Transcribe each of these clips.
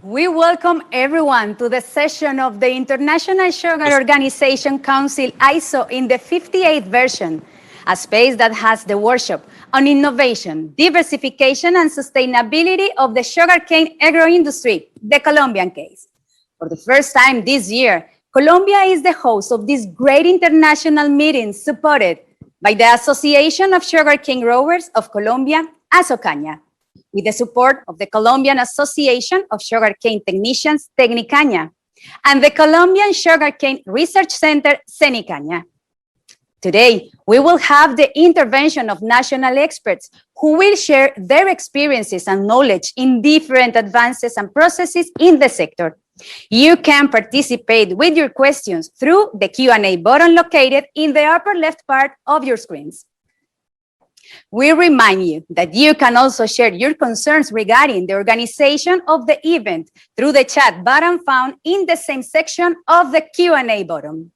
We welcome everyone to the session of the International Sugar Organization Council ISO in the 58th version, a space that has the workshop on innovation, diversification, and sustainability of the sugarcane agro-industry, the Colombian case. For the first time this year, Colombia is the host of this great international meeting supported by the Association of Sugarcane Growers of Colombia, Asocaña, with the support of the Colombian Association of Sugarcane Technicians, Tecnicaña, and the Colombian Sugarcane Research Center, Cenicaña. Today, we will have the intervention of national experts who will share their experiences and knowledge in different advances and processes in the sector. You can participate with your questions through the Q&A button located in the upper left part of your screens. We remind you that you can also share your concerns regarding the organization of the event through the chat button found in the same section of the Q&A button.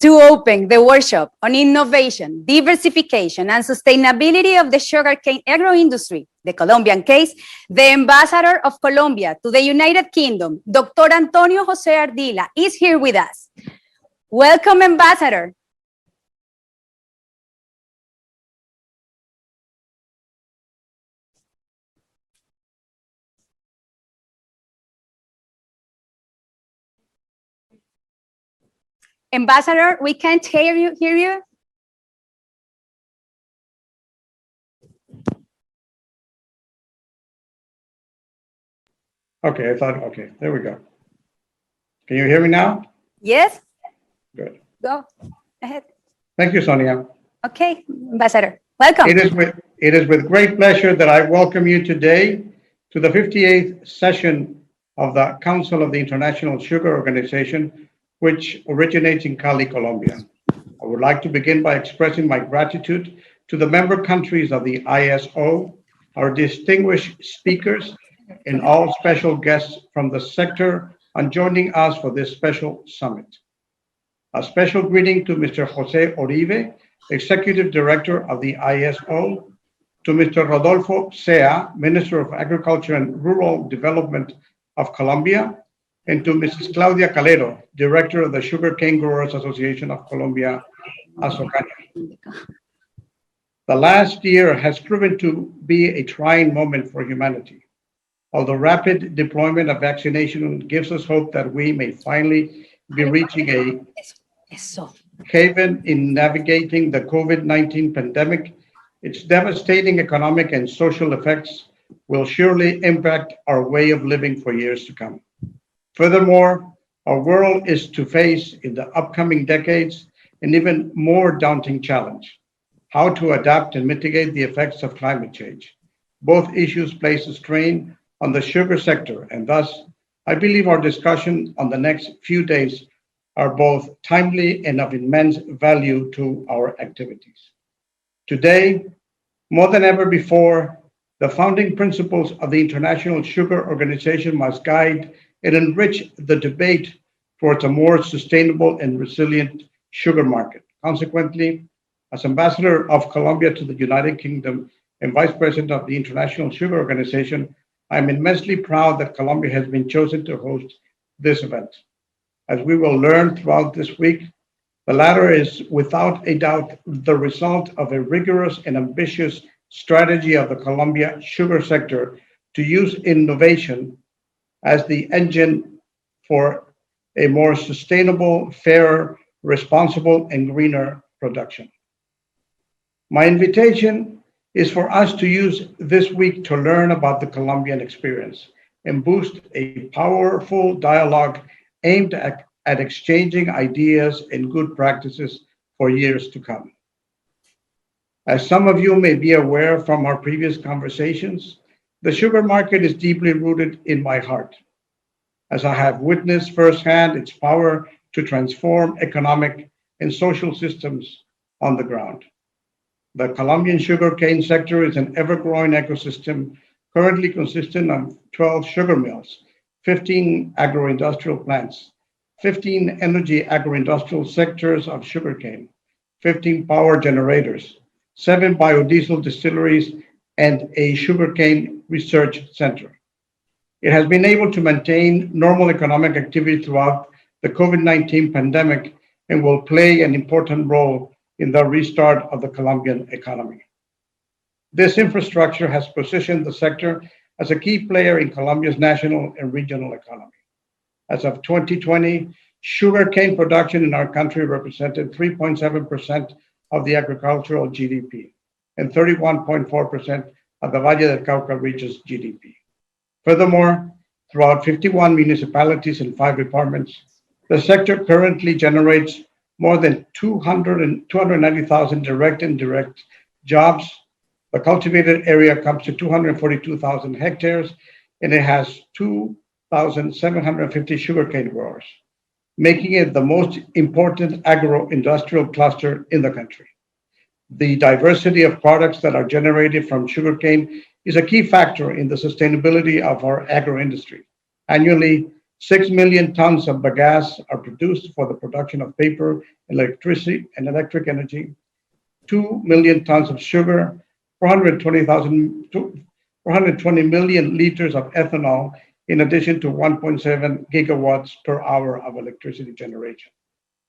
To open the workshop on innovation, diversification, and sustainability of the sugarcane agro-industry, the Colombian case, the Ambassador of Colombia to the United Kingdom, Dr. Antonio Jose Ardila, is here with us. Welcome, Ambassador. Ambassador, we can't hear you. Okay, there we go. Can you hear me now? Yes. Good. Go ahead. Thank you, Sonia. Okay, Ambassador, welcome. It is with great pleasure that I welcome you today to the 58th session of the Council of the International Sugar Organization, which originates in Cali, Colombia. I would like to begin by expressing my gratitude to the member countries of the ISO, our distinguished speakers, and all special guests from the sector on joining us for this special summit. A special greeting to Mr. Jose Oribe, Executive Director of the ISO, to Mr. Rodolfo Sea, Minister of Agriculture and Rural Development of Colombia, and to Mrs. Claudia Calero, Director of the Sugarcane Growers Association of Colombia, Asocaña. The last year has proven to be a trying moment for humanity. Although rapid deployment of vaccination gives us hope that we may finally be reaching a haven in navigating the COVID-19 pandemic, its devastating economic and social effects will surely impact our way of living for years to come. Furthermore, our world is to face in the upcoming decades an even more daunting challenge: how to adapt and mitigate the effects of climate change. Both issues place a strain on the sugar sector, and thus, I believe our discussion on the next few days are both timely and of immense value to our activities. Today, more than ever before, the founding principles of the International Sugar Organization must guide and enrich the debate towards a more sustainable and resilient sugar market. Consequently, as Ambassador of Colombia to the United Kingdom and Vice President of the International Sugar Organization, I am immensely proud that Colombia has been chosen to host this event. As we will learn throughout this week, the latter is without a doubt the result of a rigorous and ambitious strategy of the Colombia sugar sector to use innovation as the engine for a more sustainable, fairer, responsible, and greener production. My invitation is for us to use this week to learn about the Colombian experience and boost a powerful dialogue aimed at exchanging ideas and good practices for years to come. As some of you may be aware from our previous conversations, the sugar market is deeply rooted in my heart, as I have witnessed firsthand its power to transform economic and social systems on the ground. The Colombian sugarcane sector is an ever-growing ecosystem currently consisting of 12 sugar mills, 15 agro-industrial plants, 15 energy agro-industrial sectors of sugarcane, 15 power generators, 7 biodiesel distilleries, and a sugarcane research center. It has been able to maintain normal economic activity throughout the COVID-19 pandemic and will play an important role in the restart of the Colombian economy. This infrastructure has positioned the sector as a key player in Colombia's national and regional economy. As of 2020, sugarcane production in our country represented 3.7% of the agricultural GDP and 31.4% of the Valle del Cauca region's GDP. Furthermore, throughout 51 municipalities and 5 departments, the sector currently generates more than 290,000 direct and indirect jobs. The cultivated area comes to 242,000 hectares, and it has 2,750 sugarcane growers, making it the most important agro-industrial cluster in the country. The diversity of products that are generated from sugarcane is a key factor in the sustainability of our agro-industry. Annually, 6 million tons of bagasse are produced for the production of paper, electricity, and electric energy, 2 million tons of sugar, 420 million liters of ethanol, in addition to 1.7 gigawatts per hour of electricity generation.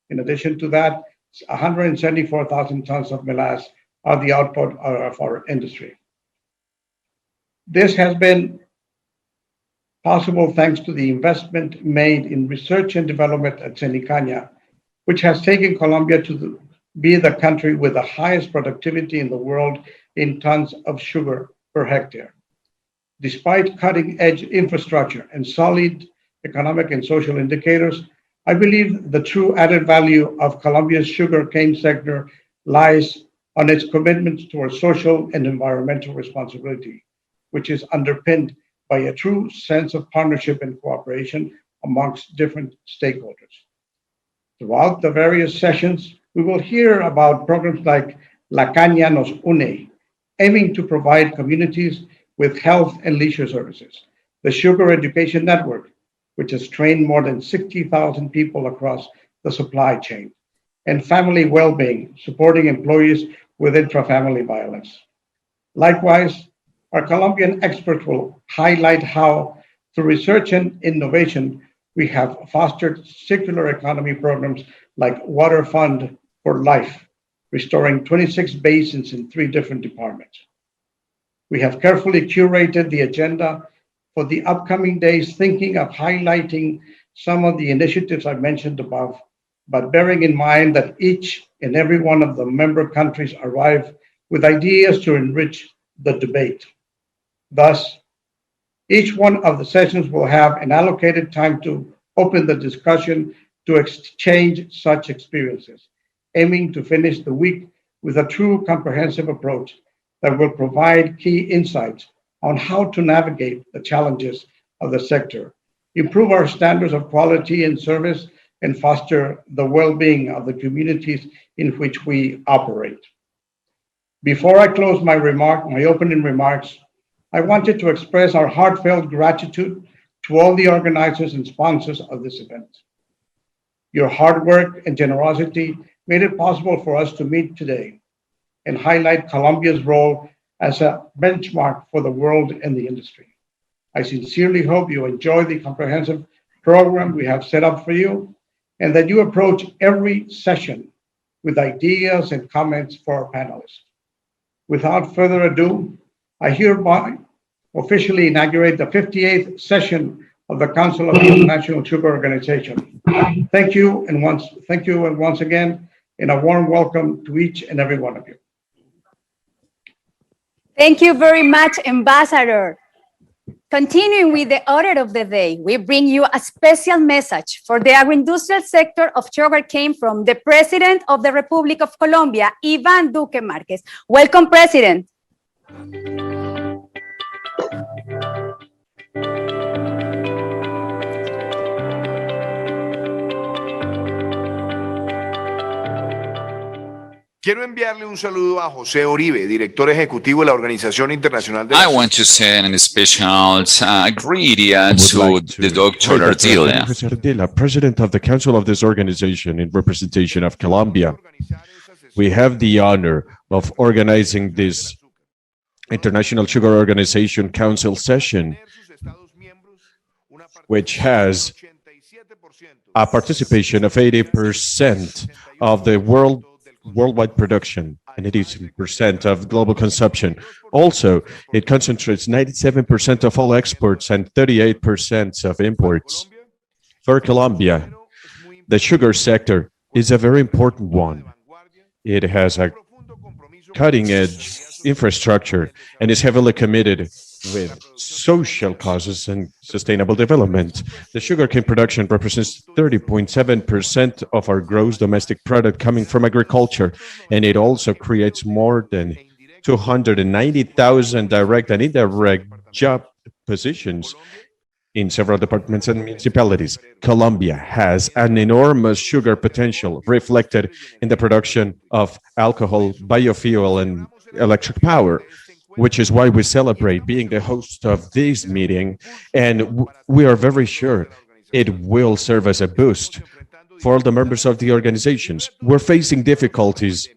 In addition to that, 174,000 tons of melasse are the output of our industry. This has been possible thanks to the investment made in research and development at Cenicanya, which has taken Colombia to be the country with the highest productivity in the world in tons of sugar per hectare. Despite cutting-edge infrastructure and solid economic and social indicators, I believe the true added value of Colombia's sugarcane sector lies on its commitments towards social and environmental responsibility, which is underpinned by a true sense of partnership and cooperation amongst different stakeholders. Throughout the various sessions, we will hear about programs like La Caña Nos Une, aiming to provide communities with health and leisure services, the Sugar Education Network, which has trained more than 60,000 people across the supply chain, and family well-being, supporting employees with intrafamily violence. Likewise, our Colombian experts will highlight how, through research and innovation, we have fostered circular economy programs like Water Fund for Life, restoring 26 basins in 3 different departments. We have carefully curated the agenda for the upcoming days, thinking of highlighting some of the initiatives I mentioned above, but bearing in mind that each and every one of the member countries arrive with ideas to enrich the debate. Thus, each one of the sessions will have an allocated time to open the discussion to exchange such experiences, aiming to finish the week with a true comprehensive approach that will provide key insights on how to navigate the challenges of the sector, improve our standards of quality and service, and foster the well-being of the communities in which we operate. Before I close my opening remarks, I wanted to express our heartfelt gratitude to all the organizers and sponsors of this event. Your hard work and generosity made it possible for us to meet today and highlight Colombia's role as a benchmark for the world and the industry. I sincerely hope you enjoy the comprehensive program we have set up for you, and that you approach every session with ideas and comments for our panelists. Without further ado, I hereby officially inaugurate the 58th session of the Council of the International Sugar Organization. Thank you, and once again, and a warm welcome to each and every one of you. Thank you very much, Ambassador. Continuing with the order of the day, we bring you a special message for the agro-industrial sector of sugarcane from the President of the Republic of Colombia, Iván Duque Márquez. Welcome, President. Quiero enviarle un saludo a José Oribe, director ejecutivo de la Organización Internacional de la I want to send a special greeting to the Dr. Ardila, President of the Council of this organization in representation of Colombia. We have the honor of organizing this International Sugar Organization Council session which has a participation of 80% of the worldwide production and 80% of global consumption. Also, it concentrates 97% of all exports and 38% of imports. For Colombia, the sugar sector is a very important one. It has a cutting-edge infrastructure and is heavily committed with social causes and sustainable development. The sugarcane production represents 30.7% of our gross domestic product coming from agriculture, and it also creates more than 290,000 direct and indirect job positions in several departments and municipalities. Colombia has an enormous sugar potential reflected in the production of alcohol, biofuel, and electric power, which is why we celebrate being the host of this meeting, and we are very sure it will serve as a boost for all the members of the organizations. We're facing difficulties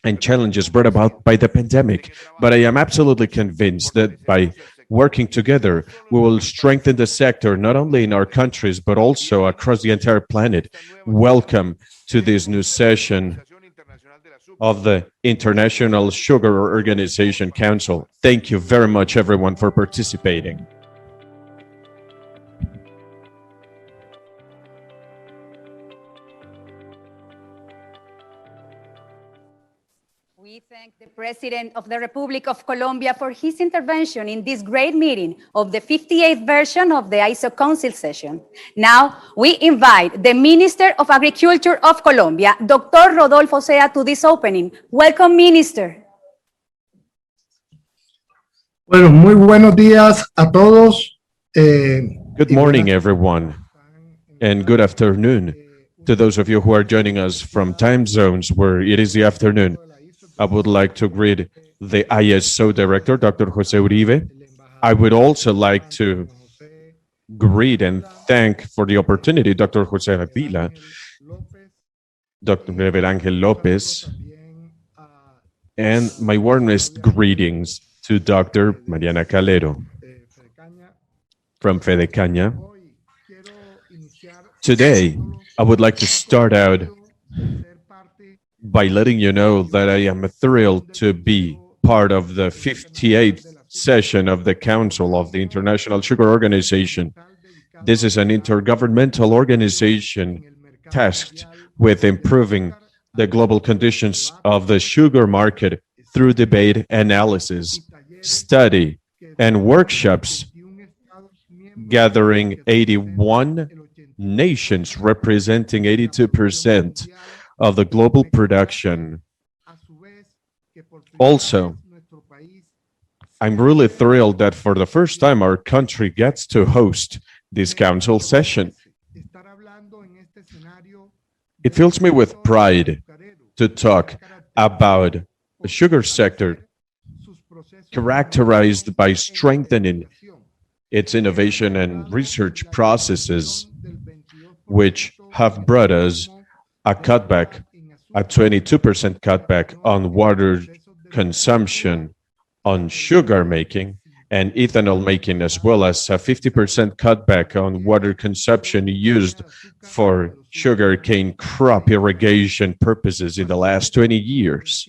and challenges brought about by the pandemic, but I am absolutely convinced that by working together, we will strengthen the sector, not only in our countries, but also across the entire planet. Welcome to this new session of the International Sugar Organization Council. Thank you very much, everyone, for participating. We thank the President of the Republic of Colombia for his intervention in this great meeting of the 58th version of the ISO Council session. Now, we invite the Minister of Agriculture of Colombia, Dr. Rodolfo Sea, to this opening. Welcome, Minister. Bueno, muy buenos días a todos. Good morning, everyone, and good afternoon to those of you who are joining us from time zones where it is the afternoon. I would like to greet the ISO Director, Dr. Jose Uribe. I would also like to greet and thank for the opportunity Dr. Jose Avila, Dr. Miguel Angel Lopez, and my warmest greetings to Dr. Mariana Calero from Fedecaña. Today, I would like to start out by letting you know that I am thrilled to be part of the 58th session of the Council of the International Sugar Organization. This is an intergovernmental organization tasked with improving the global conditions of the sugar market through debate, analysis, study, and workshops, gathering 81 nations representing 82% of the global production. Also, I'm really thrilled that for the first time our country gets to host this council session. It fills me with pride to talk about the sugar sector characterized by strengthening its innovation and research processes, which have brought us a 22% cutback on water consumption, on sugar making, and ethanol making, as well as a 50% cutback on water consumption used for sugarcane crop irrigation purposes in the last 20 years.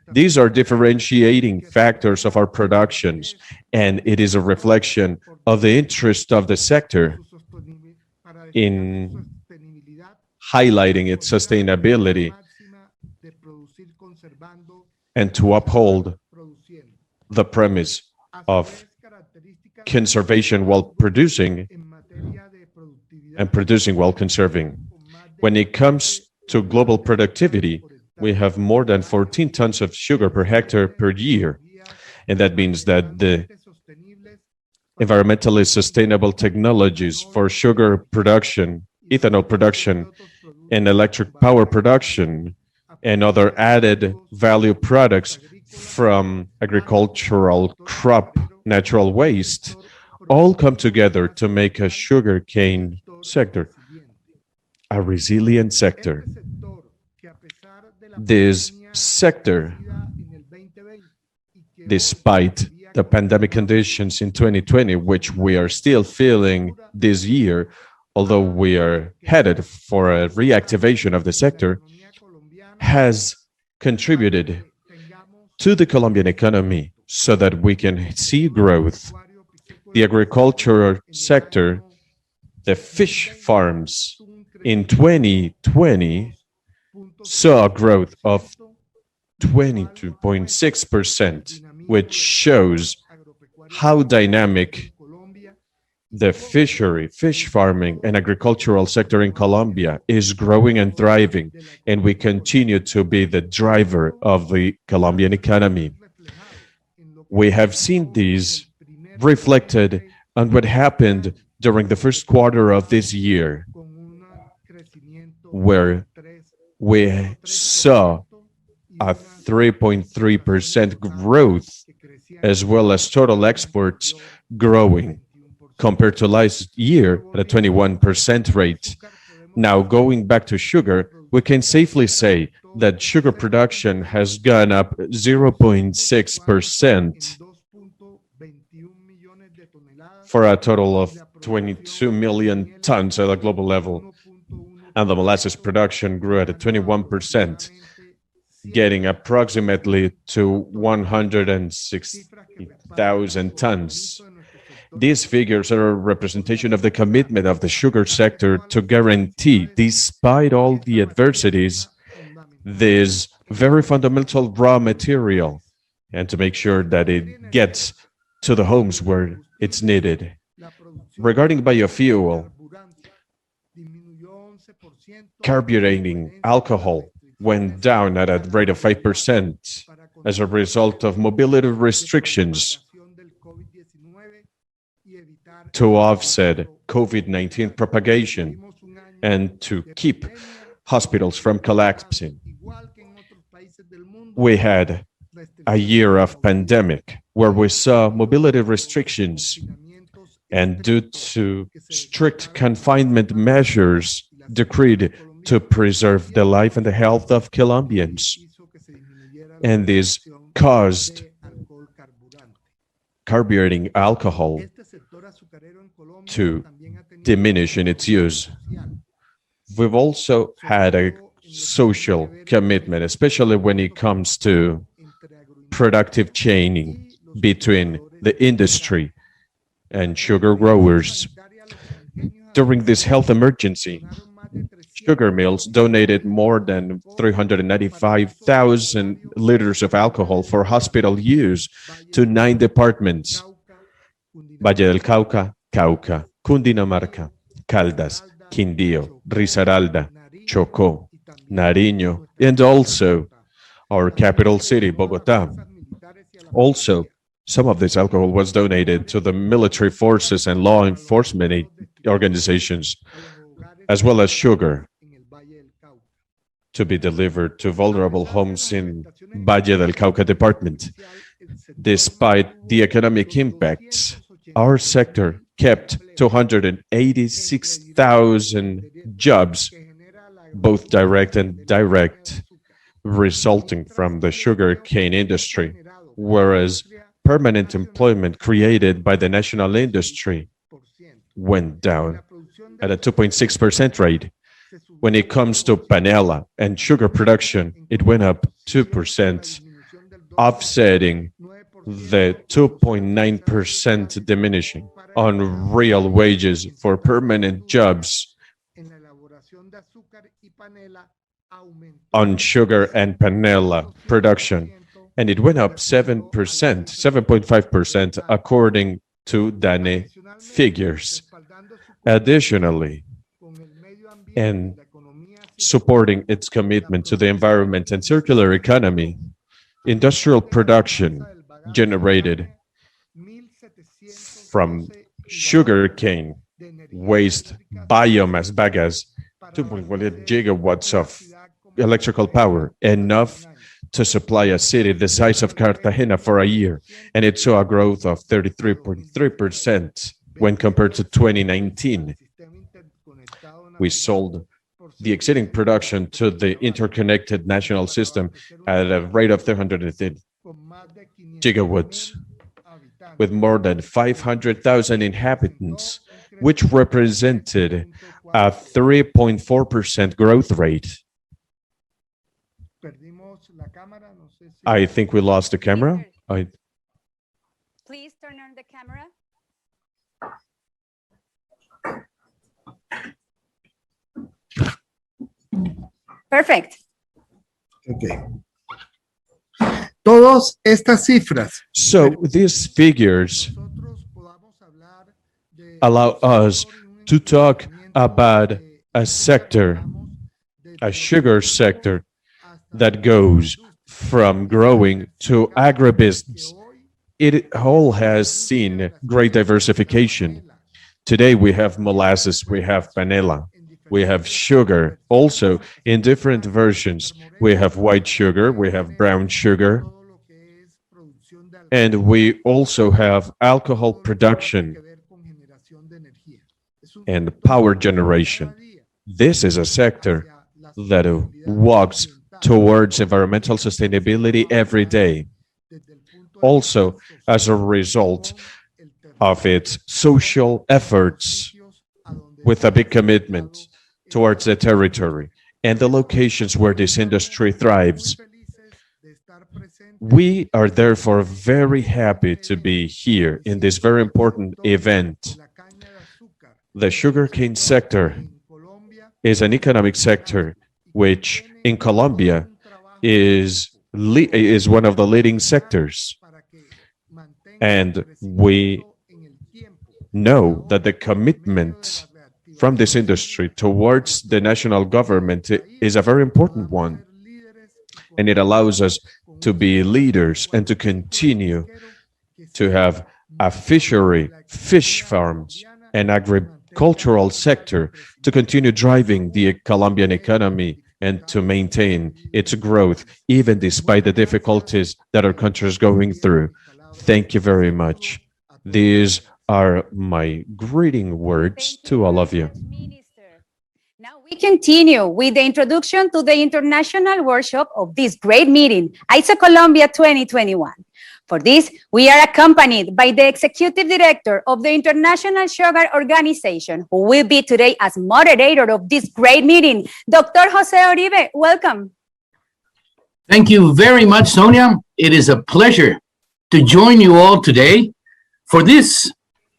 These are differentiating factors of our productions, and it is a reflection of the interest of the sector in highlighting its sustainability and to uphold the premise of conservation while producing and producing while conserving. When it comes to global productivity, we have more than 14 tons of sugar per hectare per year. And that means that the environmentally sustainable technologies for sugar production, ethanol production, and electric power production, and other added value products from agricultural crop natural waste all come together to make a sugarcane sector a resilient sector. This sector, despite the pandemic conditions in 2020, which we are still feeling this year, although we are headed for a reactivation of the sector, has contributed to the Colombian economy so that we can see growth. The agricultural sector, the fish farms in 2020 saw a growth of 22.6%, which shows how dynamic the fish farming and agricultural sector in Colombia is growing and thriving, and we continue to be the driver of the Colombian economy. We have seen these reflected on what happened during the first quarter of this year, where we saw a 3.3% growth, as well as total exports growing compared to last year at a 21% rate. Now, going back to sugar, we can safely say that sugar production has gone up 0.6% for a total of 22 million tons at a global level. And the molasses production grew at a 21%, getting approximately to 160,000 tons. These figures are a representation of the commitment of the sugar sector to guarantee, despite all the adversities, this very fundamental raw material and to make sure that it gets to the homes where it's needed. Regarding biofuel, carbureting alcohol went down at a rate of 5% as a result of mobility restrictions to offset COVID-19 propagation and to keep hospitals from collapsing. We had a year of pandemic where we saw mobility restrictions, and due to strict confinement measures decreed to preserve the life and the health of Colombians, and this caused carbureting alcohol to diminish in its use. We've also had a social commitment, especially when it comes to productive chaining between the industry and sugar growers. During this health emergency, sugar mills donated more than 395,000 liters of alcohol for hospital use to 9 departments: Valle del Cauca, Cauca, Cundinamarca, Caldas, Quindío, Risaralda, Chocó, Nariño, and also our capital city, Bogotá. Also, some of this alcohol was donated to the military forces and law enforcement organizations, as well as sugar, to be delivered to vulnerable homes in Valle del Cauca department. Despite the economic impacts, our sector kept 286,000 jobs, both direct and indirect, resulting from the sugarcane industry, whereas permanent employment created by the national industry went down at a 2.6% rate. When it comes to panela and sugar production, it went up 2%, offsetting the 2.9% diminishing on real wages for permanent jobs on sugar and panela production. And it went up 7.5%, according to DANE figures. Additionally, and supporting its commitment to the environment and circular economy, industrial production generated from sugarcane waste biomass bagasse 2.1 gigawatts of electrical power, enough to supply a city the size of Cartagena for a year, and it saw a growth of 33.3% when compared to 2019. We sold the exceeding production to the interconnected national system at a rate of 310 gigawatts, with more than 500,000 inhabitants, which represented a 3.4% growth rate. I think we lost the camera. Please turn on the camera. Perfect. Okay. Todas estas cifras So these figures allow us to talk about a sector, a sugar sector that goes from growing to agribusiness. It all has seen great diversification. Today we have molasses, we have panela, we have sugar, also in different versions. We have white sugar, we have brown sugar, and we also have alcohol production and power generation. This is a sector that walks towards environmental sustainability every day, also as a result of its social efforts with a big commitment towards the territory and the locations where this industry thrives. We are therefore very happy to be here in this very important event. The sugarcane sector is an economic sector which in Colombia is one of the leading sectors. And we know that the commitment from this industry towards the national government is a very important one. And it allows us to be leaders and to continue to have a fishery, fish farms, and agricultural sector to continue driving the Colombian economy and to maintain its growth, even despite the difficulties that our country is going through. Thank you very much. These are my greeting words to all of you. Now we continue with the introduction to the international workshop of this great meeting, ISO Colombia 2021. For this, we are accompanied by the Executive Director of the International Sugar Organization, who will be today as moderator of this great meeting, Dr. Jose Uribe. Welcome. Thank you very much, Sonia. It is a pleasure to join you all today for this,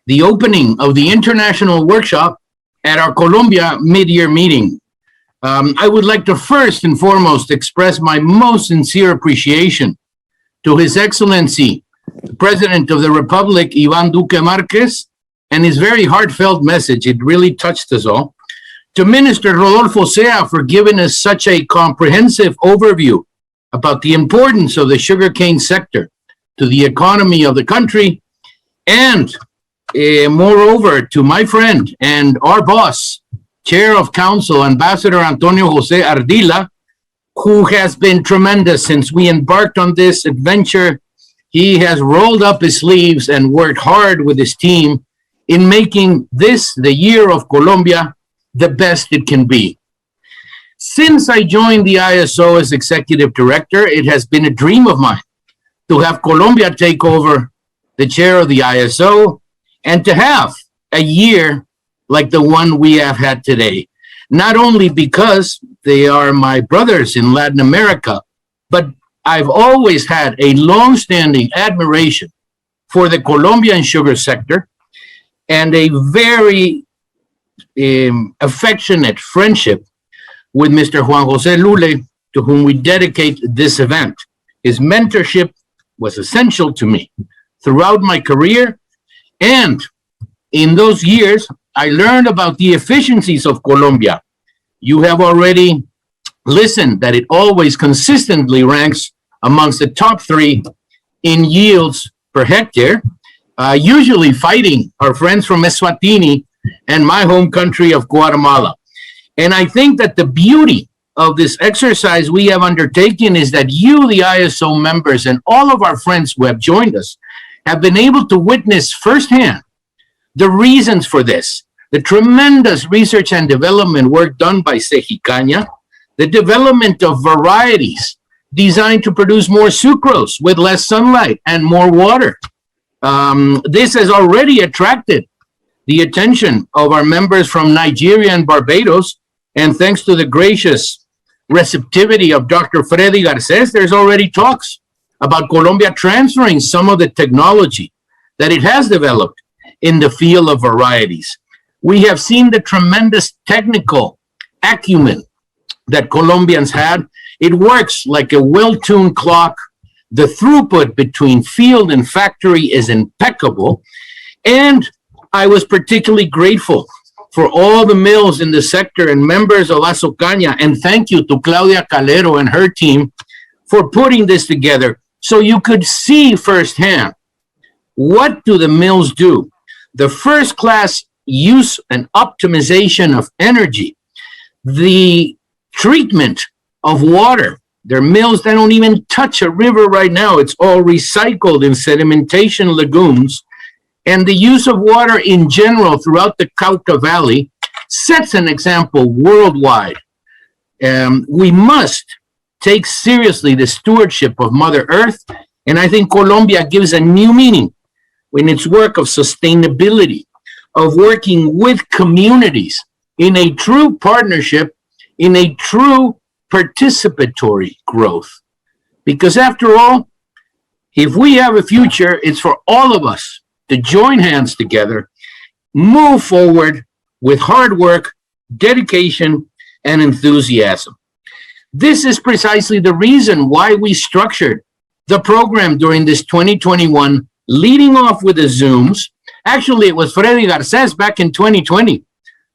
the opening of the international workshop at our Colombia mid-year meeting. I would like to first and foremost express my most sincere appreciation to His Excellency, the President of the Republic, Iván Duque Márquez, and his very heartfelt message. It really touched us all. To Minister Rodolfo Sea for giving us such a comprehensive overview about the importance of the sugarcane sector to the economy of the country, and moreover, to my friend and our boss, Chair of Council, Ambassador Antonio Jose Ardila, who has been tremendous since we embarked on this adventure. He has rolled up his sleeves and worked hard with his team in making this, the year of Colombia, the best it can be. Since I joined the ISO as Executive Director, it has been a dream of mine to have Colombia take over the chair of the ISO and to have a year like the one we have had today. Not only because they are my brothers in Latin America, but I've always had a long-standing admiration for the Colombian sugar sector and a very affectionate friendship with Mr. Juan Jose Lule, to whom we dedicate this event. His mentorship was essential to me throughout my career, and in those years, I learned about the efficiencies of Colombia. You have already listened that it always consistently ranks amongst the top 3 in yields per hectare, usually fighting our friends from Eswatini and my home country of Guatemala. And I think that the beauty of this exercise we have undertaken is that you, the ISO members, and all of our friends who have joined us, have been able to witness firsthand the reasons for this, the tremendous research and development work done by Sejicaña, the development of varieties designed to produce more sucrose with less sunlight and more water, This has already attracted the attention of our members from Nigeria and Barbados, and thanks to the gracious receptivity of Dr. Freddy Garces, there's already talks about Colombia transferring some of the technology that it has developed in the field of varieties. We have seen the tremendous technical acumen that Colombians had. It works like a well-tuned clock. The throughput between field and factory is impeccable. And I was particularly grateful for all the mills in the sector and members of Azocaña. And thank you to Claudia Calero and her team for putting this together so you could see firsthand what do the mills do. The first class use and optimization of energy, the treatment of water. There are mills that don't even touch a river right now. It's all recycled in sedimentation lagoons. And the use of water in general throughout the Cauca Valley sets an example worldwide. We must take seriously the stewardship of Mother Earth. And I think Colombia gives a new meaning in its work of sustainability, of working with communities in a true partnership, in a true participatory growth. Because after all, if we have a future, it's for all of us to join hands together, move forward with hard work, dedication, and enthusiasm. This is precisely the reason why we structured the program during this 2021, leading off with the Zooms. Actually, it was Freddy Garces back in 2020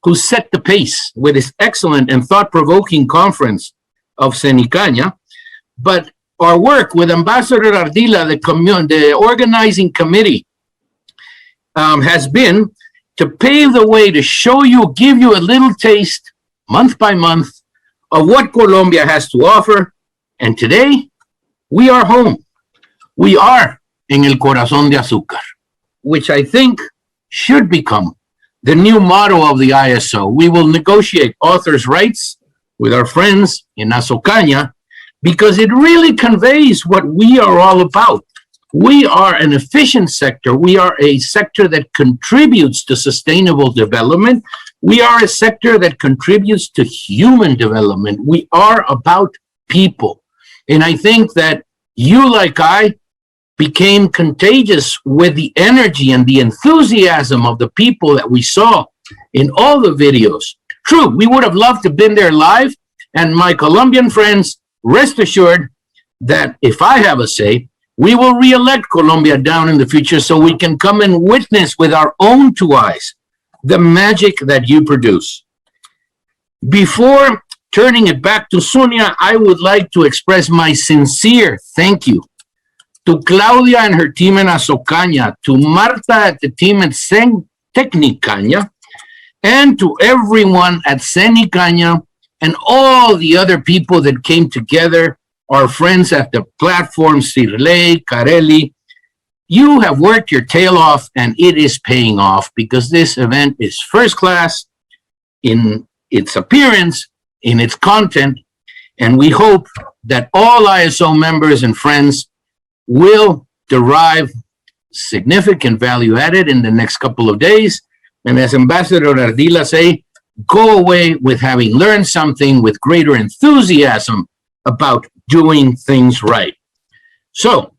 who set the pace with his excellent and thought-provoking conference of Cenicaña. But our work with Ambassador Ardila, the organizing committee, has been to pave the way to show you, give you a little taste, month by month, of what Colombia has to offer. And today, we are home. We are en el corazón de azúcar, which I think should become the new motto of the ISO. We will negotiate authors' rights with our friends in Azocaña because it really conveys what we are all about. We are an efficient sector. We are a sector that contributes to sustainable development. We are a sector that contributes to human development. We are about people. And I think that you, like I, became contagious with the energy and the enthusiasm of the people that we saw in all the videos. True, we would have loved to have been there live. And my Colombian friends, rest assured that if I have a say, we will re-elect Colombia down in the future so we can come and witness with our own two eyes the magic that you produce. Before turning it back to Sonia, I would like to express my sincere thank you to Claudia and her team in Azocaña, to Marta at the team at Tecnicaña, and to everyone at Cenicaña and all the other people that came together, our friends at the platform, Sirley, Carelli. You have worked your tail off, and it is paying off because this event is first class in its appearance, in its content, and we hope that all ISO members and friends will derive significant value added in the next couple of days. And as Ambassador Ardila say, go away with having learned something with greater enthusiasm about doing things right. So,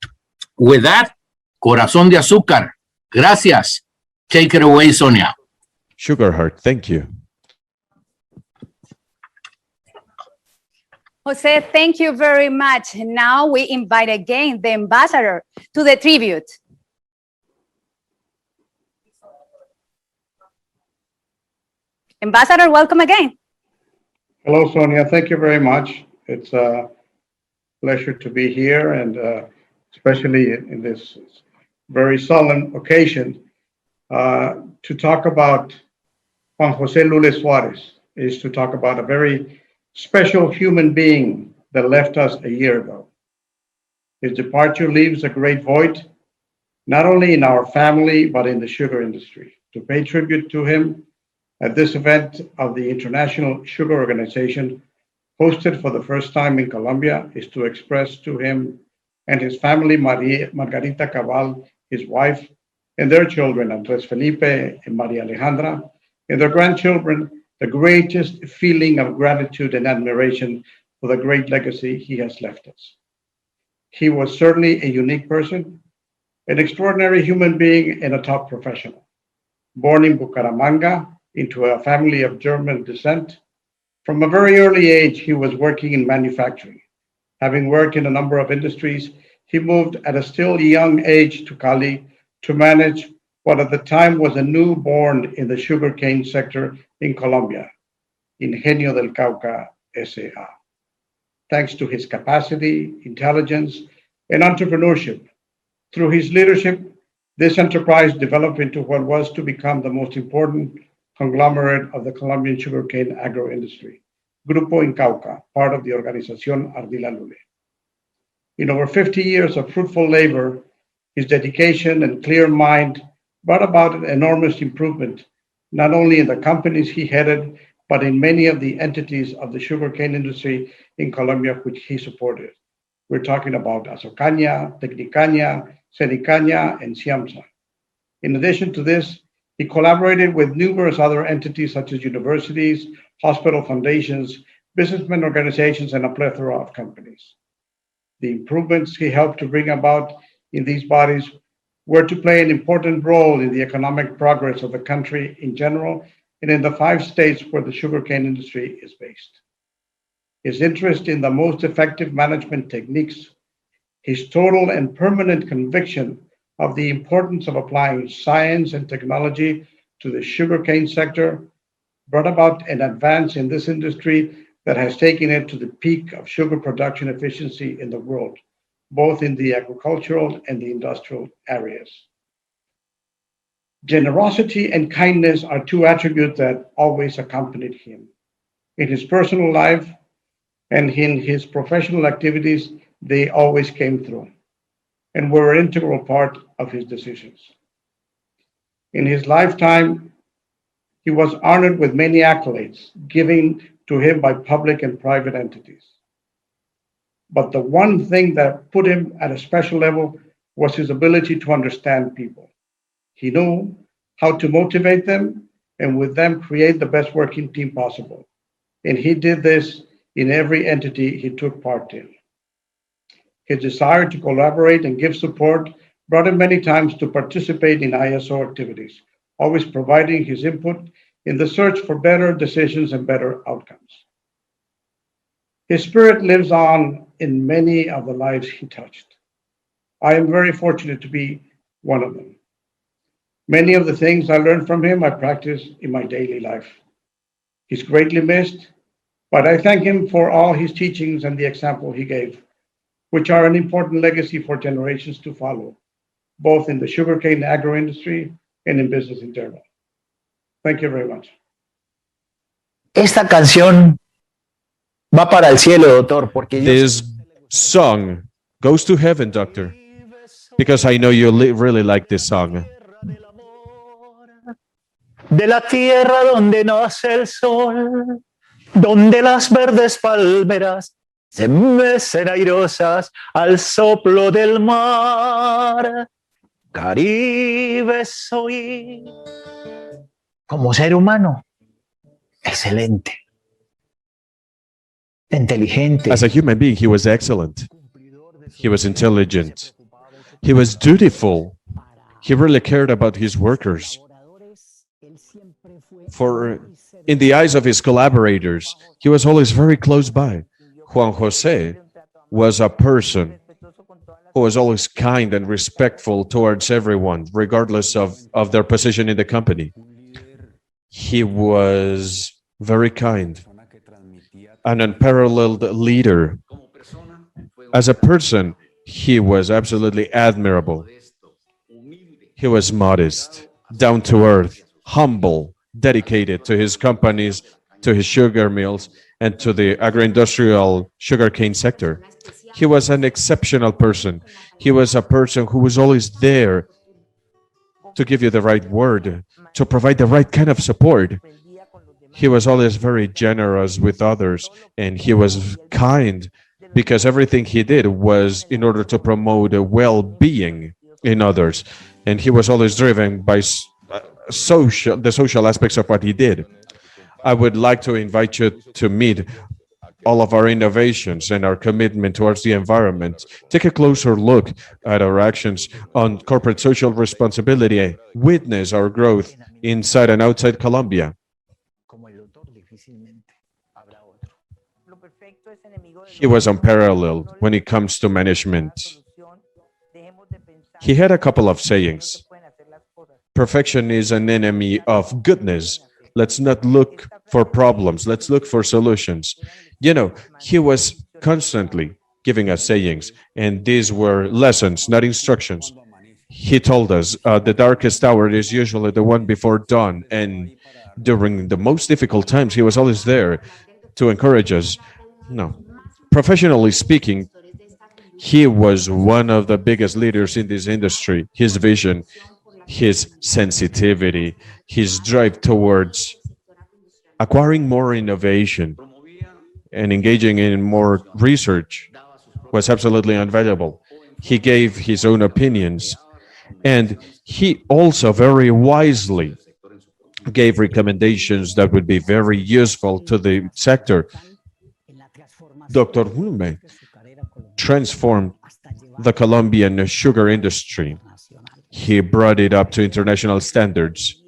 with that, Corazón de Azúcar, gracias. Take it away, Sonia. Sugar Heart, thank you. Jose, thank you very much. Now we invite again the ambassador to the tribute. Ambassador, welcome again. Hello, Sonia. Thank you very much. It's a pleasure to be here, and especially in this very solemn occasion, to talk about Juan José Lule Suárez, is to talk about a very special human being that left us a year ago. His departure leaves a great void, not only in our family, but in the sugar industry. To pay tribute to him at this event of the International Sugar Organization, hosted for the first time in Colombia, is to express to him and his family, Margarita Cabal, his wife, and their children, Andres Felipe and Maria Alejandra, and their grandchildren, the greatest feeling of gratitude and admiration for the great legacy he has left us. He was certainly a unique person, an extraordinary human being, and a top professional. Born in Bucaramanga into a family of German descent, from a very early age, he was working in manufacturing. Having worked in a number of industries, he moved at a still young age to Cali to manage what at the time was a newborn in the sugarcane sector in Colombia, Ingenio del Cauca S.A. Thanks to his capacity, intelligence, and entrepreneurship, through his leadership, this enterprise developed into what was to become the most important conglomerate of the Colombian sugarcane agro-industry, Grupo Incauca, part of the Organización Ardila Lule. In over 50 years of fruitful labor, his dedication and clear mind brought about an enormous improvement, not only in the companies he headed, but in many of the entities of the sugarcane industry in Colombia, which he supported. We're talking about Azocaña, Tecnicaña, Cenicaña, and Ciamsa. In addition to this, he collaborated with numerous other entities such as universities, hospital foundations, businessmen organizations, and a plethora of companies. The improvements he helped to bring about in these bodies were to play an important role in the economic progress of the country in general and in the 5 states where the sugarcane industry is based. His interest in the most effective management techniques, his total and permanent conviction of the importance of applying science and technology to the sugarcane sector brought about an advance in this industry that has taken it to the peak of sugar production efficiency in the world, both in the agricultural and the industrial areas. Generosity and kindness are 2 attributes that always accompanied him. In his personal life and in his professional activities, they always came through and were an integral part of his decisions. In his lifetime, he was honored with many accolades given to him by public and private entities. But the one thing that put him at a special level was his ability to understand people. He knew how to motivate them and with them create the best working team possible. And he did this in every entity he took part in. His desire to collaborate and give support brought him many times to participate in ISO activities, always providing his input in the search for better decisions and better outcomes. His spirit lives on in many of the lives he touched. I am very fortunate to be one of them. Many of the things I learned from him, I practice in my daily life. He's greatly missed, but I thank him for all his teachings and the example he gave, which are an important legacy for generations to follow, both in the sugarcane agro industry and in business in general. Thank you very much. Esta canción va para el cielo, doctor, porque This song goes to heaven, doctor, because I know you really like this song. de la tierra donde nace el sol, donde las verdes palmeras se mecen airosas al soplo del mar. Caribe soy. Como ser humano, excelente. Inteligente. As a human being, he was excellent. He was intelligent. He was dutiful. He really cared about his workers. For in the eyes of his collaborators, he was always very close by. Juan Jose was a person who was always kind and respectful towards everyone, regardless of their position in the company. He was very kind, an unparalleled leader. As a person, he was absolutely admirable. He was modest, down to earth, humble, dedicated to his companies, to his sugar mills, and to the agro-industrial sugarcane sector. He was an exceptional person. He was a person who was always there to give you the right word, to provide the right kind of support. He was always very generous with others, and he was kind because everything he did was in order to promote a well-being in others. and he was always driven by the social aspects of what he did. I would like to invite you to meet all of our innovations and our commitment towards the environment. Take a closer look at our actions on corporate social responsibility. Witness our growth inside and outside Colombia. He was unparalleled when it comes to management. He had a couple of sayings. Perfection is an enemy of goodness. Let's not look for problems. Let's look for solutions. You know, he was constantly giving us sayings, and these were lessons, not instructions. He told us the darkest hour is usually the one before dawn, and during the most difficult times, he was always there to encourage us. No, professionally speaking, he was one of the biggest leaders in this industry. His vision, his sensitivity, his drive towards acquiring more innovation and engaging in more research was absolutely invaluable. He gave his own opinions, and he also very wisely gave recommendations that would be very useful to the sector. Dr. Hume transformed the Colombian sugar industry. He brought it up to international standards.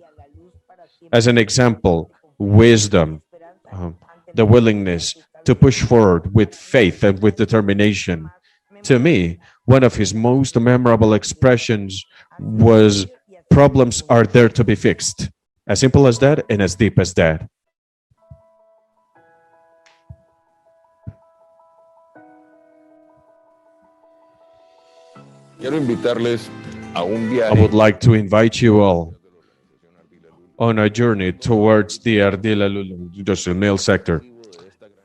As an example, wisdom, the willingness to push forward with faith and with determination. To me, one of his most memorable expressions was, "Problems are there to be fixed." As simple as that and as deep as that. I would like to invite you all on a journey towards the Ardila industrial mill sector.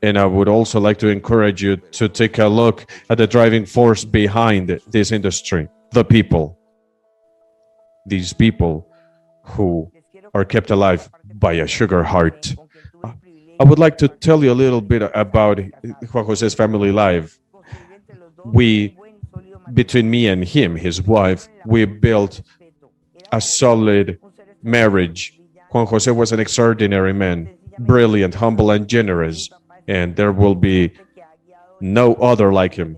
And I would also like to encourage you to take a look at the driving force behind this industry, the people. These people who are kept alive by a sugar heart. I would like to tell you a little bit about Juan Jose's family life. Between me and him, his wife, we built a solid marriage. Juan Jose was an extraordinary man, brilliant, humble, and generous, and there will be no other like him.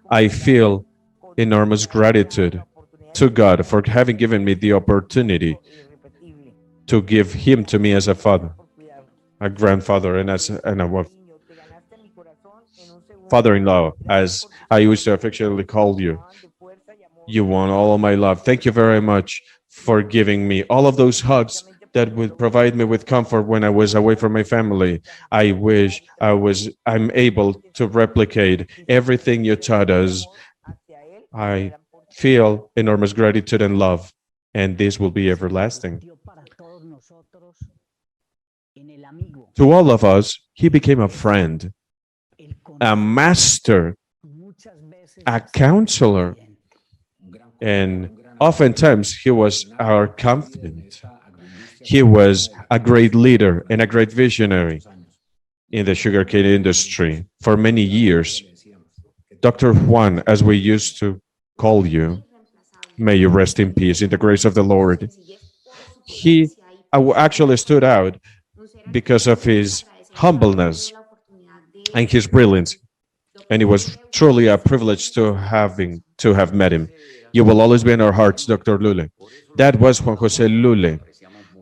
I feel enormous gratitude to God for having given me the opportunity to give him to me as a father, a grandfather, and a father-in-law, as I used to affectionately call you. You won all of my love. Thank you very much for giving me all of those hugs that would provide me with comfort when I was away from my family. I wish I'm able to replicate everything you taught us. I feel enormous gratitude and love, and this will be everlasting. To all of us, he became a friend, a master, a counselor, and oftentimes he was our confidant. He was a great leader and a great visionary in the sugarcane industry for many years. Dr. Juan, as we used to call you, may you rest in peace in the grace of the Lord. He actually stood out because of his humbleness and his brilliance, and it was truly a privilege to have met him. You will always be in our hearts, Dr. Lule. That was Juan Jose Lule,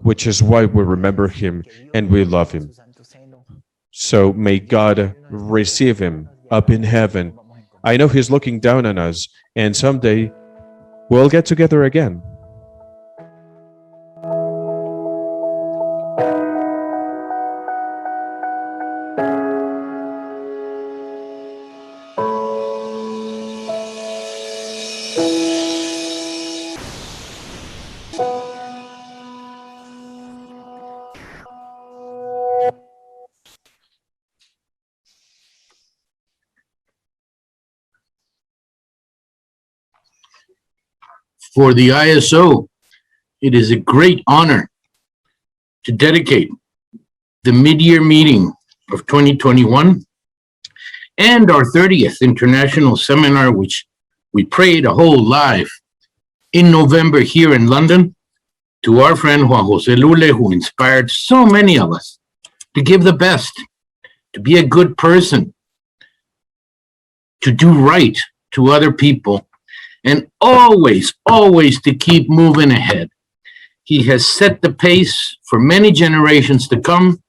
which is why we remember him and we love him. So may God receive him up in heaven. I know he's looking down on us, and someday we'll get together again. For the ISO, it is a great honor to dedicate the mid-year meeting of 2021 and our 30th international seminar, which We prayed a whole life in November here in London to our friend Juan Jose Lule, who inspired so many of us to give the best, to be a good person, to do right to other people, and always, always to keep moving ahead. He has set the pace for many generations to come.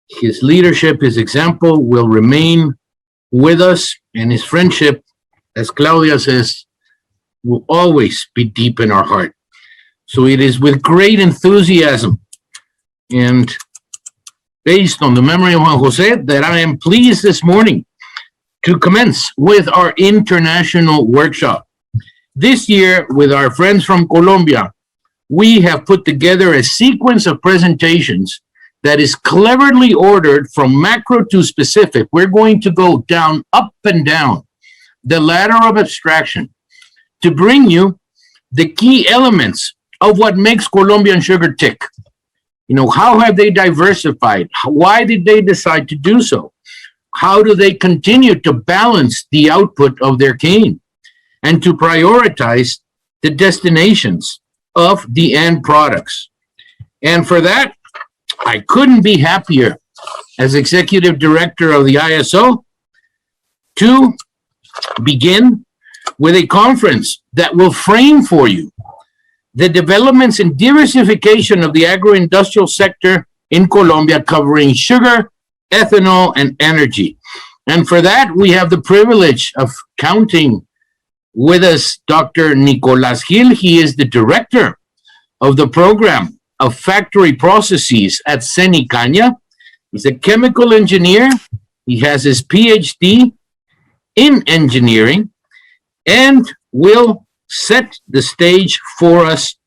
His leadership, his example will remain with us, and his friendship, as Claudia says, will always be deep in our heart. So it is with great enthusiasm and based on the memory of Juan Jose that I am pleased this morning to commence with our international workshop. This year, with our friends from Colombia, we have put together a sequence of presentations that is cleverly ordered from macro to specific. We're going to go down, up and down the ladder of abstraction to bring you the key elements of what makes Colombian sugar tick. You know, how have they diversified? Why did they decide to do so? How do they continue to balance the output of their cane and to prioritize the destinations of the end products? And for that, I couldn't be happier as executive director of the ISO to begin with a conference that will frame for you the developments and diversification of the agro-industrial sector in Colombia, covering sugar, ethanol, and energy. And for that, we have the privilege of counting with us Dr. Nicolás Gil. He is the director of the program of factory processes at Cenicanya. He's a chemical engineer. He has his PhD in engineering and will set the stage for us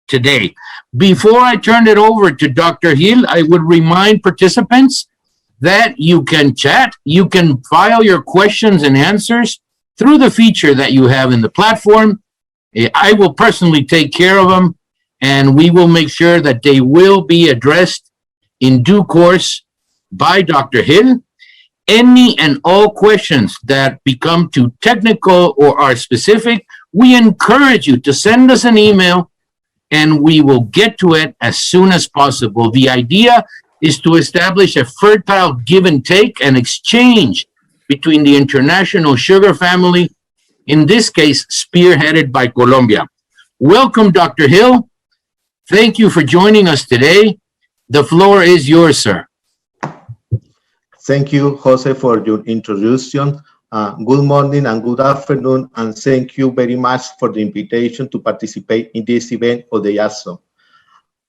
today. Before I turn it over to Dr. Gil, I would remind participants that you can chat, you can file your questions and answers through the feature that you have in the platform. I will personally take care of them, and we will make sure that they will be addressed in due course by Dr. Gil. Any and all questions that become too technical or are specific, we encourage you to send us an email and we will get to it as soon as possible. The idea is to establish a fertile give and take and exchange between the international sugar family, in this case, spearheaded by Colombia. Welcome, Dr. Gil. Thank you for joining us today. The floor is yours, sir. Thank you, Jose, for your introduction. Good morning and good afternoon, and thank you very much for the invitation to participate in this event of the ASO.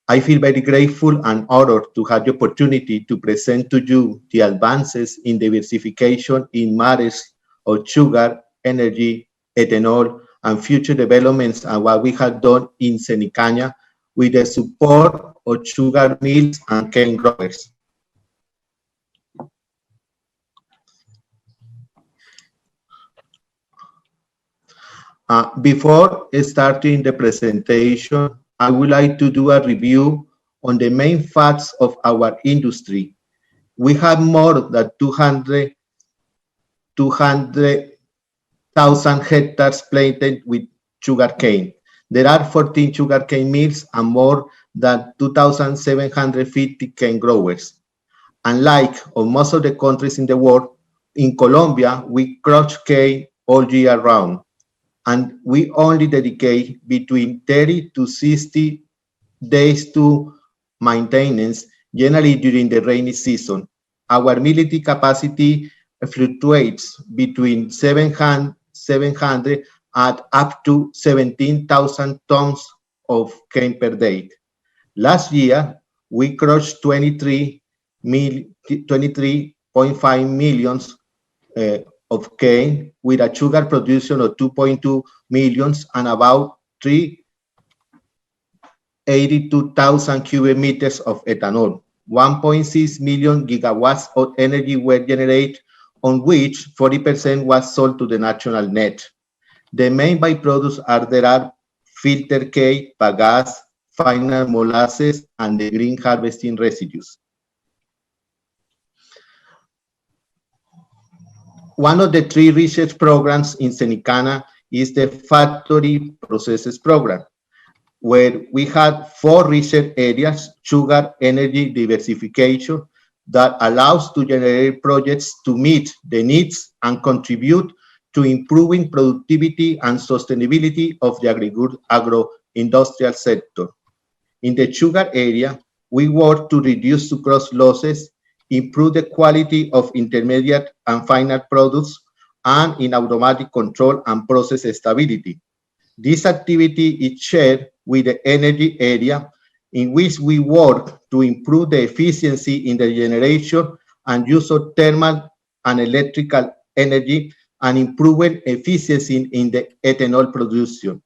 I feel very grateful and honored to have the opportunity to present to you the advances in diversification in matters of sugar, energy, ethanol, and future developments and what we have done in Cenicanya with the support of sugar mills and cane growers. Before starting the presentation, I would like to do a review on the main facts of our industry. We have more than 200,000 hectares planted with sugarcane. There are 14 sugarcane mills and more than 2,750 cane growers. Unlike most of the countries in the world, in Colombia, we crush cane all year round, and we only dedicate between 30 to 60 days to maintenance, generally during the rainy season. Our milling capacity fluctuates between 700 and up to 17,000 tons of cane per day. Last year, we crushed 23.5 million of cane with a sugar production of 2.2 million and about 382,000 cubic meters of ethanol. 1.6 million gigawatts of energy were generated, on which 40% was sold to the national net. The main byproducts are filtered cane, bagasse, final molasses, and the green harvesting residues. One of the three research programs in Cenicanya is the Factory Processes Program, where we had 4 research areas: sugar, energy, diversification, that allows to generate projects to meet the needs and contribute to improving productivity and sustainability of the agro-industrial sector. In the sugar area, we work to reduce sucrose losses, improve the quality of intermediate and final products, and in automatic control and process stability. This activity is shared with the energy area, in which we work to improve the efficiency in the generation and use of thermal and electrical energy, and improving efficiency in the ethanol production.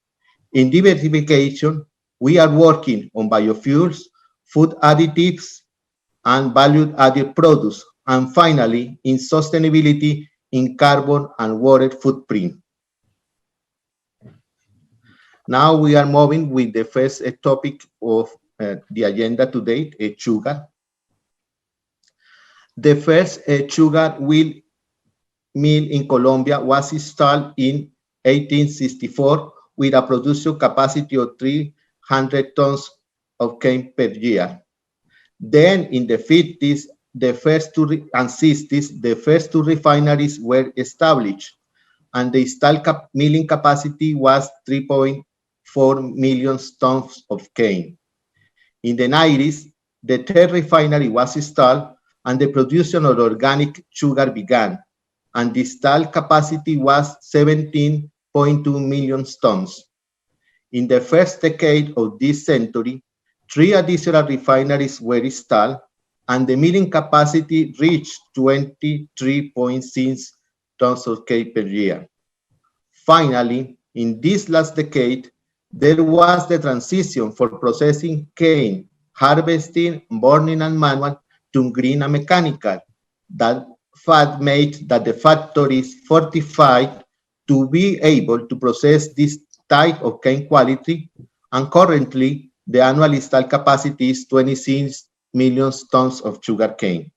In diversification, we are working on biofuels, food additives, and value-added products, and finally, in sustainability in carbon and water footprint. Now we are moving with the first topic of the agenda today, sugar. The first sugar mill in Colombia was installed in 1864 with a production capacity of 300 tons of cane per year. Then in the 50s, and 60s, the first 2 refineries were established, and the installed milling capacity was 3.4 million tons of cane. In the 90s, the 3rd refinery was installed, and the production of organic sugar began, and the installed capacity was 17.2 million tons. In the first decade of this century, 3 additional refineries were installed, and the milling capacity reached 23.6 tons of cane per year. Finally, in this last decade, there was the transition for processing cane, harvesting, burning, and manual to green and mechanical. That fact made that the factories fortified to be able to process this type of cane quality, and currently the annual installed capacity is 26 million tons of sugar cane.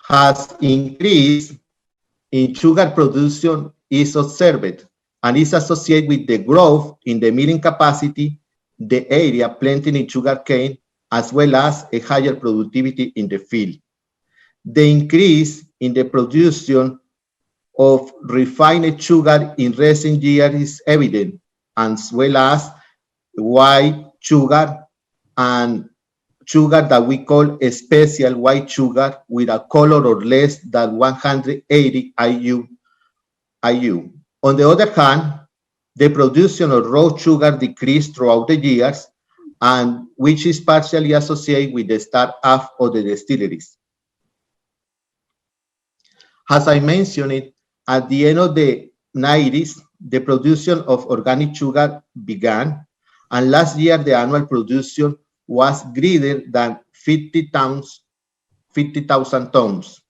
Has increased in sugar production is observed and is associated with the growth in the milling capacity, the area planted in sugar cane, as well as a higher productivity in the field. The increase in the production of refined sugar in recent years is evident, as well as white sugar and sugar that we call a special white sugar with a color of less than 180 IU. On the other hand, the production of raw sugar decreased throughout the years, and which is partially associated with the start-up of the distilleries. As I mentioned, at the end of the 90s, the production of organic sugar began, and last year the annual production was greater than 50,000 tons.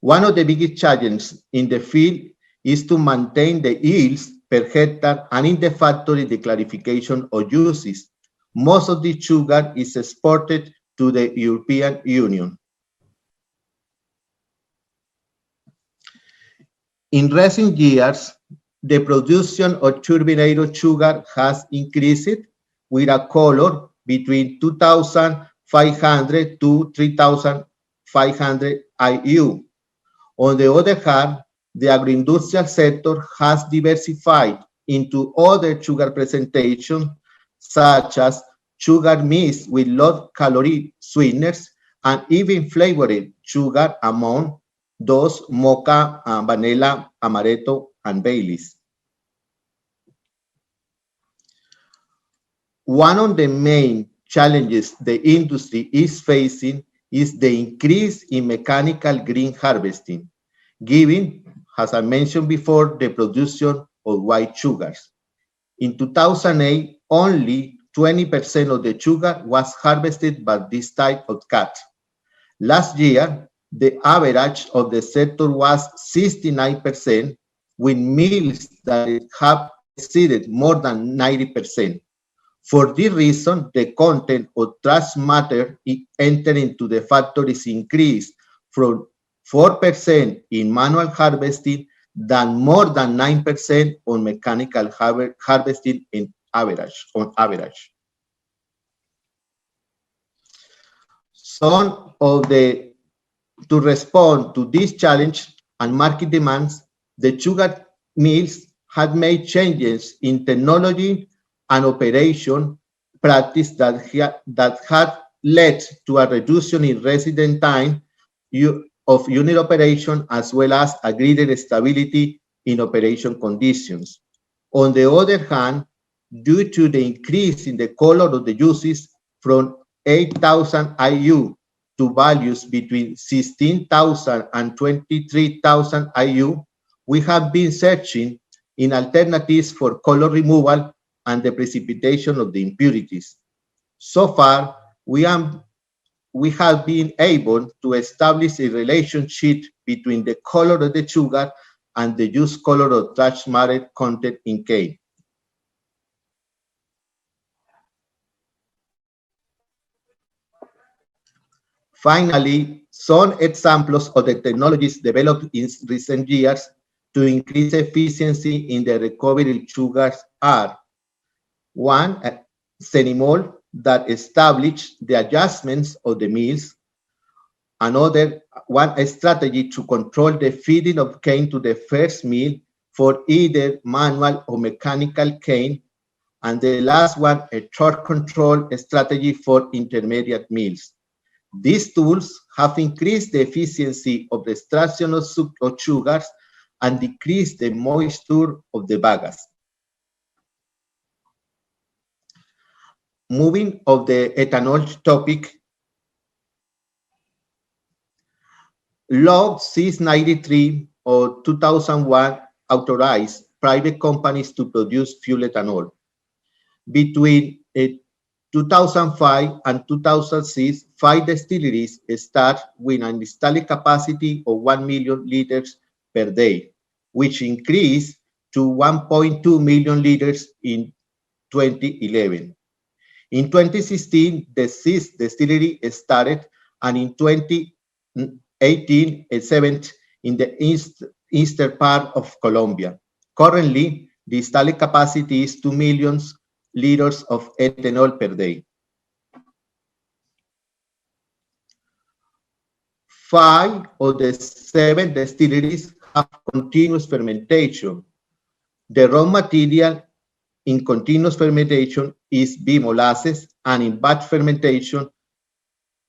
One of the biggest challenges in the field is to maintain the yields per hectare, and in the factory, the clarification of uses. Most of the sugar is exported to the European Union. In recent years, the production of turbinated sugar has increased with a color between 2,500 to 3,500 IU. On the other hand, the agro-industrial sector has diversified into other sugar presentations, such as sugar mixed with low-calorie sweeteners, and even flavored sugar, among those mocha, vanilla, amaretto, and Baileys. One of the main challenges the industry is facing is the increase in mechanical green harvesting, given, as I mentioned before, the production of white sugars. In 2008, only 20% of the sugar was harvested by this type of cut. Last year, the average of the sector was 69%, with mills that have exceeded more than 90%. For this reason, the content of trash matter entering into the factories increased from 4% in manual harvesting than more than 9% on mechanical harvesting on average. To respond to this challenge and market demands, the sugar mills had made changes in technology and operation practice that had led to a reduction in resident time of unit operation, as well as a greater stability in operation conditions. On the other hand, due to the increase in the color of the juices from 8,000 IU to values between 16,000 and 23,000 IU, we have been searching in alternatives for color removal and the precipitation of the impurities. So far, we have been able to establish a relationship between the color of the sugar and the juice color of trace matter content in cane. Finally, some examples of the technologies developed in recent years to increase efficiency in the recovery of sugars are: one, Cenimol, that established the adjustments of the mills. Another, a strategy to control the feeding of cane to the first mill for either manual or mechanical cane. And the last one, a torque control strategy for intermediate mills. These tools have increased the efficiency of the extraction of sugars and decreased the moisture of the bagasse. Moving of the ethanol topic, Law 693 of 2001 authorized private companies to produce fuel ethanol. Between 2005 and 2006, 5 distilleries start with an installed capacity of 1 million liters per day, which increased to 1.2 million liters in 2011. In 2016, the 6th distillery started, and in 2018, a 7th in the eastern part of Colombia. Currently, the installed capacity is 2 million liters of ethanol per day. 5 of the 7 distilleries have continuous fermentation. The raw material in continuous fermentation is bee molasses, and in batch fermentation,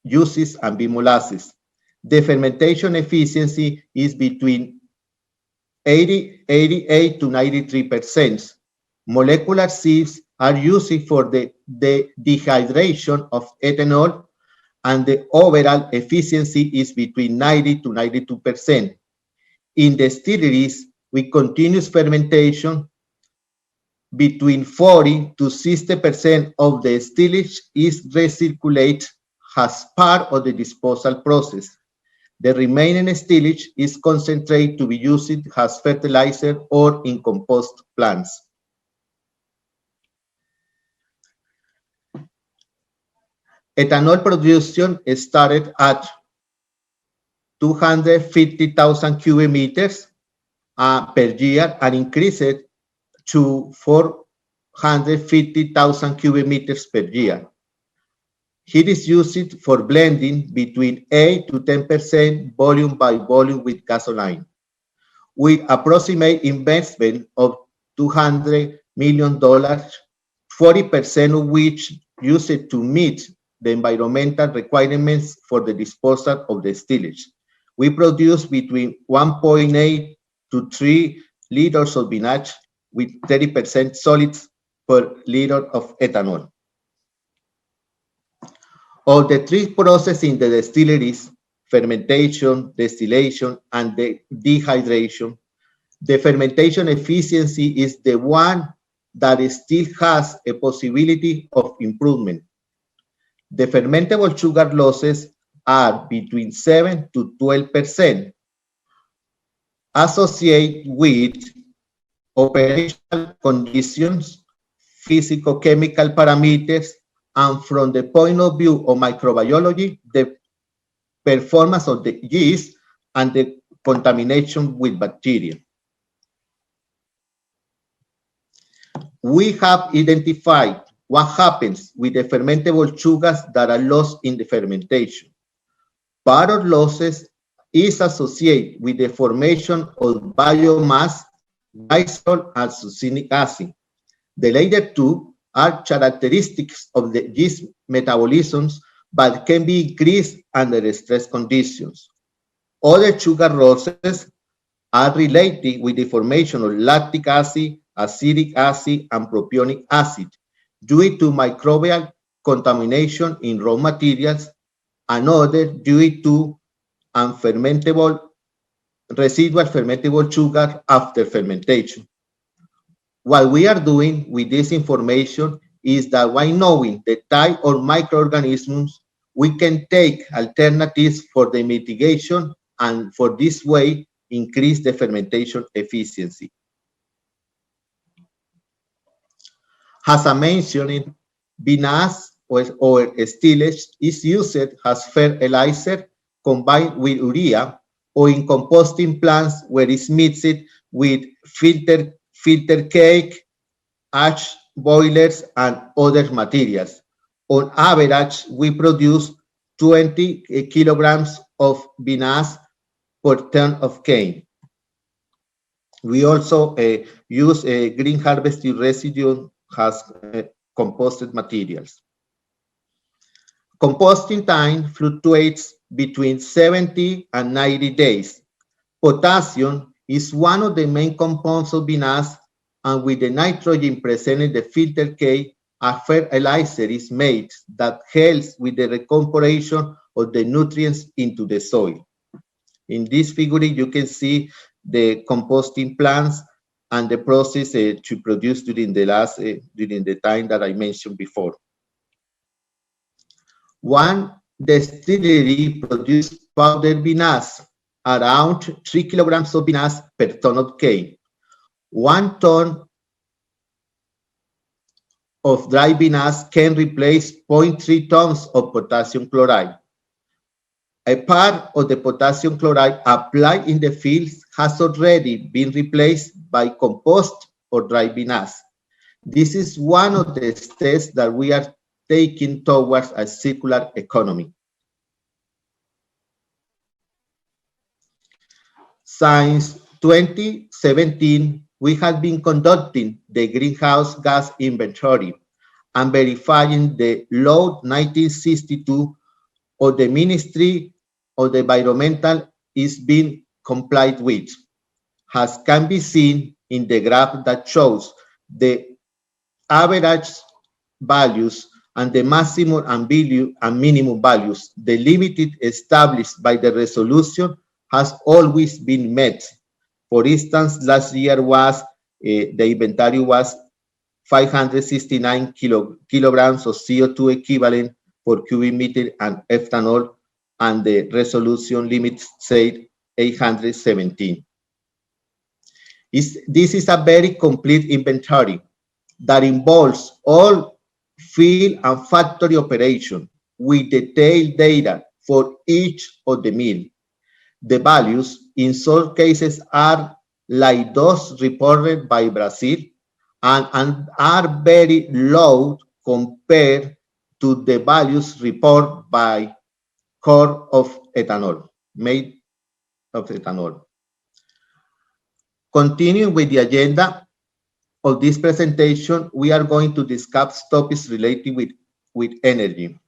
juices and bee molasses. The fermentation efficiency is between 88 to 93%. Molecular sieves are used for the dehydration of ethanol, and the overall efficiency is between 90 to 92%. In distilleries with continuous fermentation, between 40 to 60% of the distillate is recirculated as part of the disposal process. The remaining distillate is concentrated to be used as fertilizer or in compost plants. Ethanol production started at 250,000 cubic meters per year and increased to 450,000 cubic meters per year. It is used for blending between 8 to 10% volume by volume with gasoline. With approximate investment of $200 million, 40% of which used to meet the environmental requirements for the disposal of the distillate. We produce between 1.8 to 3 liters of vinage with 30% solids per liter of ethanol. Of the 3 processes in the distilleries, fermentation, distillation, and the dehydration, the fermentation efficiency is the one that still has a possibility of improvement. The fermentable sugar losses are between 7 to 12%, associated with operational conditions, physico-chemical parameters, and from the point of view of microbiology, the performance of the yeast and the contamination with bacteria. we have identified what happens with the fermentable sugars that are lost in the fermentation. Part of losses is associated with the formation of biomass, glycerol, and succinic acid. The latter two are characteristics of the yeast metabolisms but can be increased under stress conditions. Other sugar losses are related with the formation of lactic acid, acetic acid, and propionic acid due to microbial contamination in raw materials, and other due to residual fermentable sugar after fermentation. What we are doing with this information is that by knowing the type of microorganisms, we can take alternatives for the mitigation and for this way increase the fermentation efficiency. As I mentioned, vinasse or stillage is used as fertilizer combined with urea or in composting plants where it's mixed with filter cake, ash boilers, and other materials. On average, we produce 20 kilograms of vinasse per ton of cane. We also use green harvested residue as composted materials. Composting time fluctuates between 70 and 90 days. Potassium is one of the main compounds of vinasse, and with the nitrogen present in the filter cake, a fertilizer is made that helps with the recuperation of the nutrients into the soil. In this figure, you can see the composting plants and the process to produce during the time that I mentioned before. One distillery produces powdered vinasse, around 3 kilograms of vinasse per ton of cane. 1 ton of dry vinasse can replace 0.3 tons of potassium chloride. A part of the potassium chloride applied in the fields has already been replaced by compost or dry vinasse. This is one of the steps that we are taking towards a circular economy. Since 2017, we have been conducting the greenhouse gas inventory and verifying the Law 1962 of the Ministry of the Environmental is being complied with, as can be seen in the graph that shows the average values and the maximum and minimum values. The limit established by the resolution has always been met. For instance, last year was the inventory was 569 kilograms of CO2 equivalent for cubic meter and ethanol, and the resolution limit said 817. This is a very complete inventory that involves all field and factory operation with detailed data for each of the mill. The values in some cases are like those reported by Brazil and are very low compared to the values reported by corn of ethanol, made of ethanol. Continuing with the agenda of this presentation, we are going to discuss topics related with energy.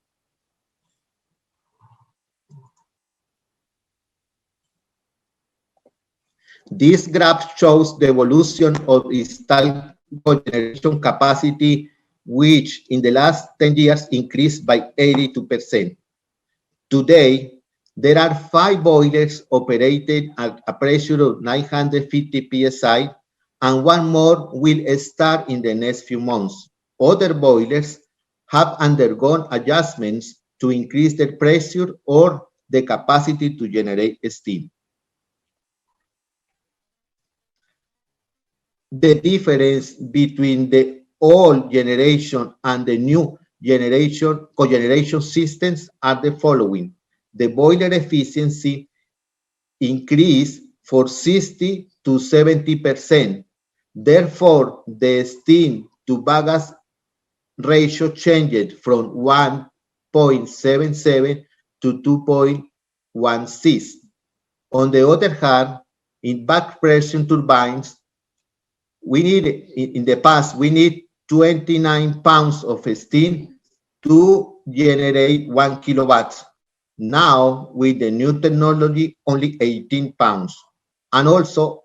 This graph shows the evolution of installed cogeneration capacity, which in the last 10 years increased by 82%. Today, there are 5 boilers operated at a pressure of 950 psi, and 1 more will start in the next few months. Other boilers have undergone adjustments to increase their pressure or the capacity to generate steam. The difference between the old generation and the new generation cogeneration systems are the following. The boiler efficiency increased from 60 to 70%. Therefore, the steam to bagasse ratio changed from 1.77 to 2.16. On the other hand, in back pressure turbines, we need, in the past, we need 29 pounds of steam to generate 1 kilowatt. Now, with the new technology, only 18 pounds. And also,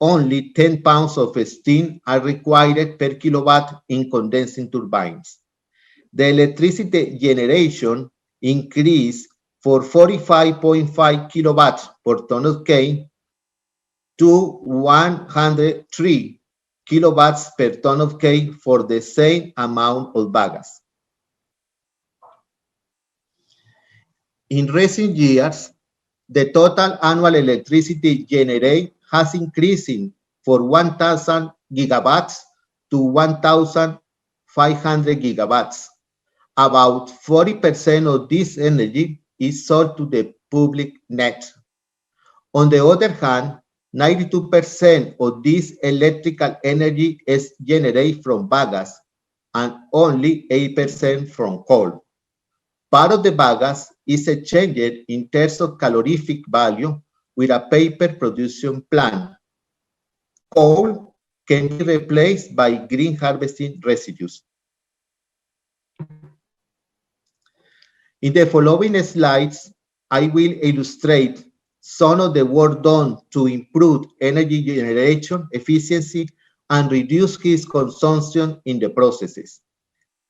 only 10 pounds of steam are required per kilowatt in condensing turbines. The electricity generation increased for 45.5 kilowatts per ton of cane to 103 kilowatts per ton of cane for the same amount of bagasse. In recent years, the total annual electricity generated has increased for 1,000 gigawatts to 1,500 gigawatts. About 40% of this energy is sold to the public net. On the other hand, 92% of this electrical energy is generated from bagasse and only 8% from coal. Part of the bagasse is exchanged in terms of calorific value with a paper production plant. Coal can be replaced by green harvesting residues. In the following slides, I will illustrate some of the work done to improve energy generation efficiency and reduce heat consumption in the processes.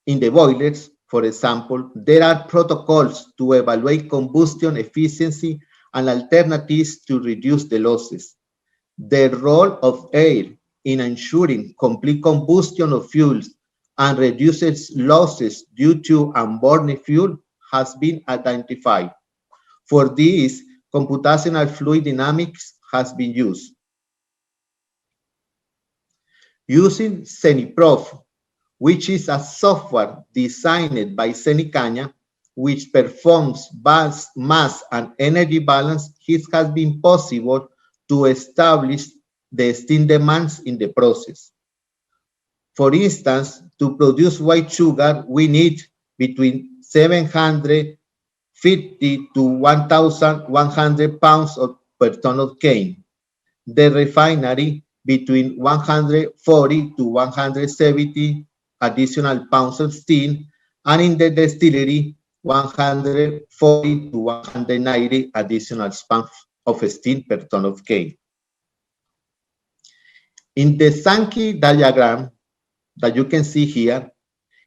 In the boilers, for example, there are protocols to evaluate combustion efficiency and alternatives to reduce the losses. The role of air in ensuring complete combustion of fuels and reduces losses due to unburned fuel has been identified. For this, computational fluid dynamics has been used. Using CENIPROF, which is a software designed by Cenicanya, which performs mass and energy balance, it has been possible to establish the steam demands in the process. For instance, to produce white sugar, we need between 750 to 1,100 pounds per ton of cane. The refinery between 140 to 170 additional pounds of steam, and in the distillery, 140 to 190 additional pounds of steam per ton of cane. In the Sankey diagram that you can see here,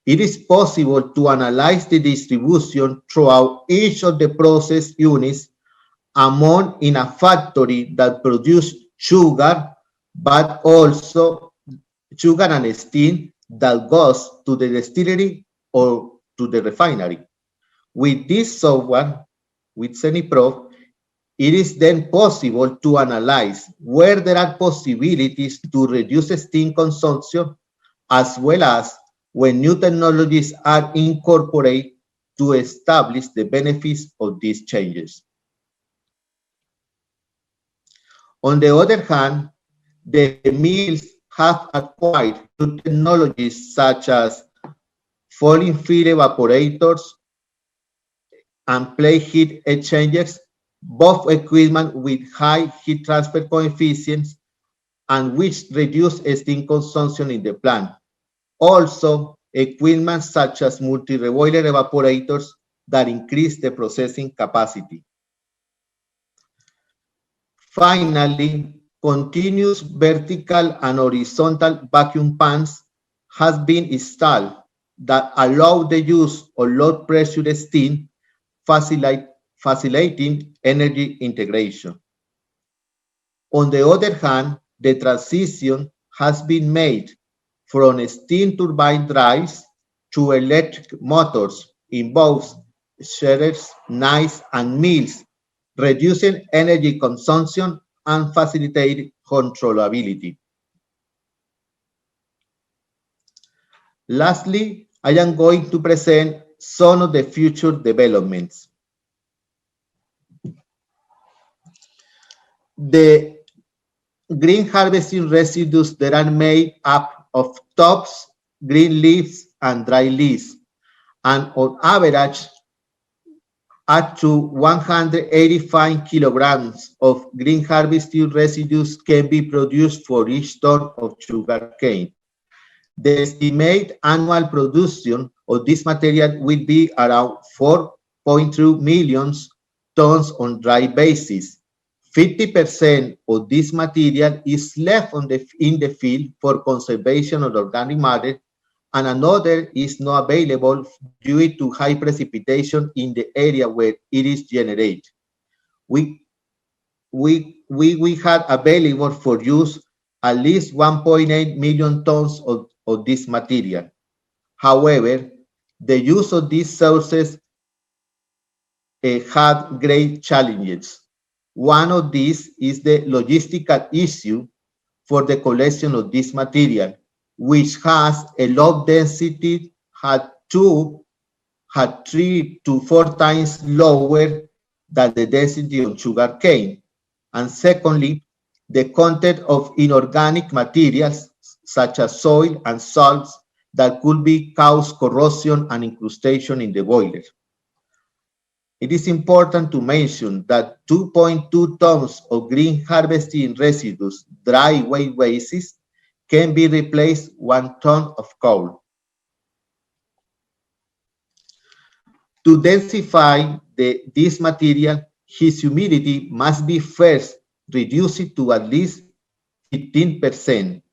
it is possible to analyze the distribution throughout each of the process units among in a factory that produce sugar, but also sugar and steam that goes to the distillery or to the refinery. With this software, with CENIPROF, it is then possible to analyze where there are possibilities to reduce steam consumption, as well as when new technologies are incorporated to establish the benefits of these changes. On the other hand, the mills have acquired new technologies such as falling field evaporators and plate heat exchangers, both equipment with high heat transfer coefficients and which reduce steam consumption in the plant. Also, equipment such as multi-reboiler evaporators that increase the processing capacity. Finally, continuous vertical and horizontal vacuum pumps has been installed that allow the use of low pressure steam, facilitating energy integration. On the other hand, the transition has been made from steam turbine drives to electric motors in both shredders, knives, and mills, reducing energy consumption and facilitating controllability. Lastly, I am going to present some of the future developments. The green harvesting residues that are made up of tops green leaves and dry leaves, and on average, up to 185 kilograms of green harvesting residues can be produced for each ton of sugar cane. The estimated annual production of this material will be around 4.2 million tons on dry basis. 50% of this material is left in the field for conservation of organic matter, and another is not available due to high precipitation in the area where it is generated. We had available for use at least 1.8 million tons of this material. However, the use of these sources had great challenges. One of these is the logistical issue for the collection of this material, which has a low density, had 3 to 4 times lower than the density of sugar cane. And secondly, the content of inorganic materials such as soil and salts that could cause corrosion and incrustation in the boiler. It is important to mention that 2.2 tons of green harvesting residues, dry wastes, can be replaced 1 ton of coal. To densify this material, its humidity must be first reduced to at least 15%.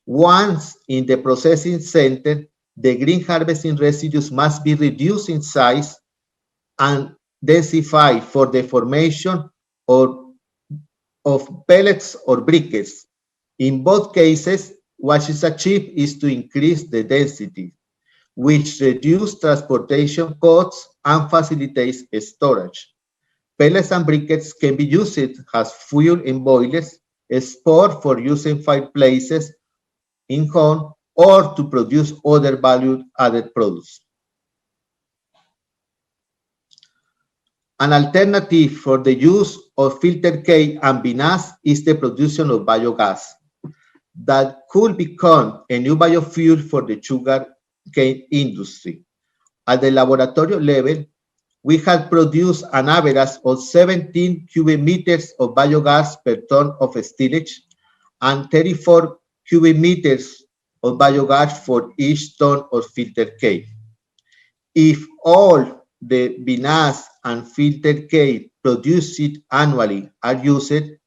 Once in the processing center, the green harvesting residues must be reduced in size and densified for the formation of pellets or briquettes. In both cases, what is achieved is to increase the density, which reduces transportation costs and facilitates storage. Pellets and briquettes can be used as fuel in boilers, stored for use in fireplaces, in home, or to produce other value-added products. An alternative for the use of filtered cane and vinasse is the production of biogas that could become a new biofuel for the sugar cane industry. At the laboratory level, we have produced an average of 17 cubic meters of biogas per ton of stillage and 34 cubic meters of biogas for each ton of filtered cane. If all the vinasse and filtered cane produced annually are used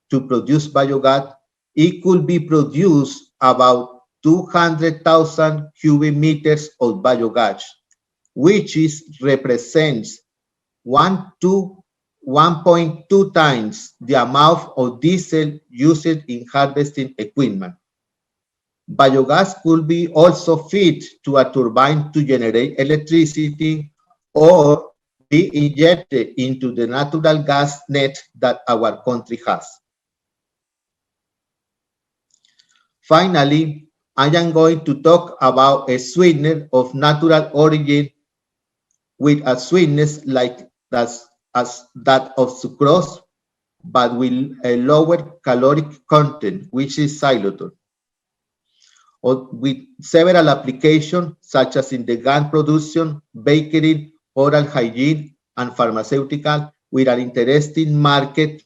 to produce biogas, it could be produced about 200,000 cubic meters of biogas, which represents 1.2 times the amount of diesel used in harvesting equipment. Biogas could be also fed to a turbine to generate electricity or be injected into the natural gas net that our country has. Finally, I am going to talk about a sweetener of natural origin with a sweetness like that of sucrose, but with a lower caloric content, which is xylitol. With several applications, such as in the gun production, bakery, oral hygiene, and pharmaceutical, with an interesting market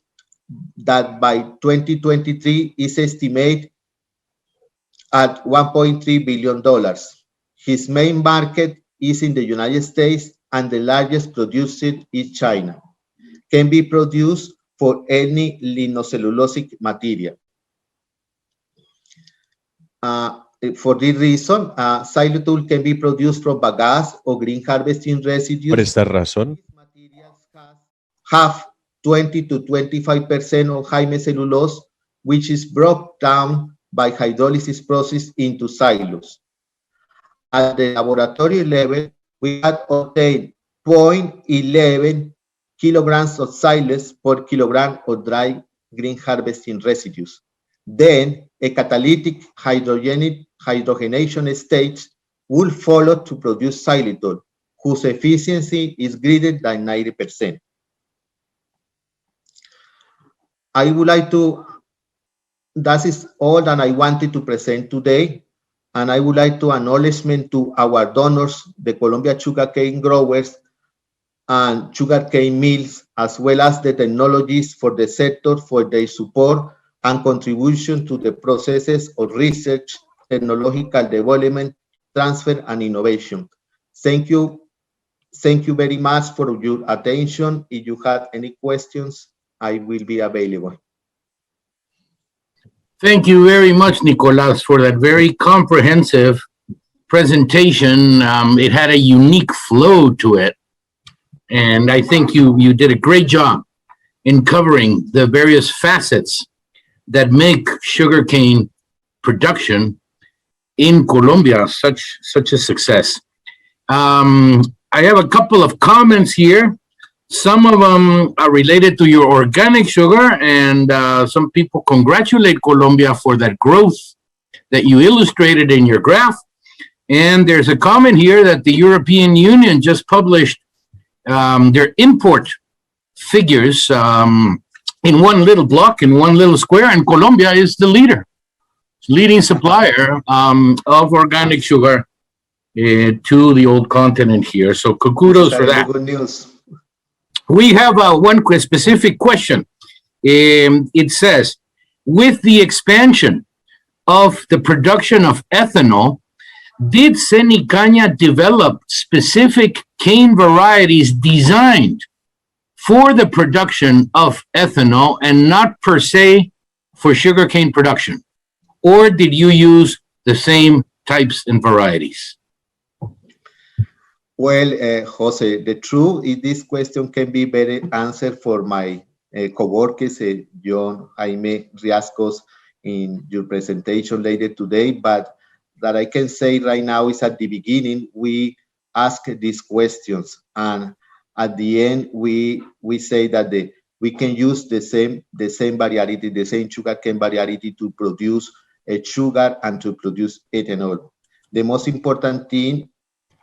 that by 2023 is estimated at $1.3 billion. His main market is in the United States, and the largest producer is China. Can be produced for any lignocellulosic material. For this reason, xylitol can be produced from bagasse or green harvesting residues. Por esta razón, have 20 to 25% of Jaime cellulose, which is broken down by hydrolysis process into xylose. At the laboratory level, we had obtained 0.11 kilograms of xylose per kilogram of dry green harvesting residues. Then a catalytic hydrogenation stage will follow to produce xylitol, whose efficiency is greater than 90%. That is all that I wanted to present today. And I would like to acknowledgement to our donors, the Colombia sugarcane growers and sugarcane mills, as well as the technologies for the sector for their support and contribution to the processes of research, technological development, transfer, and innovation. Thank you. Thank you very much for your attention. If you have any questions, I will be available. Thank you very much, Nicolas, for that very comprehensive presentation. It had a unique flow to it. And I think you did a great job in covering the various facets that make sugarcane production in Colombia such a success. I have a couple of comments here. Some of them are related to your organic sugar, and some people congratulate Colombia for that growth that you illustrated in your graph. And there's a comment here that the European Union just published their import figures in one little block, in one little square, and Colombia is the leading supplier of organic sugar to the old continent here. So kudos for that. Good news. We have one specific question. It says, with the expansion of the production of ethanol, did Senicaña develop specific cane varieties designed for the production of ethanol and not per se for sugarcane production? Or did you use the same types and varieties? Well, Jose, the truth is this question can be better answered for my co-workers, John Jaime Riascos, in your presentation later today, but that I can say right now is at the beginning, we ask these questions, and at the end, we say that we can use the same variety, the same sugarcane variety to produce sugar and to produce ethanol. The most important thing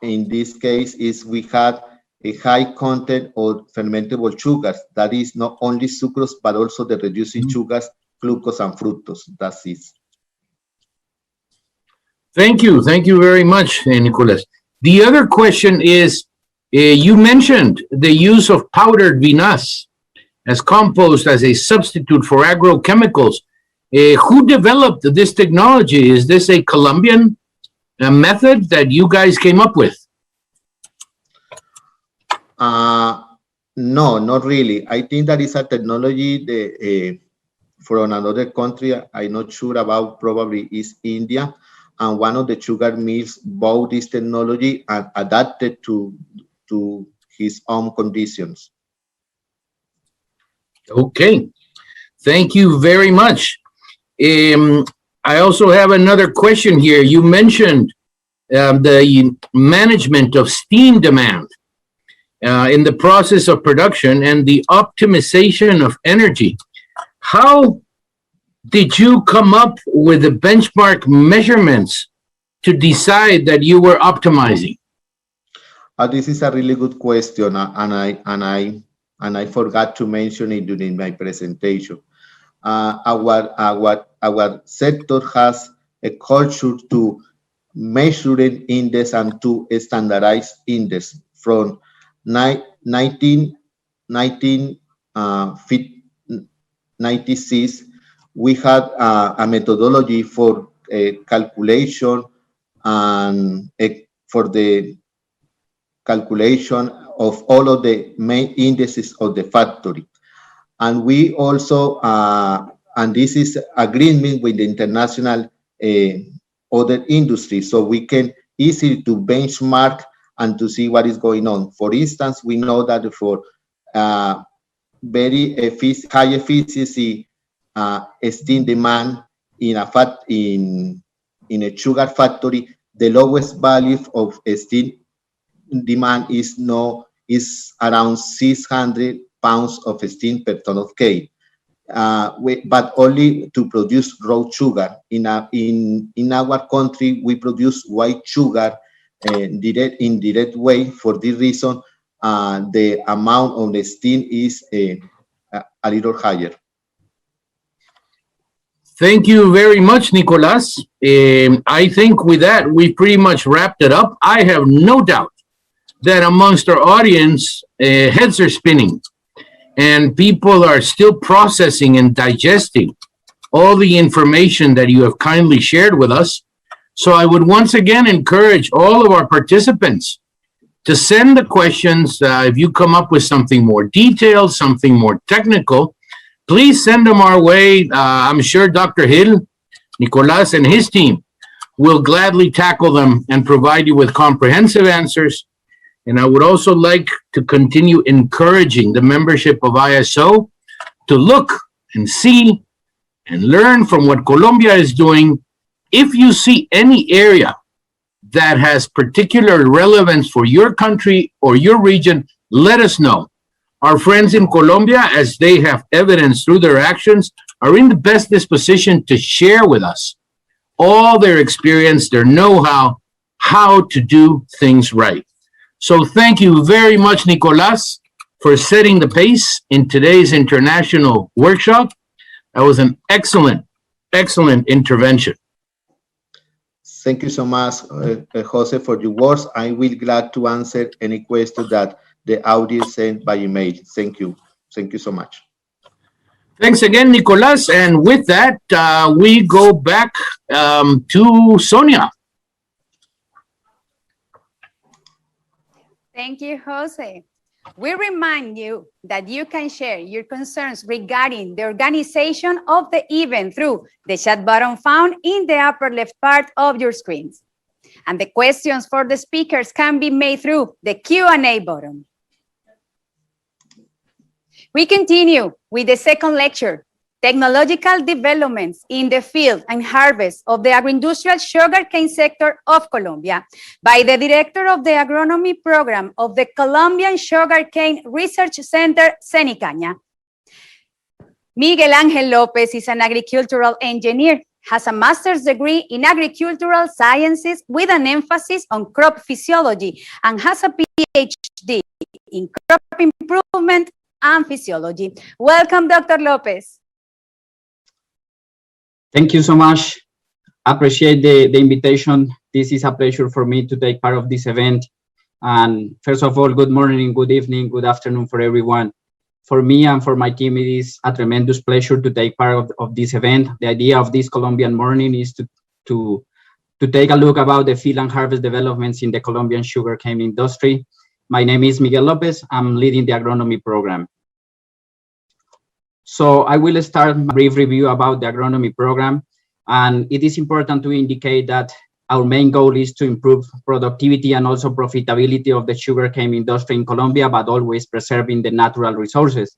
in this case is we had a high content of fermentable sugars. That is not only sucrose, but also the reducing sugars, glucose and fructose. That's it. Thank you. Thank you very much, Nicolas. The other question is, you mentioned the use of powdered vinasse as compost as a substitute for agrochemicals. Who developed this technology? Is this a Colombian method that you guys came up with? No, not really. I think that is a technology from another country. I'm not sure about, probably is India. And one of the sugar mills bought this technology and adapted to his own conditions. Okay, thank you very much. I also have another question here. You mentioned the management of steam demand in the process of production and the optimization of energy. How did you come up with the benchmark measurements to decide that you were optimizing? This is a really good question, and I forgot to mention it during my presentation. Our sector has a culture to measuring index and to standardize index. From 1996, we had a methodology for calculation and for the calculation of all of the main indices of the factory. And we also, and this is agreement with the international other industries, so we can easily to benchmark and to see what is going on. For instance, we know that for very high efficiency steam demand in a sugar factory, the lowest value of steam demand is around 600 pounds of steam per ton of cane, but only to produce raw sugar. In our country, we produce white sugar in direct way. For this reason, the amount of the steam is a little higher. Thank you very much, Nicolas. I think with that, we pretty much wrapped it up. I have no doubt that amongst our audience, heads are spinning and people are still processing and digesting all the information that you have kindly shared with us. So I would once again encourage all of our participants to send the questions. If you come up with something more detailed, something more technical, please send them our way. I'm sure Dr. Hill, Nicolas, and his team will gladly tackle them and provide you with comprehensive answers. And I would also like to continue encouraging the membership of ISO to look and see and learn from what Colombia is doing. If you see any area that has particular relevance for your country or your region, let us know. Our friends in Colombia, as they have evidenced through their actions, are in the best disposition to share with us all their experience, their know-how, how to do things right. So thank you very much, Nicolas, for setting the pace in today's international workshop. That was an excellent, excellent intervention. Thank you so much, Jose, for your words. I will glad to answer any question that the audience sent by email. Thank you. Thank you so much. Thanks again, Nicolas. And with that, we go back to Sonia. Thank you, Jose. We remind you that you can share your concerns regarding the organization of the event through the chat button found in the upper left part of your screens. And the questions for the speakers can be made through the Q&A button. We continue with the second lecture, Technological Developments in the Field and Harvest of the Agroindustrial Sugarcane Sector of Colombia by the Director of the Agronomy Program of the Colombian Sugarcane Research Center, CENICAña. Miguel Ángel López is an agricultural engineer, has a master's degree in agricultural sciences with an emphasis on crop physiology, and has a PhD in crop improvement and physiology. Welcome, Dr. López. Thank you so much. Appreciate the invitation. This is a pleasure for me to take part of this event. And first of all, good morning, good evening, good afternoon for everyone. For me and for my team, it is a tremendous pleasure to take part of this event. The idea of this Colombian morning is to take a look about the field and harvest developments in the Colombian sugarcane industry. My name is Miguel López. I'm leading the agronomy program. So I will start a brief review about the agronomy program. And it is important to indicate that our main goal is to improve productivity and also profitability of the sugarcane industry in Colombia, but always preserving the natural resources.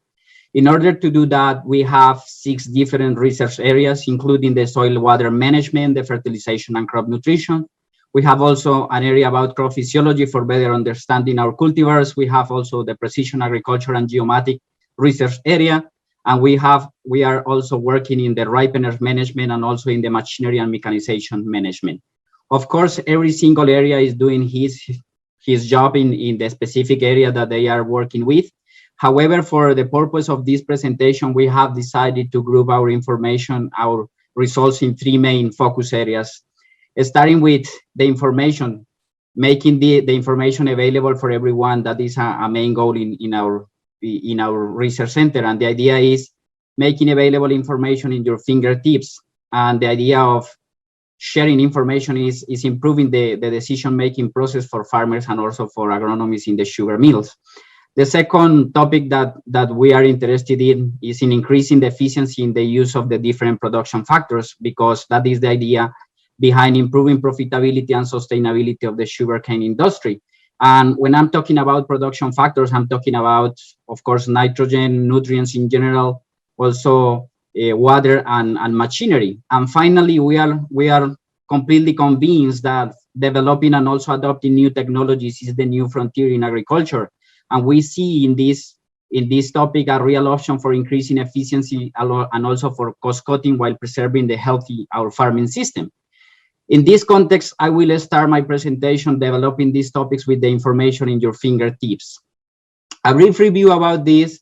In order to do that, we have 6 different research areas, including the soil water management, the fertilization and crop nutrition. We have also an area about crop physiology for better understanding our cultivars. We have also the precision agriculture and geomatic research area. And we are also working in the ripeners management and also in the machinery and mechanization management. Of course, every single area is doing his job in the specific area that they are working with. However, for the purpose of this presentation, we have decided to group our information, our results in 3 main focus areas, starting with the information, making the information available for everyone. That is a main goal in our research center. And the idea is making available information in your fingertips. And the idea of sharing information is improving the decision-making process for farmers and also for agronomists in the sugar mills. The second topic that we are interested in is in increasing the efficiency in the use of the different production factors, because that is the idea behind improving profitability and sustainability of the sugarcane industry. And when I'm talking about production factors, I'm talking about, of course, nitrogen, nutrients in general, also water and machinery. And finally, we are completely convinced that developing and also adopting new technologies is the new frontier in agriculture. And we see in this topic a real option for increasing efficiency and also for cost cutting while preserving the healthy our farming system. In this context, I will start my presentation developing these topics with the information in your fingertips. A brief review about this.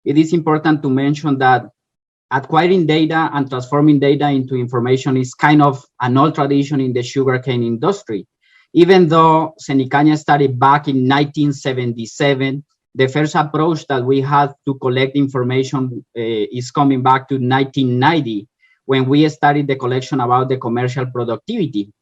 It is important to mention that acquiring data and transforming data into information is kind of an old tradition in the sugarcane industry. Even though Senicaña started back in 1977, the first approach that we had to collect information is coming back to 1990, when we started the collection about the commercial productivity.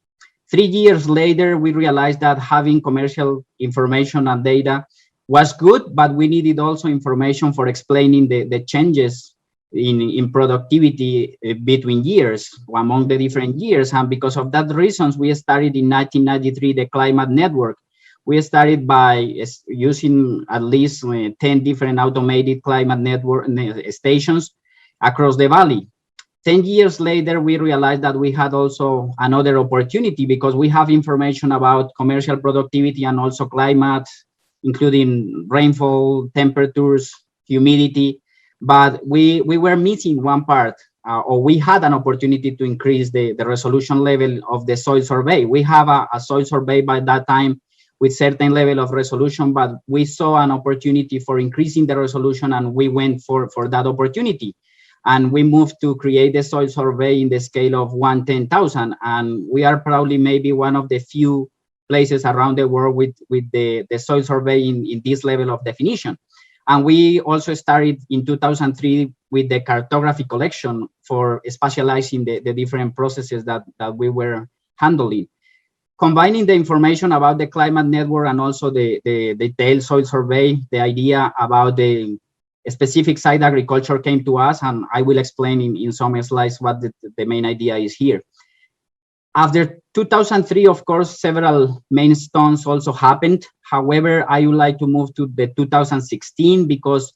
3 years later, we realized that having commercial information and data was good, but we needed also information for explaining the changes in productivity between years, among the different years. And because of that reasons, we started in 1993 the Climate Network. We started by using at least 10 different automated climate network stations across the valley. 10 years later, we realized that we had also another opportunity, because we have information about commercial productivity and also climate, including rainfall, temperatures, humidity, but we were missing one part, or we had an opportunity to increase the resolution level of the soil survey. We have a soil survey by that time with certain level of resolution, but we saw an opportunity for increasing the resolution, and we went for that opportunity. And we moved to create the soil survey in the scale of 1/10,000. And we are probably maybe one of the few places around the world with the soil survey in this level of definition. And we also started in 2003 with the cartography collection for specializing the different processes that we were handling. Combining the information about the climate network and also the detailed soil survey, the idea about the specific site agriculture came to us, and I will explain in some slides what the main idea is here. After 2003, of course, several milestones also happened. However, I would like to move to the 2016, because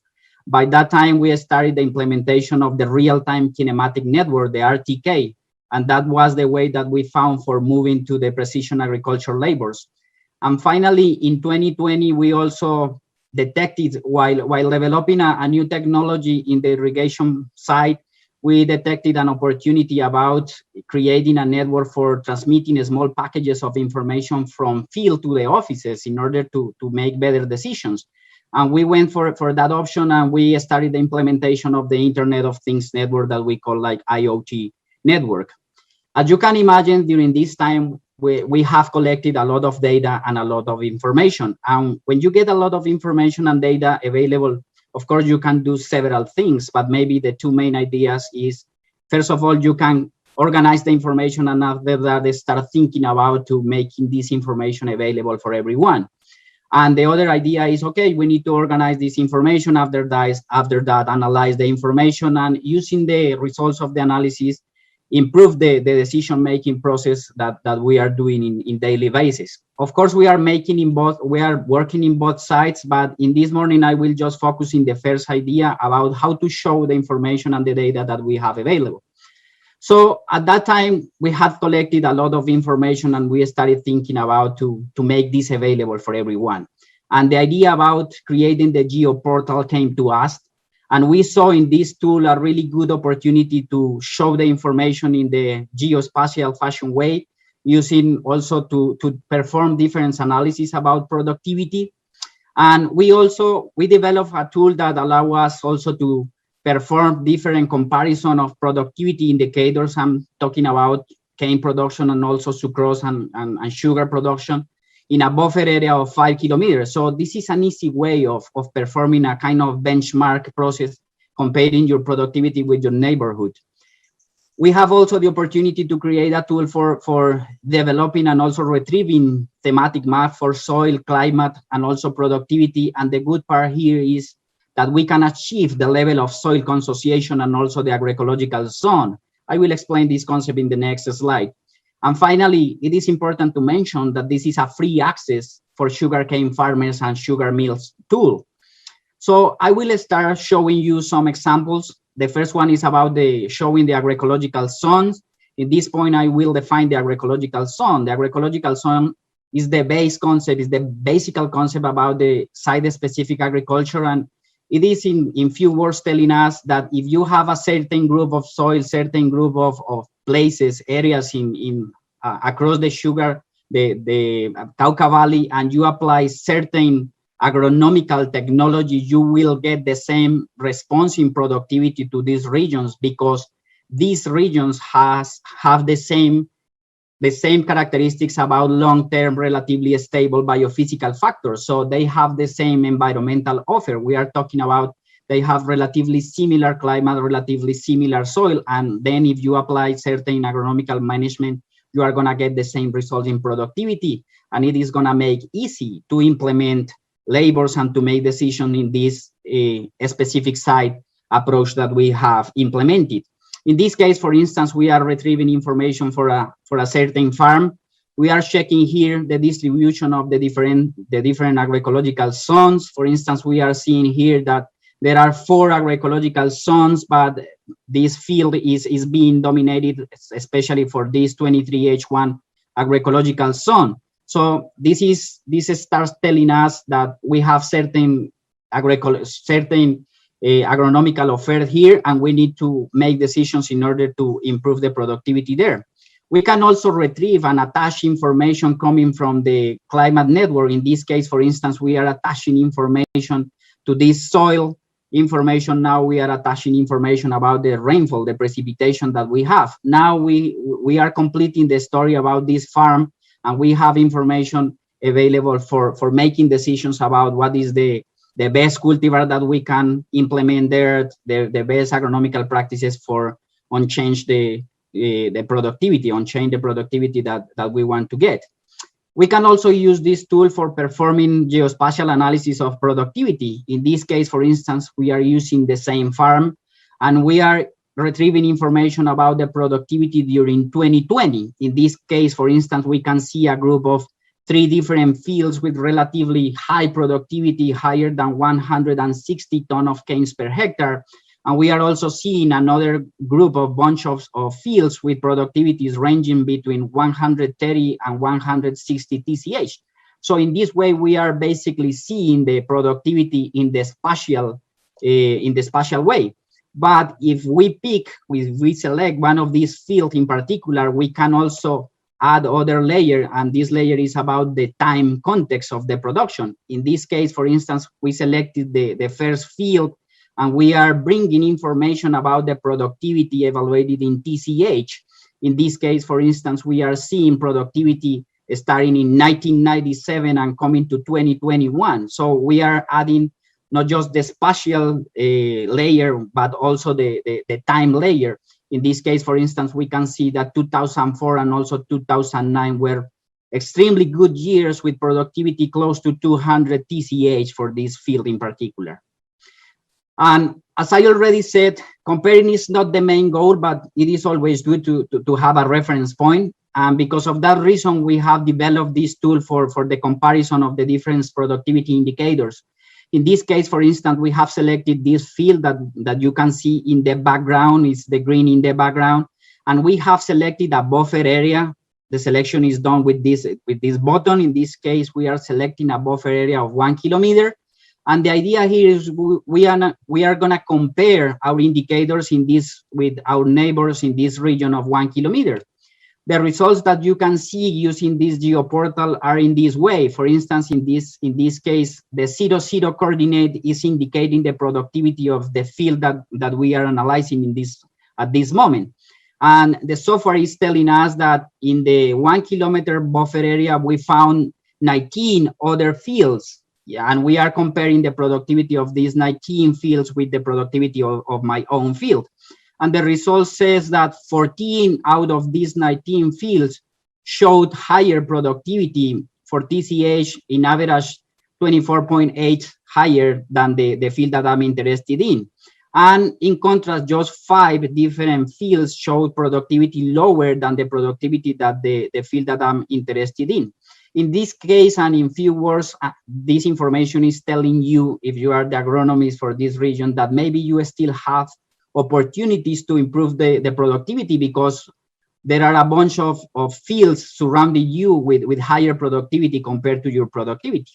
by that time we started the implementation of the real-time kinematic network, the RTK, and that was the way that we found for moving to the precision agriculture labors. And finally, in 2020, we also detected, while developing a new technology in the irrigation side, we detected an opportunity about creating a network for transmitting small packages of information from field to the offices in order to make better decisions. And we went for that option, and we started the implementation of the Internet of Things network that we call like IoT network. As you can imagine, during this time, we have collected a lot of data and a lot of information. And when you get a lot of information and data available, of course, you can do several things, but maybe the two main ideas is, first of all, you can organize the information, and after that, start thinking about to making this information available for everyone. And the other idea is, okay, we need to organize this information. After that, analyze the information, and using the results of the analysis, improve the decision-making process that we are doing in daily basis. Of course, we are working in both sides, but in this morning, I will just focus in the first idea about how to show the information and the data that we have available. So at that time, we had collected a lot of information, and we started thinking about to make this available for everyone. And the idea about creating the GeoPortal came to us. And we saw in this tool a really good opportunity to show the information in the geospatial fashion way, using also to perform different analysis about productivity. And we developed a tool that allow us also to perform different comparison of productivity indicators. I'm talking about cane production and also sucrose and sugar production in a buffer area of 5 kilometers. So this is an easy way of performing a kind of benchmark process, comparing your productivity with your neighborhood. We have also the opportunity to create a tool for developing and also retrieving thematic map for soil, climate, and also productivity. And the good part here is that we can achieve the level of soil consociation and also the agroecological zone. I will explain this concept in the next slide. And finally, it is important to mention that this is a free access for sugarcane farmers and sugar mills tool. So I will start showing you some examples. The first one is about showing the agroecological zones. In this point, I will define the agroecological zone. The agroecological zone is the base concept, is the basic concept about the site-specific agriculture. And it is in few words telling us that if you have a certain group of soil, certain group of places, areas across the Cauca Valley, and you apply certain agronomical technology, you will get the same response in productivity to these regions, because these regions have the same characteristics about long-term, relatively stable biophysical factors. So they have the same environmental offer. We are talking about they have relatively similar climate, relatively similar soil, and then if you apply certain agronomical management, you are gonna get the same results in productivity, and it is gonna make easy to implement labors and to make decisions in this specific site approach that we have implemented. In this case, for instance, we are retrieving information for a certain farm. We are checking here the distribution of the different agroecological zones. For instance, we are seeing here that there are 4 agroecological zones, but this field is being dominated, especially for this 23H1 agroecological zone. So this starts telling us that we have certain agronomical offer here, and we need to make decisions in order to improve the productivity there. We can also retrieve and attach information coming from the climate network. In this case, for instance, we are attaching information to this soil information. Now we are attaching information about the rainfall, the precipitation that we have. Now we are completing the story about this farm, and we have information available for making decisions about what is the best cultivar that we can implement there, the best agronomical practices on change the productivity, on change the productivity that we want to get. We can also use this tool for performing geospatial analysis of productivity. In this case, for instance, we are using the same farm, and we are retrieving information about the productivity during 2020. In this case, for instance, we can see a group of 3 different fields with relatively high productivity, higher than 160 tons of canes per hectare. And we are also seeing another group of bunch of fields with productivities ranging between 130 and 160 TCH. So in this way, we are basically seeing the productivity in the spatial way. But if we select one of these fields in particular, we can also add other layer, and this layer is about the time context of the production. In this case, for instance, we selected the first field, and we are bringing information about the productivity evaluated in TCH. In this case, for instance, we are seeing productivity starting in 1997 and coming to 2021. So we are adding not just the spatial layer, but also the time layer. In this case, for instance, we can see that 2004 and also 2009 were extremely good years with productivity close to 200 TCH for this field in particular. And as I already said, comparing is not the main goal, but it is always good to have a reference point. And because of that reason, we have developed this tool for the comparison of the different productivity indicators. In this case, for instance, we have selected this field that you can see in the background, is the green in the background, and we have selected a buffer area. The selection is done with this button. In this case, we are selecting a buffer area of 1 kilometer. And the idea here is we are gonna compare our indicators with our neighbors in this region of 1 kilometer. The results that you can see using this geoportal are in this way. For instance, in this case, the 0, coordinate is indicating the productivity of the field that we are analyzing at this moment. And the software is telling us that in the 1 kilometer buffer area, we found 19 other fields. Yeah, and we are comparing the productivity of these 19 fields with the productivity of my own field. And the result says that 14 out of these 19 fields showed higher productivity for TCH, in average 24.8 higher than the field that I'm interested in. And in contrast, just 5 different fields showed productivity lower than the productivity that the field that I'm interested in. In this case, and in few words, this information is telling you, if you are the agronomist for this region, that maybe you still have opportunities to improve the productivity, because there are a bunch of fields surrounding you with higher productivity compared to your productivity.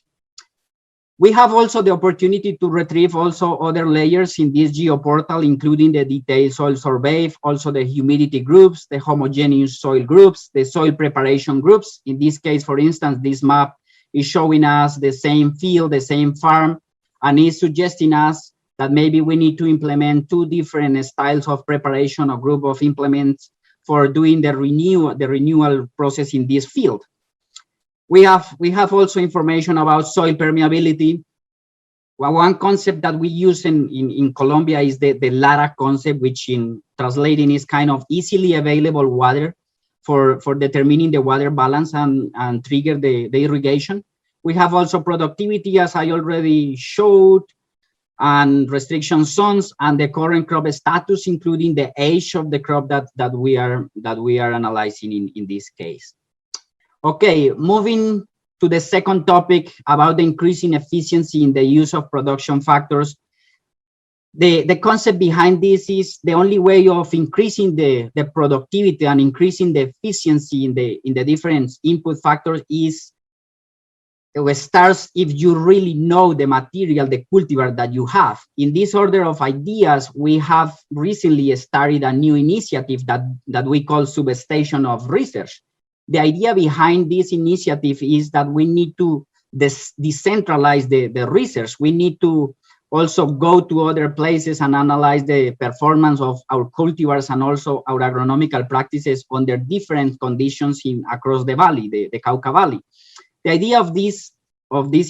We have also the opportunity to retrieve also other layers in this geoportal, including the detailed soil survey, also the humidity groups, the homogeneous soil groups, the soil preparation groups. In this case, for instance, this map is showing us the same field, the same farm, and is suggesting us that maybe we need to implement two different styles of preparation or group of implements for doing the renewal process in this field. We have also information about soil permeability. Well, one concept that we use in Colombia is the LARA concept, which in translating is kind of easily available water for determining the water balance and trigger the irrigation. We have also productivity, as I already showed, and restriction zones and the current crop status, including the age of the crop that we are analyzing in this case. Okay, moving to the second topic about the increasing efficiency in the use of production factors. The concept behind this is the only way of increasing the productivity and increasing the efficiency in the different input factors is it starts if you really know the material, the cultivar that you have. In this order of ideas, we have recently started a new initiative that we call Substation of Research. The idea behind this initiative is that we need to decentralize the research. We need to also go to other places and analyze the performance of our cultivars and also our agronomical practices under different conditions across the valley, the Cauca Valley. The idea of this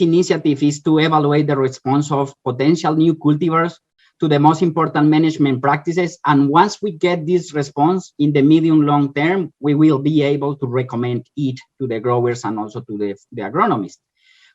initiative is to evaluate the response of potential new cultivars to the most important management practices. And once we get this response in the medium long term, we will be able to recommend it to the growers and also to the agronomists.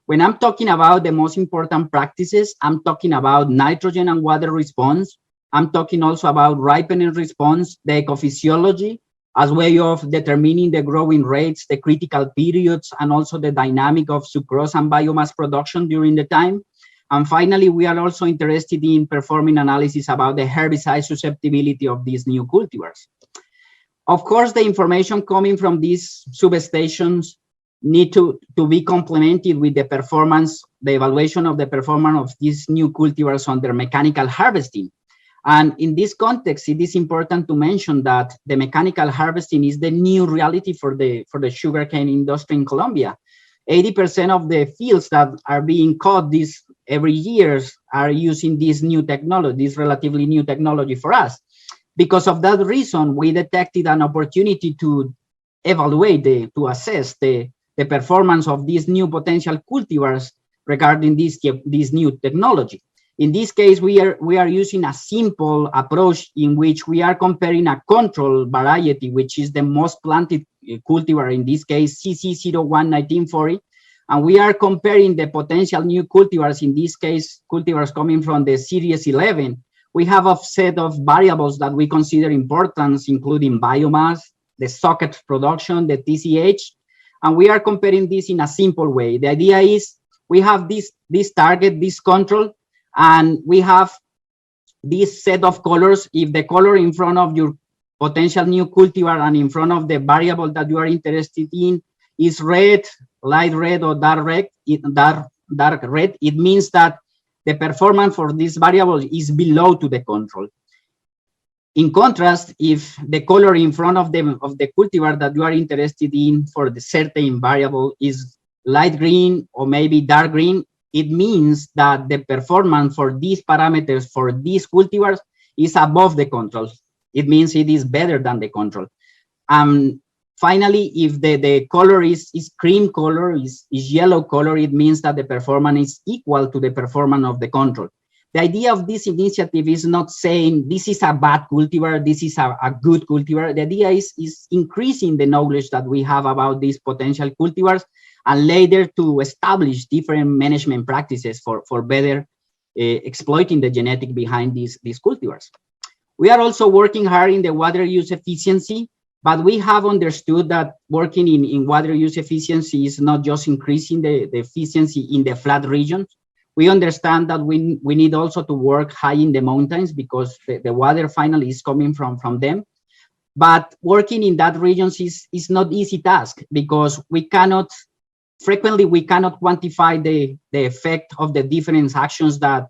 When I'm talking about the most important practices, I'm talking about nitrogen and water response. I'm talking also about ripening response, the ecophysiology, as way of determining the growing rates, the critical periods, and also the dynamic of sucrose and biomass production during the time. And finally, we are also interested in performing analysis about the herbicide susceptibility of these new cultivars. Of course, the information coming from these substations need to be complemented with the performance, the evaluation of the performance of these new cultivars under mechanical harvesting. And in this context, it is important to mention that the mechanical harvesting is the new reality for the sugarcane industry in Colombia. 80% of the fields that are being caught every year are using this new technology, this relatively new technology for us. Because of that reason, we detected an opportunity to evaluate, to assess the performance of these new potential cultivars regarding this new technology. In this case, we are using a simple approach in which we are comparing a control variety, which is the most planted cultivar, in this case, CC01-1940, and we are comparing the potential new cultivars, in this case, cultivars coming from the series 11. We have a set of variables that we consider important, including biomass, the socket production, the TCH, and we are comparing this in a simple way. The idea is we have this target, this control, and we have this set of colors. If the color in front of your potential new cultivar and in front of the variable that you are interested in is red, light red, or dark red, it means that the performance for this variable is below to the control. In contrast, if the color in front of the cultivar that you are interested in for the certain variable is light green or maybe dark green, it means that the performance for these parameters for these cultivars is above the control. It means it is better than the control. Finally, if the color is cream color, is yellow color, it means that the performance is equal to the performance of the control. The idea of this initiative is not saying this is a bad cultivar, this is a good cultivar. The idea is increasing the knowledge that we have about these potential cultivars, and later to establish different management practices for better exploiting the genetic behind these cultivars. We are also working hard in the water use efficiency, but we have understood that working in water use efficiency is not just increasing the efficiency in the flat regions. We understand that we need also to work high in the mountains because the water finally is coming from them. But working in that regions is not easy task because frequently we cannot quantify the effect of the different actions that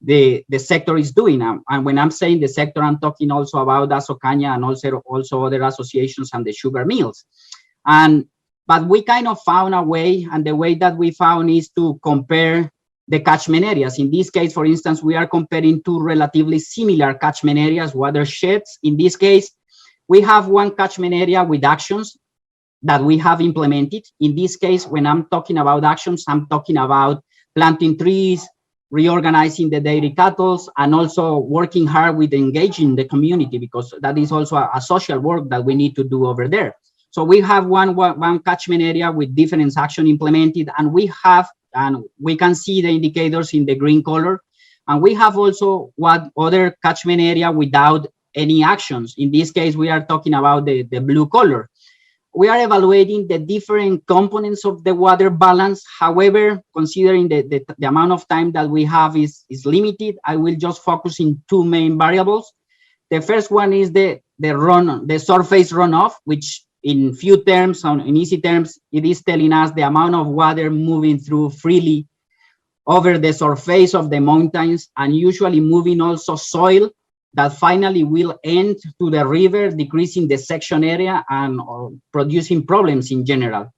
the sector is doing. And when I'm saying the sector, I'm talking also about Asocaña and also other associations and the sugar mills. And But we kind of found a way, and the way that we found is to compare the catchment areas. In this case, for instance, we are comparing two relatively similar catchment areas, watersheds. In this case, we have one catchment area with actions that we have implemented. In this case, when I'm talking about actions, I'm talking about planting trees, reorganizing the dairy cattle, and also working hard with engaging the community, because that is also a social work that we need to do over there. So we have one catchment area with different actions implemented, and we can see the indicators in the green color. And we have also what other catchment area without any actions. In this case, we are talking about the blue color. We are evaluating the different components of the water balance. However, considering the amount of time that we have is limited, I will just focus in two main variables. The first one is the surface runoff, which in few terms, in easy terms, it is telling us the amount of water moving through freely over the surface of the mountains, and usually moving also soil that finally will end to the river, decreasing the section area and producing problems in general.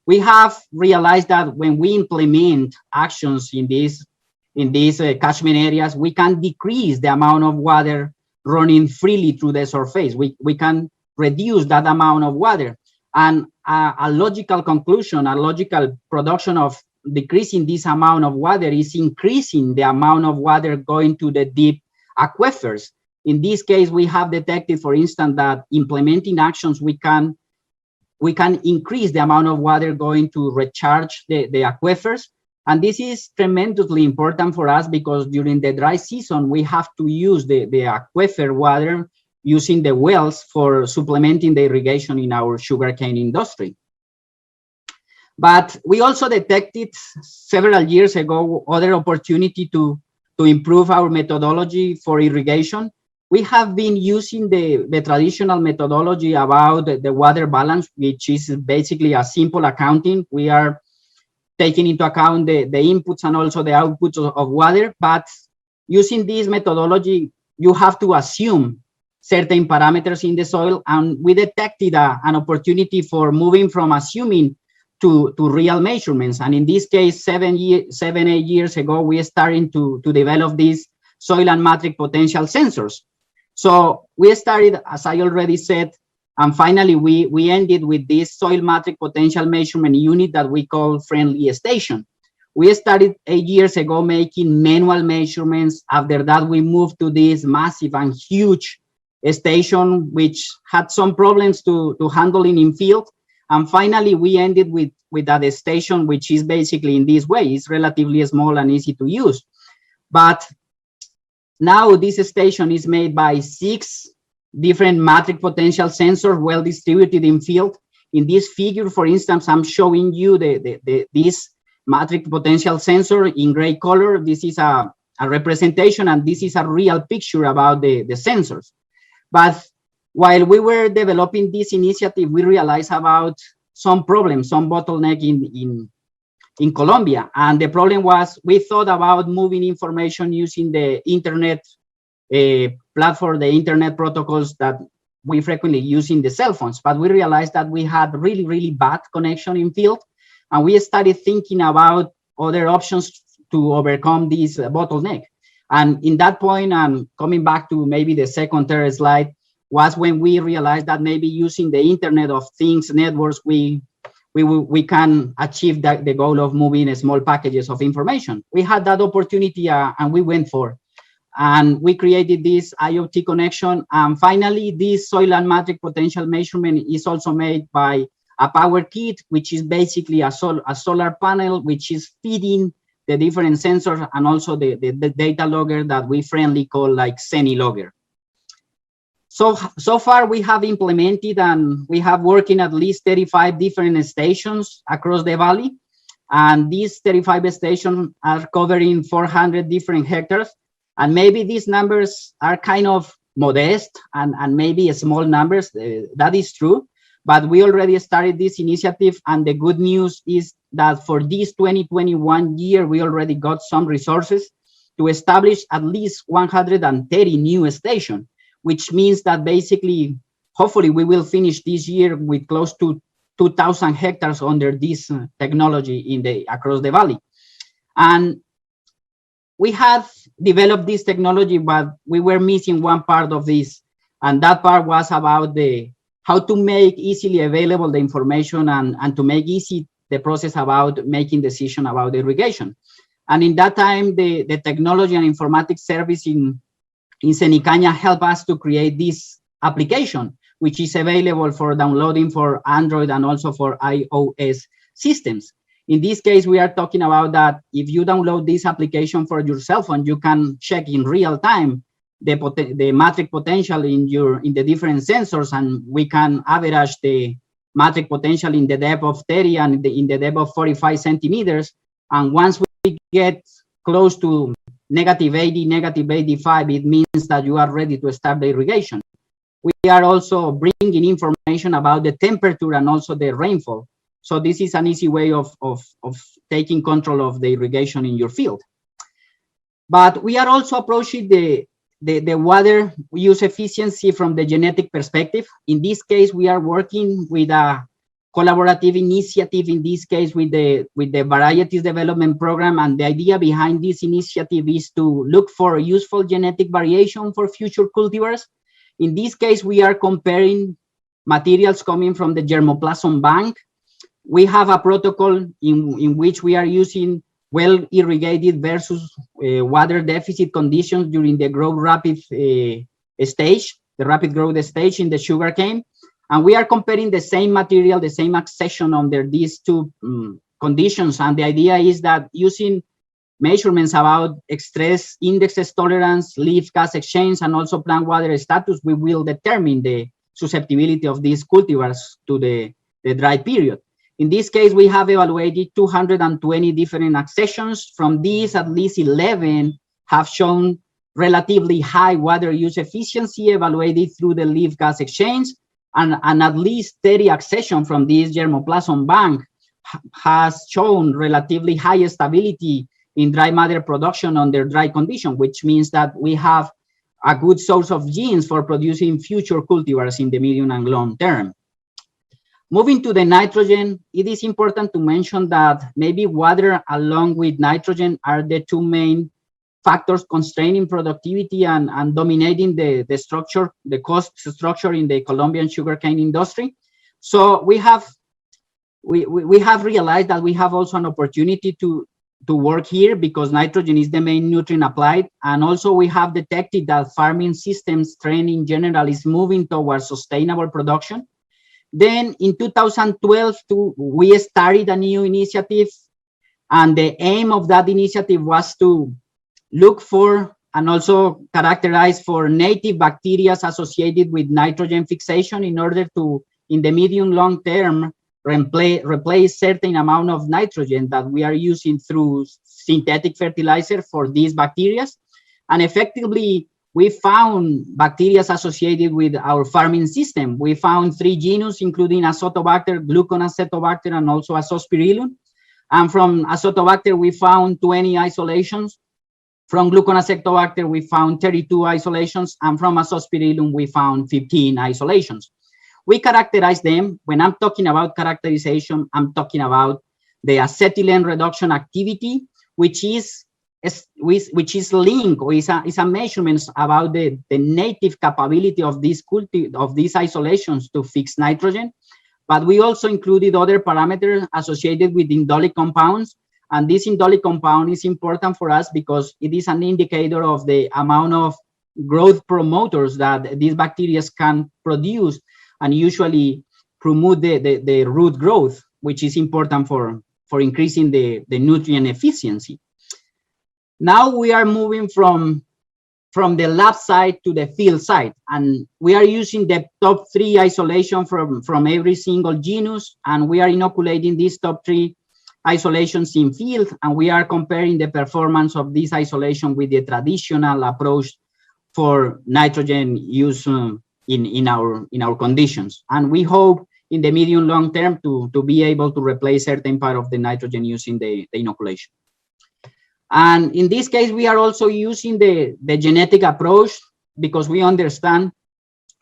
We have realized that when we implement actions in these catchment areas, we can decrease the amount of water running freely through the surface. We can reduce that amount of water. And a logical conclusion, a logical production of decreasing this amount of water is increasing the amount of water going to the deep aquifers. In this case, we have detected, for instance, that implementing actions, we can increase the amount of water going to recharge the aquifers. And this is tremendously important for us because during the dry season, we have to use the aquifer water using the wells for supplementing the irrigation in our sugarcane industry. But we also detected several years ago other opportunity to improve our methodology for irrigation. We have been using the traditional methodology about the water balance, which is basically a simple accounting. We are taking into account the inputs and also the outputs of water, but using this methodology, you have to assume certain parameters in the soil, and we detected an opportunity for moving from assuming to real measurements. And in this case, 7, 8 years ago, we started to develop these soil and matrix potential sensors. So we started, as I already said, and finally we ended with this soil matrix potential measurement unit that we call Friendly Station. We started 8 years ago making manual measurements. After that, we moved to this massive and huge station, which had some problems to handling in field. And finally, we ended with that station, which is basically in this way. It's relatively small and easy to use. But now this station is made by 6 different matrix potential sensors well distributed in field. In this figure, for instance, I'm showing you this matrix potential sensor in gray color. This is a representation, and this is a real picture about the sensors. But while we were developing this initiative, we realized about some problems, some bottleneck in Colombia. And the problem was we thought about moving information using the internet platform, the internet protocols that we frequently use in the cell phones. But we realized that we had really, really bad connection in field. And we started thinking about other options to overcome this bottleneck. And in that point, coming back to maybe the second, third slide, was when we realized that maybe using the Internet of Things networks, we can achieve the goal of moving small packages of information. We had that opportunity and we went for it. And we created this IoT connection. And finally, this soil and matrix potential measurement is also made by a power kit, which is basically a solar panel, which is feeding the different sensors and also the data logger that we friendly call like CENI logger. So far we have implemented and we have working at least 35 different stations across the valley. And these 35 stations are covering 400 different hectares. And maybe these numbers are kind of modest and maybe small numbers. That is true. But we already started this initiative, and the good news is that for this 2021 year, we already got some resources to establish at least 130 new stations, which means that basically, hopefully we will finish this year with close to 2,000 hectares under this technology across the valley. And we have developed this technology, but we were missing one part of this. And that part was about how to make easily available the information and to make easy the process about making decision about irrigation. And in that time, the technology and informatics service in Cenicanya helped us to create this application, which is available for downloading for Android and also for iOS systems. In this case, we are talking about that if you download this application for your cell phone, you can check in real time the matrix potential in the different sensors, and we can average the matrix potential in the depth of 30 and in the depth of 45 centimeters. And once we get close to -80, -85, it means that you are ready to start the irrigation. We are also bringing information about the temperature and also the rainfall. So this is an easy way of taking control of the irrigation in your field. But we are also approaching the water use efficiency from the genetic perspective. In this case, we are working with a collaborative initiative, in this case with the Varieties Development Program. And the idea behind this initiative is to look for useful genetic variation for future cultivars. In this case, we are comparing materials coming from the germplasm bank. We have a protocol in which we are using well irrigated versus water deficit conditions during the growth rapid stage, the rapid growth stage in the sugarcane. And we are comparing the same material, the same accession under these two conditions. And the idea is that using measurements about stress indexes tolerance, leaf gas exchange, and also plant water status, we will determine the susceptibility of these cultivars to the dry period. In this case, we have evaluated 220 different accessions. From these, at least 11 have shown relatively high water use efficiency evaluated through the leaf gas exchange, and at least 30 accessions from this germplasm bank has shown relatively high stability in dry matter production under dry condition, which means that we have a good source of genes for producing future cultivars in the medium and long term. Moving to the nitrogen, it is important to mention that maybe water along with nitrogen are the two main factors constraining productivity and dominating the structure, the cost structure in the Colombian sugarcane industry. So we have realized that we have also an opportunity to work here because nitrogen is the main nutrient applied. And also we have detected that farming systems trend in general is moving towards sustainable production. Then in 2012, we started a new initiative, and the aim of that initiative was to look for and also characterize for native bacteria associated with nitrogen fixation in order to, in the medium long term, replace certain amount of nitrogen that we are using through synthetic fertilizer for these bacteria. And effectively, we found bacteria associated with our farming system. We found 3 genus, including Azotobacter, Gluconacetobacter, and also Azospirillum. And from Azotobacter, we found 20 isolations. From Gluconacetobacter, we found 32 isolations. And from Azospirillum, we found 15 isolations. We characterize them. When I'm talking about characterization, I'm talking about the acetylene reduction activity, which is linked or is a measurement about the native capability of these isolations to fix nitrogen. But we also included other parameters associated with indolic compounds. And this indolic compound is important for us because it is an indicator of the amount of growth promoters that these bacteria can produce and usually promote the root growth, which is important for increasing the nutrient efficiency. Now we are moving from the lab side to the field side, and we are using the top 3 isolation from every single genus, and we are inoculating these top 3 isolations in field, and we are comparing the performance of this isolation with the traditional approach for nitrogen use in our conditions. And we hope in the medium long term to be able to replace certain part of the nitrogen use in the inoculation. And in this case, we are also using the genetic approach because we understand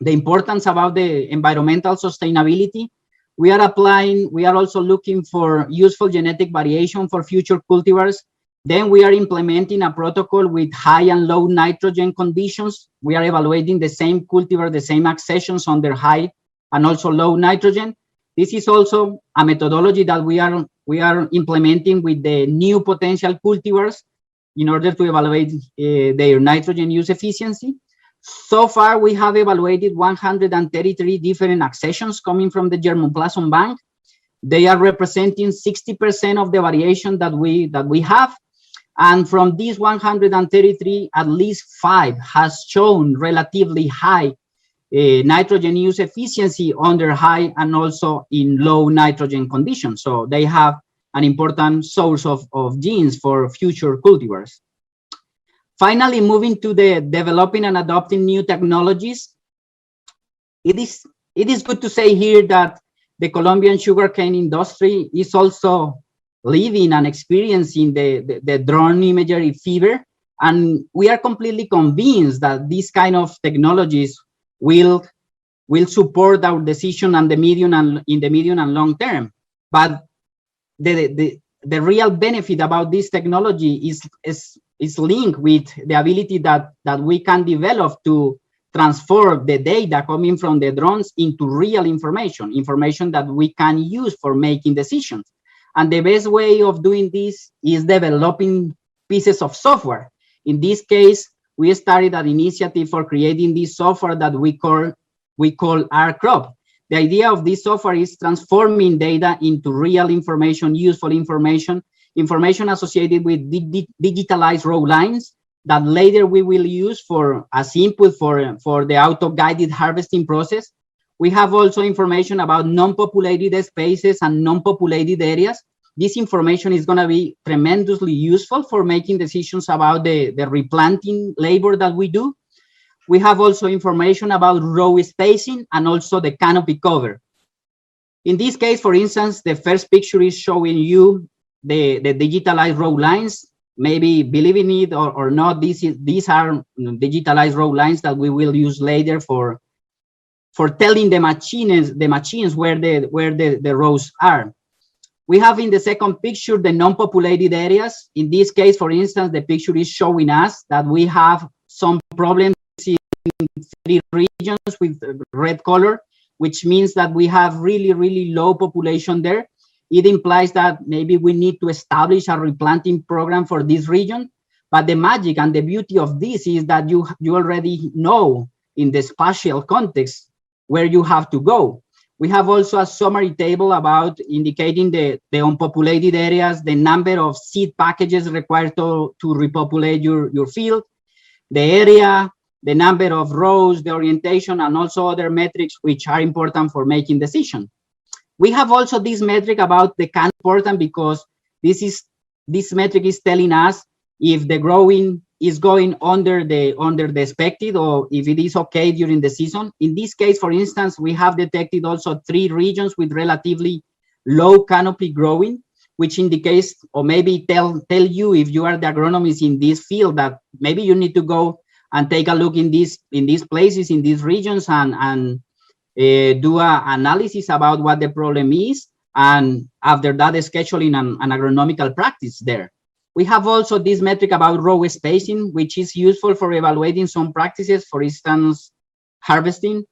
the importance about the environmental sustainability. We are also looking for useful genetic variation for future cultivars. Then we are implementing a protocol with high and low nitrogen conditions. We are evaluating the same cultivar, the same accessions under high and also low nitrogen. This is also a methodology that we are implementing with the new potential cultivars in order to evaluate their nitrogen use efficiency. So far, we have evaluated 133 different accessions coming from the germplasm bank. They are representing 60% of the variation that we have. And from these 133, at least 5 has shown relatively high nitrogen use efficiency under high and also in low nitrogen conditions. So they have an important source of genes for future cultivars. Finally, moving to the developing and adopting new technologies, it is good to say here that the Colombian sugarcane industry is also living and experiencing the drone imagery fever, and we are completely convinced that these kind of technologies will support our decision in the medium and long term. But the real benefit about this technology is linked with the ability that we can develop to transform the data coming from the drones into real information that we can use for making decisions. And the best way of doing this is developing pieces of software. In this case, we started an initiative for creating this software that we call RCrop. The idea of this software is transforming data into real information, useful information associated with digitalized row lines that later we will use as input for the auto-guided harvesting process. We have also information about non-populated spaces and non-populated areas. This information is going to be tremendously useful for making decisions about the replanting labor that we do. We have also information about row spacing and also the canopy cover. In this case, for instance, the first picture is showing you the digitalized row lines. Maybe believing it or not, these are digitalized row lines that we will use later for telling the machines where the rows are. We have in the second picture the non-populated areas. In this case, for instance, the picture is showing us that we have some problems in 3 regions with red color, which means that we have really low population there. It implies that maybe we need to establish a replanting program for this region. But the magic and the beauty of this is that you already know in the spatial context where you have to go. We have also a summary table about indicating the unpopulated areas, the number of seed packages required to repopulate your field, the area, the number of rows, the orientation, and also other metrics which are important for making decisions. We have also this metric about the canopy important because this metric is telling us if the growing is going under the expected or if it is okay during the season. In this case, for instance, we have detected also 3 regions with relatively low canopy growing, which indicates or maybe tell you if you are the agronomist in this field that maybe you need to go and take a look in these places, in these regions, and do an analysis about what the problem is, and after that, scheduling an agronomical practice there. We have also this metric about row spacing, which is useful for evaluating some practices, for instance, harvesting.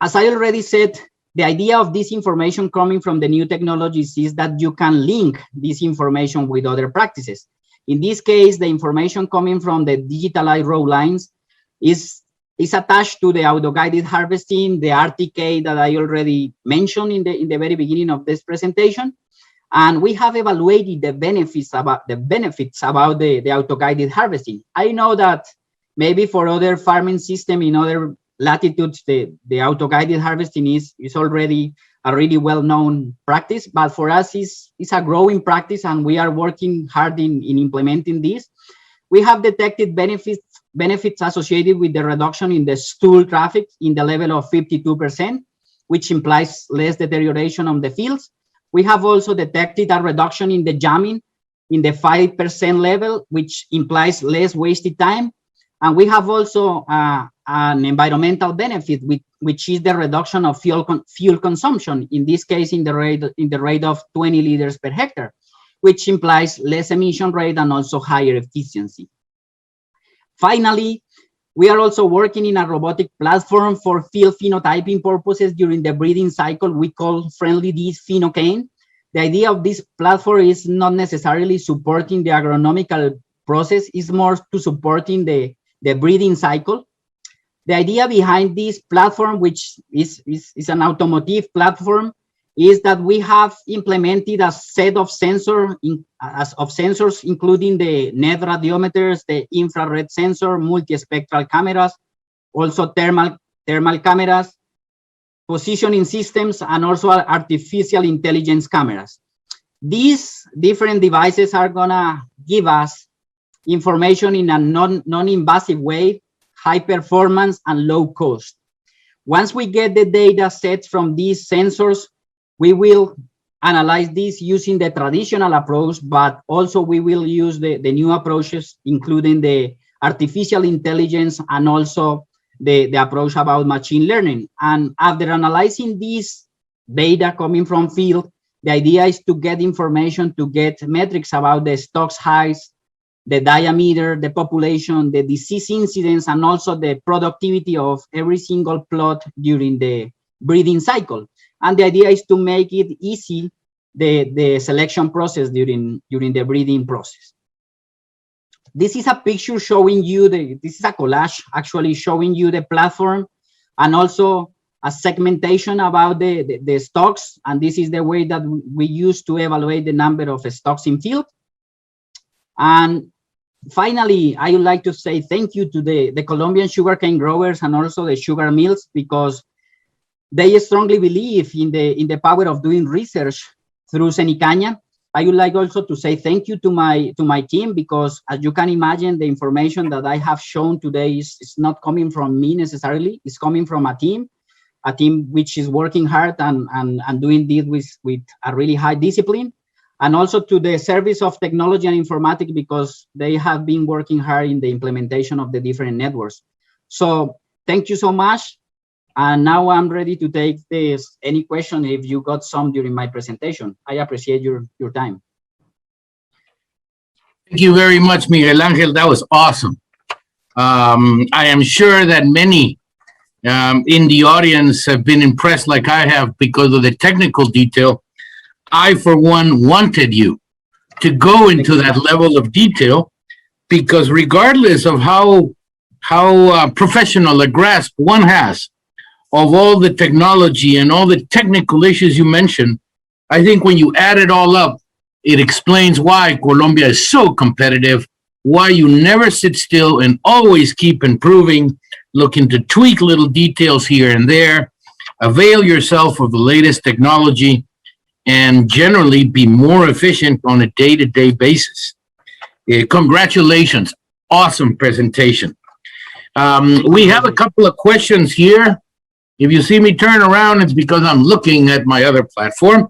As I already said, the idea of this information coming from the new technologies is that you can link this information with other practices. In this case, the information coming from the digitalized row lines is attached to the auto-guided harvesting, the RTK that I already mentioned in the very beginning of this presentation. And we have evaluated the benefits about the auto-guided harvesting. I know that maybe for other farming system in other latitudes, the auto-guided harvesting is already a really well-known practice, but for us it's a growing practice, and we are working hard in implementing this. We have detected benefits associated with the reduction in the stool traffic in the level of 52%, which implies less deterioration on the fields. We have also detected a reduction in the jamming in the 5% level, which implies less wasted time. And we have also an environmental benefit, which is the reduction of fuel consumption. In this case, in the rate of 20 liters per hectare, which implies less emission rate and also higher efficiency. Finally, we are also working in a robotic platform for field phenotyping purposes during the breeding cycle we call Friendly Disease Phenocane. The idea of this platform is not necessarily supporting the agronomical process, it's more to supporting the breeding cycle. The idea behind this platform, which is an automotive platform, is that we have implemented a set of sensors, including the net radiometers, the infrared sensor, multispectral cameras, also thermal cameras, positioning systems, and also artificial intelligence cameras. These different devices are gonna give us information in a non-invasive way, high performance and low cost. Once we get the data sets from these sensors, we will analyze this using the traditional approach, but also we will use the new approaches, including the artificial intelligence and also the approach about machine learning. And after analyzing this data coming from field, the idea is to get information, to get metrics about the stocks heights, the diameter, the population, the disease incidence, and also the productivity of every single plot during the breeding cycle. And the idea is to make it easy, the selection process during the breeding process. This is a picture showing you this is a collage actually showing you the platform and also a segmentation about the stocks. And this is the way that we use to evaluate the number of stocks in field. And finally, I would like to say thank you to the Colombian sugarcane growers and also the sugar mills, because they strongly believe in the power of doing research through Senicaña. I would like also to say thank you to my team, because as you can imagine, the information that I have shown today is not coming from me necessarily. It's coming from a team which is working hard and doing this with a really high discipline. And also to the Service of Technology and Informatics, because they have been working hard in the implementation of the different networks. So thank you so much. And now I'm ready to take any question if you got some during my presentation. I appreciate your time. Thank you very much, Miguel Angel. That was awesome. I am sure that many in the audience have been impressed like I have because of the technical detail. I, for one, wanted you to go into that level of detail, because regardless of how professional a grasp one has of all the technology and all the technical issues you mentioned, I think when you add it all up, it explains why Colombia is so competitive, why you never sit still and always keep improving, looking to tweak little details here and there, avail yourself of the latest technology, and generally be more efficient on a day-to-day basis. Congratulations. Awesome presentation. We have a couple of questions here. If you see me turn around, it's because I'm looking at my other platform.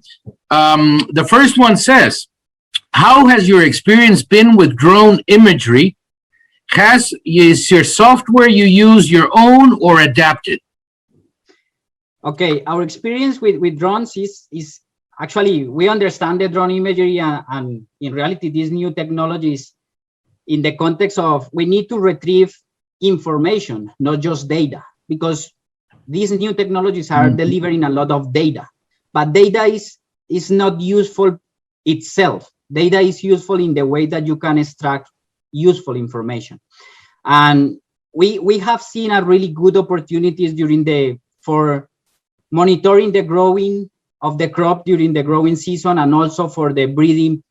The first one says, how has your experience been with drone imagery? Is your software you use your own or adapted? Okay, our experience with drones is actually, we understand the drone imagery and in reality, these new technologies in the context of we need to retrieve information, not just data, because these new technologies are delivering a lot of data, but data is not useful itself. Data is useful in the way that you can extract useful information. And we have seen a really good opportunities for monitoring the growing of the crop during the growing season, and also for the breeding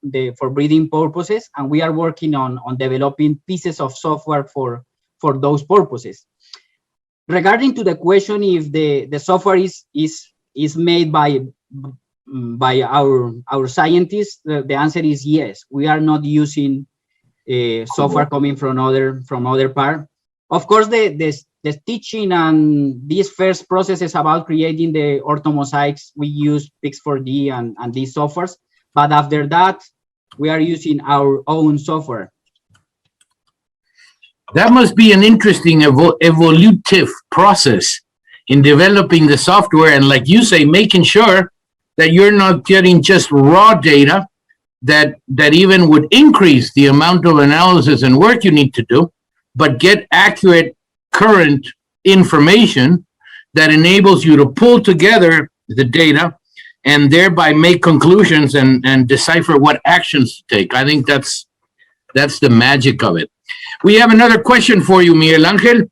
purposes. And we are working on developing pieces of software for those purposes. Regarding to the question if the software is made by our scientists, the answer is yes. We are not using software coming from other part. Of course, the teaching and these first processes about creating the orthomosaics, we use Pix4D and these softwares. But after that, we are using our own software. That must be an interesting evolutive process in developing the software and, like you say, making sure that you're not getting just raw data that even would increase the amount of analysis and work you need to do, but get accurate current information that enables you to pull together the data and thereby make conclusions and decipher what actions to take. I think that's the magic of it. We have another question for you, Miguel Angel.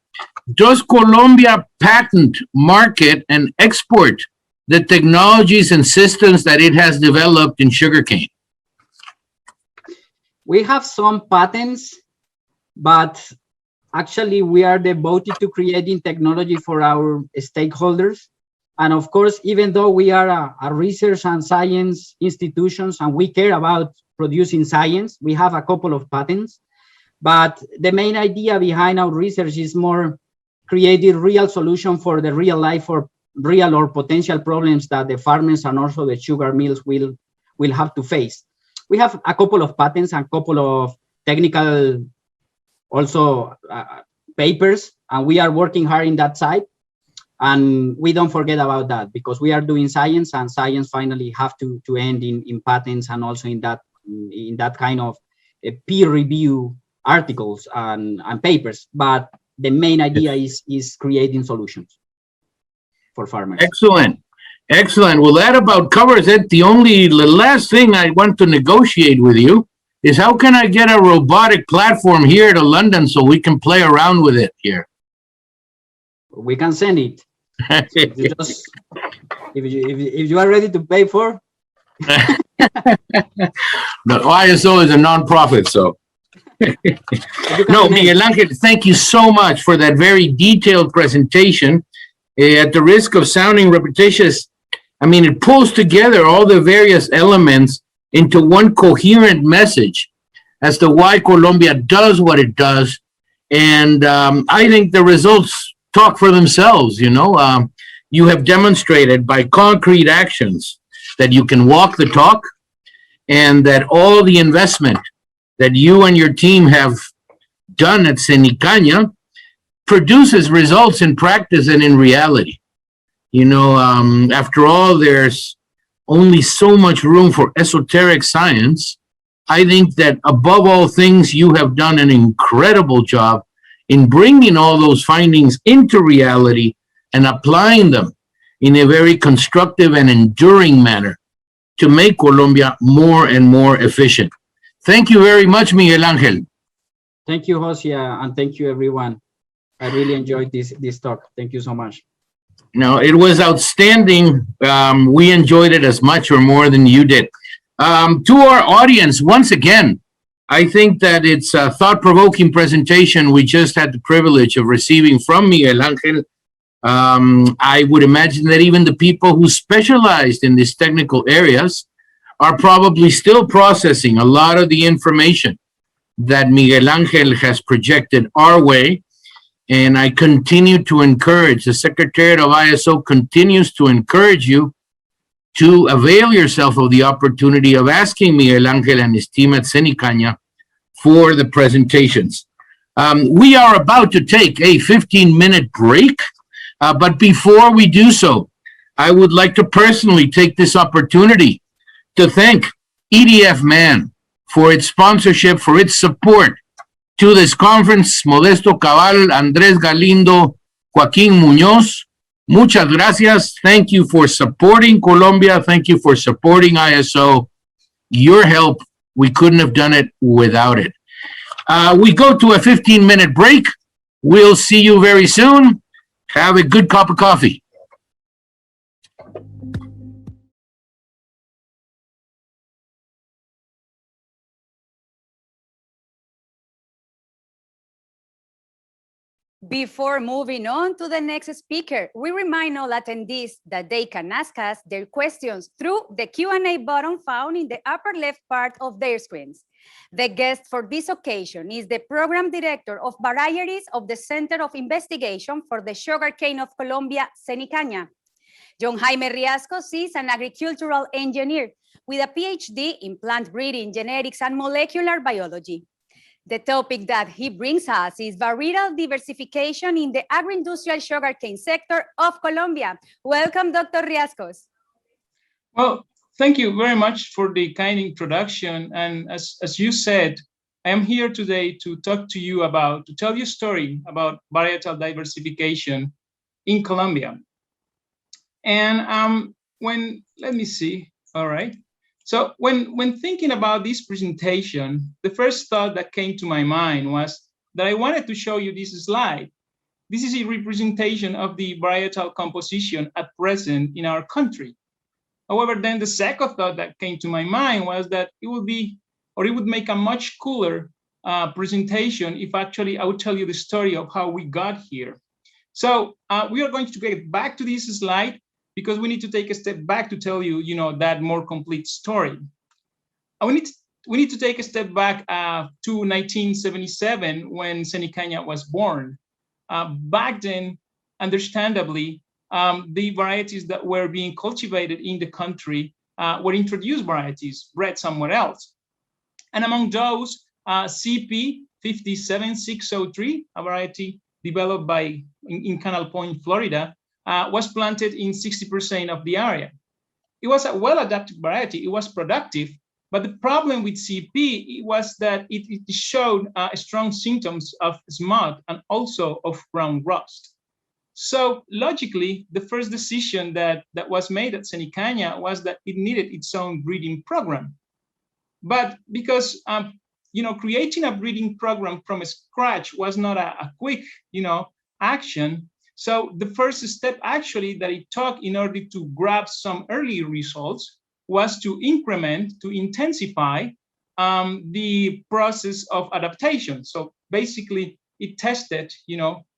Does Colombia patent, market, and export the technologies and systems that it has developed in sugarcane? We have some patents, but actually we are devoted to creating technology for our stakeholders. And of course, even though we are a research and science institutions and we care about producing science, we have a couple of patents. But the main idea behind our research is more creating real solution for the real life or real or potential problems that the farmers and also the sugar mills will have to face. We have a couple of patents and a couple of technical also papers, and we are working hard in that side. And we don't forget about that because we are doing science, and science finally have to end in patents and also in that kind of peer review articles and papers. But the main idea is creating solutions for farmers. Excellent. Excellent. Well, that about covers it. The last thing I want to negotiate with you is how can I get a robotic platform here to London so we can play around with it here? We can send it. If you are ready to pay for. No, ISO is a non-profit, so. No, Miguel Angel, thank you so much for that very detailed presentation. At the risk of sounding repetitious, I mean, it pulls together all the various elements into one coherent message as to why Colombia does what it does. And I think the results talk for themselves, you know. You have demonstrated by concrete actions that you can walk the talk and that all the investment that you and your team have done at Cenicaña produces results in practice and in reality. You know, after all, there's only so much room for esoteric science. I think that above all things, you have done an incredible job in bringing all those findings into reality and applying them in a very constructive and enduring manner to make Colombia more and more efficient. Thank you very much, Miguel Angel. Thank you, Josia, and thank you, everyone. I really enjoyed this talk. Thank you so much. No, it was outstanding. We enjoyed it as much or more than you did. To our audience, once again, I think that it's a thought-provoking presentation we just had the privilege of receiving from Miguel Angel. I would imagine that even the people who specialized in these technical areas are probably still processing a lot of the information that Miguel Angel has projected our way. And I continue to encourage, the Secretariat of ISO continues to encourage you to avail yourself of the opportunity of asking Miguel Angel and his team at Cenicaña for the presentations. We are about to take a 15-minute break, but before we do so, I would like to personally take this opportunity to thank EDF Man for its sponsorship, for its support to this conference. Modesto Cabal, Andrés Galindo, Joaquín Muñoz, muchas gracias. Thank you for supporting Colombia. Thank you for supporting ISO. Your help, we couldn't have done it without it. We go to a 15-minute break. We'll see you very soon. Have a good cup of coffee. Before moving on to the next speaker, we remind all attendees that they can ask us their questions through the Q&A button found in the upper left part of their screens. The guest for this occasion is the Program Director of Varieties of the Center of Investigation for the Sugarcane of Colombia, Cenicaña. John Jaime Riascos is an agricultural engineer with a PhD in plant breeding, genetics, and molecular biology. The topic that he brings us is varietal diversification in the agro-industrial sugarcane sector of Colombia. Welcome, Dr. Riascos. Well, thank you very much for the kind introduction. And as you said, I am here today to talk to you about, to tell you a story about varietal diversification in Colombia. And let me see, all right. So when thinking about this presentation, the first thought that came to my mind was that I wanted to show you this slide. This is a representation of the varietal composition at present in our country. However, then the second thought that came to my mind was that it would make a much cooler presentation if actually I would tell you the story of how we got here. So we are going to get back to this slide because we need to take a step back to tell you, that more complete story. We need to take a step back to 1977 when Cenicanya was born. Back then, understandably, the varieties that were being cultivated in the country were introduced varieties bred somewhere else. And among those, CP 57603, a variety developed in Canal Point, Florida, was planted in 60% of the area. It was a well-adapted variety. It was productive, but the problem with CP was that it showed strong symptoms of smut and also of brown rust. So logically, the first decision that was made at Cenicanya was that it needed its own breeding program. But because creating a breeding program from scratch was not a quick action. So the first step actually that it took in order to grab some early results was to intensify the process of adaptation. So basically, it tested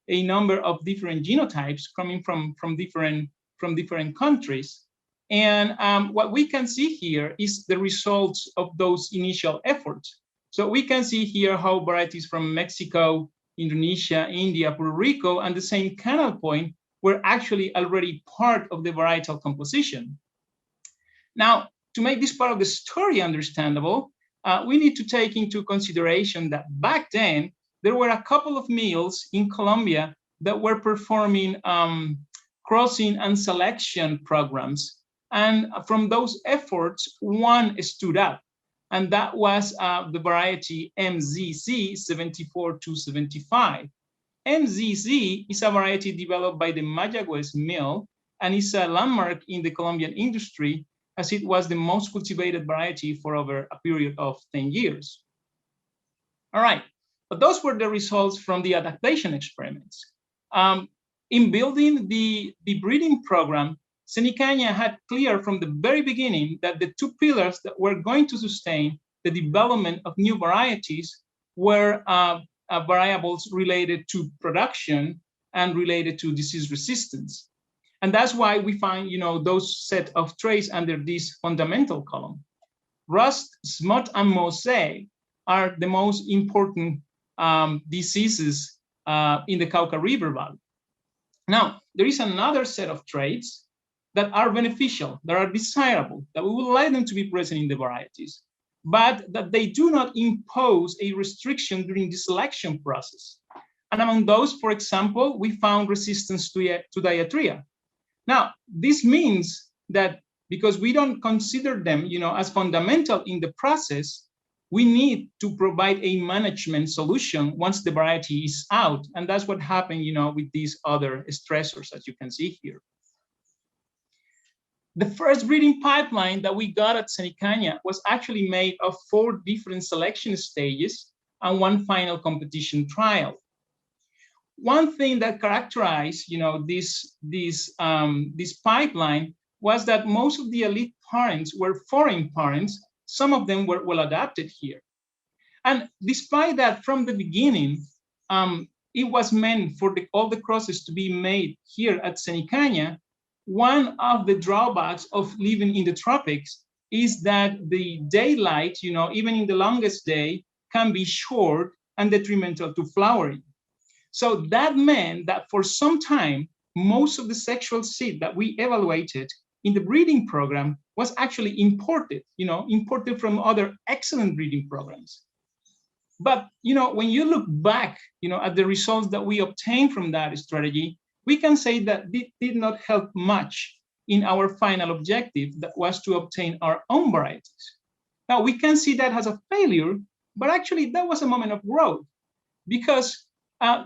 a number of different genotypes coming from different countries. And what we can see here is the results of those initial efforts. So we can see here how varieties from Mexico, Indonesia, India, Puerto Rico, and the same Canal Point were actually already part of the varietal composition. Now, to make this part of the story understandable, we need to take into consideration that back then, there were a couple of mills in Colombia that were performing crossing and selection programs. And from those efforts, one stood up, and that was the variety MZZ 74275. MZZ is a variety developed by the Mayagüez mill and is a landmark in the Colombian industry as it was the most cultivated variety for over a period of 10 years. All right, but those were the results from the adaptation experiments. In building the breeding program, Cenicanya had clear from the very beginning that the two pillars that were going to sustain the development of new varieties were variables related to production and related to disease resistance. And that's why we find, those set of traits under this fundamental column. Rust, smut, and mosaic are the most important diseases in the Cauca River Valley. Now, there is another set of traits that are beneficial, that are desirable, that we would like them to be present in the varieties, but that they do not impose a restriction during the selection process. And among those, for example, we found resistance to diarrhea. Now, this means that because we don't consider them, as fundamental in the process, we need to provide a management solution once the variety is out. And that's what happened, with these other stressors, as you can see here. The first breeding pipeline that we got at Cenicanya was actually made of 4 different selection stages and 1 final competition trial. One thing that characterized, this pipeline was that most of the elite parents were foreign parents. Some of them were well adapted here. And despite that, from the beginning, it was meant for all the crosses to be made here at Cenicanya. One of the drawbacks of living in the tropics is that the daylight, even in the longest day, can be short and detrimental to flowering. So that meant that for some time, most of the sexual seed that we evaluated in the breeding program was actually imported, imported from other excellent breeding programs. But, when you look back, at the results that we obtained from that strategy, we can say that it did not help much in our final objective, that was to obtain our own varieties. Now, we can see that as a failure, but actually that was a moment of growth, because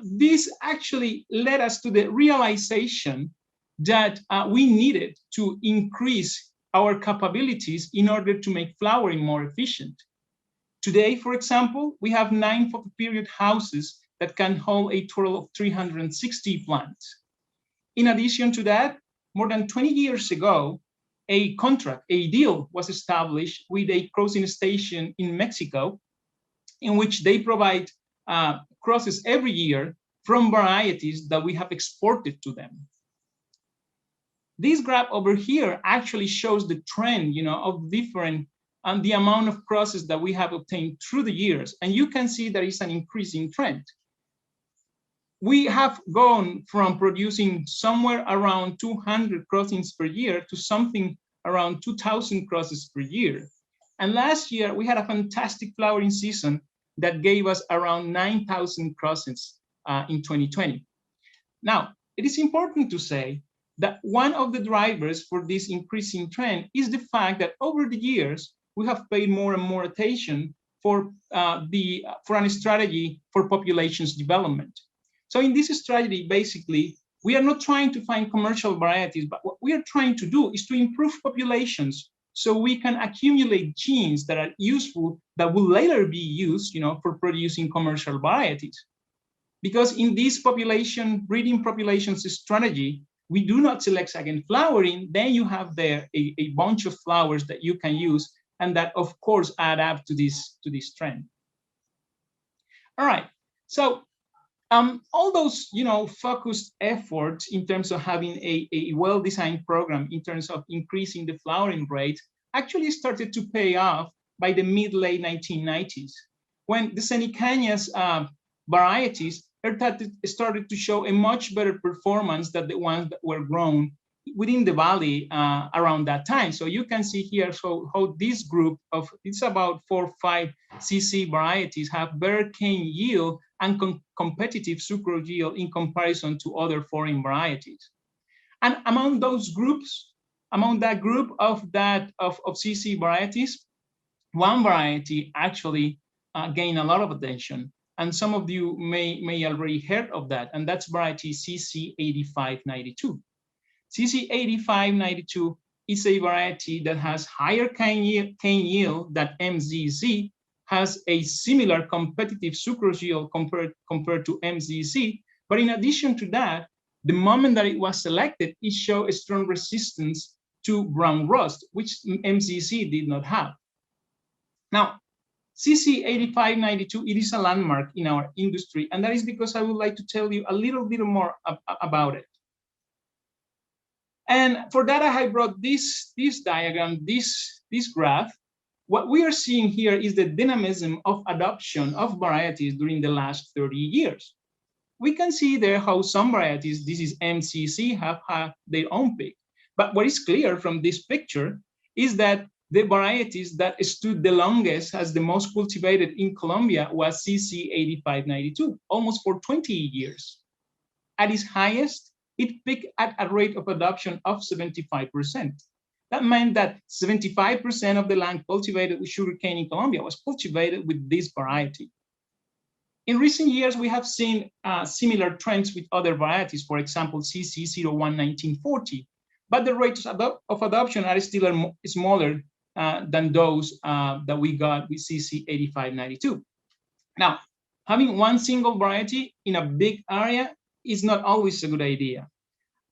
this actually led us to the realization that we needed to increase our capabilities in order to make flowering more efficient. Today, for example, we have 9 photoperiod houses that can hold a total of 360 plants. In addition to that, more than 20 years ago, a deal was established with a crossing station in Mexico, in which they provide crosses every year from varieties that we have exported to them. This graph over here actually shows the trend, of different and the amount of crosses that we have obtained through the years, and you can see there is an increasing trend. We have gone from producing somewhere around 200 crossings per year to something around 2,000 crosses per year. And last year, we had a fantastic flowering season that gave us around 9,000 crossings in 2020. Now, it is important to say that one of the drivers for this increasing trend is the fact that over the years, we have paid more and more attention for a strategy for populations development. So in this strategy, basically, we are not trying to find commercial varieties, but what we are trying to do is to improve populations so we can accumulate genes that are useful, that will later be used, for producing commercial varieties. Because in this breeding populations strategy, we do not select again flowering, then you have there a bunch of flowers that you can use, and that of course add up to this trend. All right, so all those focused efforts in terms of having a well-designed program in terms of increasing the flowering rate actually started to pay off by the mid-late 1990s, when the Cenicanias varieties started to show a much better performance than the ones that were grown within the valley around that time. So you can see here how this group of, it's about 4 or 5 CC varieties have better cane yield and competitive sucrose yield in comparison to other foreign varieties. And among those groups, among that group of CC varieties, one variety actually gained a lot of attention. And some of you may already heard of that, and that's variety CC8592. CC8592 is a variety that has higher cane yield than MZZ, has a similar competitive sucrose yield compared to MZZ, but in addition to that, the moment that it was selected, it showed a strong resistance to brown rust, which MZZ did not have. Now, CC8592, it is a landmark in our industry, and that is because I would like to tell you a little bit more about it. And for that, I have brought this diagram, this graph. What we are seeing here is the dynamism of adoption of varieties during the last 30 years. We can see there how some varieties, this is MCC, have had their own peak. But what is clear from this picture is that the varieties that stood the longest as the most cultivated in Colombia was CC8592, almost for 20 years. At its highest, it peaked at a rate of adoption of 75%. That meant that 75% of the land cultivated with sugarcane in Colombia was cultivated with this variety. In recent years, we have seen similar trends with other varieties, for example, CC011940, but the rates of adoption are still smaller than those that we got with CC8592. Now, having one single variety in a big area is not always a good idea.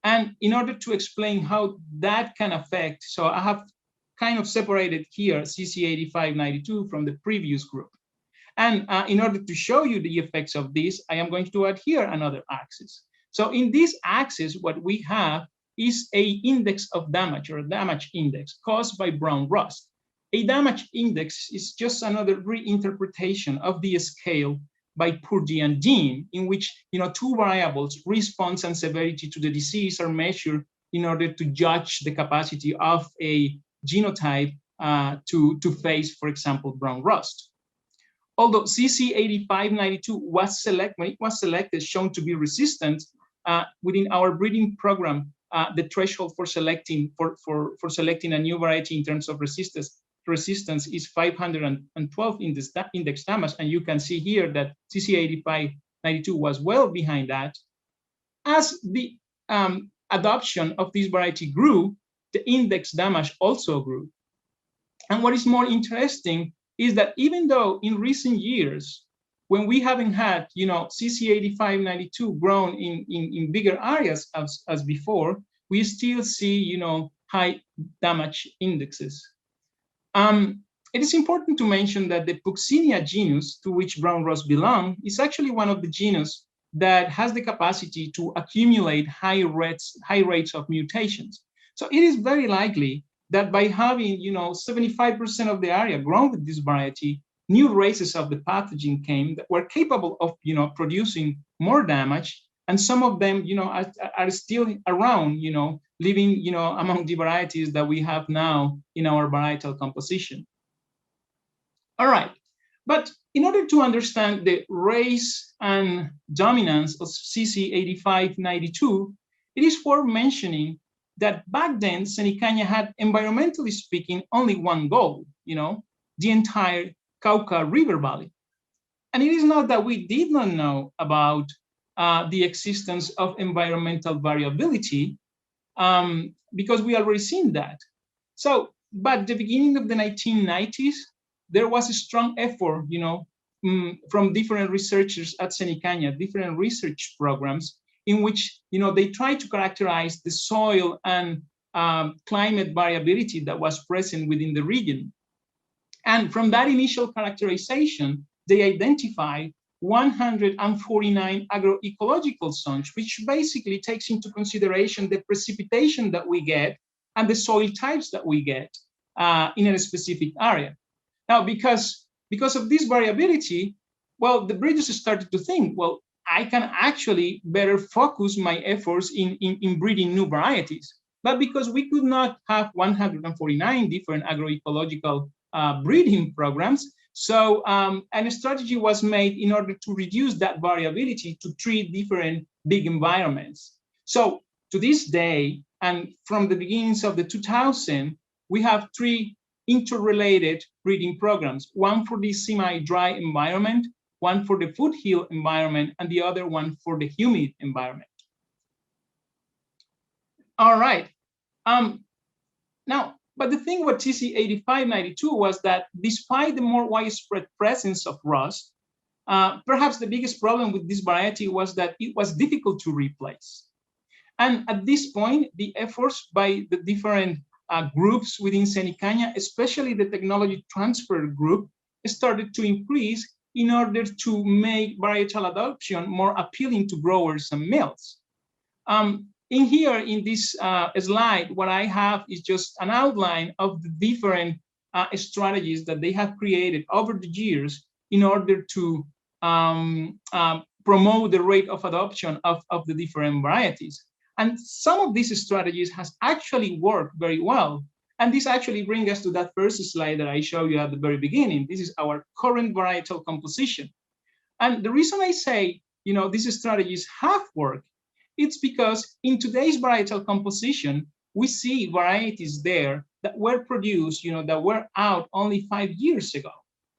And in order to explain how that can affect, so I have kind of separated here CC8592 from the previous group. And in order to show you the effects of this, I am going to add here another axis. So in this axis, what we have is a index of damage, or a damage index caused by brown rust. A damage index is just another reinterpretation of the scale by Purdy and Dean, in which two variables, response and severity to the disease, are measured in order to judge the capacity of a genotype to face, for example, brown rust. although CC8592 was selected, shown to be resistant within our breeding program, the threshold for selecting a new variety in terms of resistance is 512 index damage, and you can see here that CC8592 was well behind that. As the adoption of this variety grew, the index damage also grew. And what is more interesting is that even though in recent years, when we haven't had, CC8592 grown in bigger areas as before, we still see, high damage indexes. It is important to mention that the Puccinia genus, to which brown rose belong, is actually one of the genus that has the capacity to accumulate high rates of mutations. So it is very likely that by having 75% of the area grown with this variety, new races of the pathogen came that were capable of producing more damage, and some of them are still around, living among the varieties that we have now in our varietal composition. All right, but in order to understand the race and dominance of CC8592, it is worth mentioning that back then, Cenicania had, environmentally speaking, only one goal, the entire Cauca River Valley. And it is not that we did not know about the existence of environmental variability, because we already seen that. So, but at the beginning of the 1990s, there was a strong effort, from different researchers at Cenicania, different research programs, in which they try to characterize the soil and climate variability that was present within the region. And from that initial characterization, they identified 149 agroecological zones, which basically takes into consideration the precipitation that we get and the soil types that we get in a specific area. Now, because of this variability, well, the breeders started to think, well, I can actually better focus my efforts in breeding new varieties. But because we could not have 149 different agroecological breeding programs, so a strategy was made in order to reduce that variability to 3 different big environments. So to this day, and from the beginnings of the 2000s, we have 3 interrelated breeding programs, one for the semi-dry environment, one for the foothill environment, and the other one for the humid environment. All right. Now, but the thing with CC8592 was that despite the more widespread presence of rust, perhaps the biggest problem with this variety was that it was difficult to replace. And at this point, the efforts by the different groups within Cenicania, especially the technology transfer group, started to increase in order to make varietal adoption more appealing to growers and mills. In here, in this slide, what I have is just an outline of the different strategies that they have created over the years in order to promote the rate of adoption of the different varieties. And some of these strategies has actually worked very well. And this actually brings us to that first slide that I showed you at the very beginning. This is our current varietal composition. And the reason I say, these strategies have worked, it's because in today's varietal composition, we see varieties there that were produced, that were out only 5 years ago.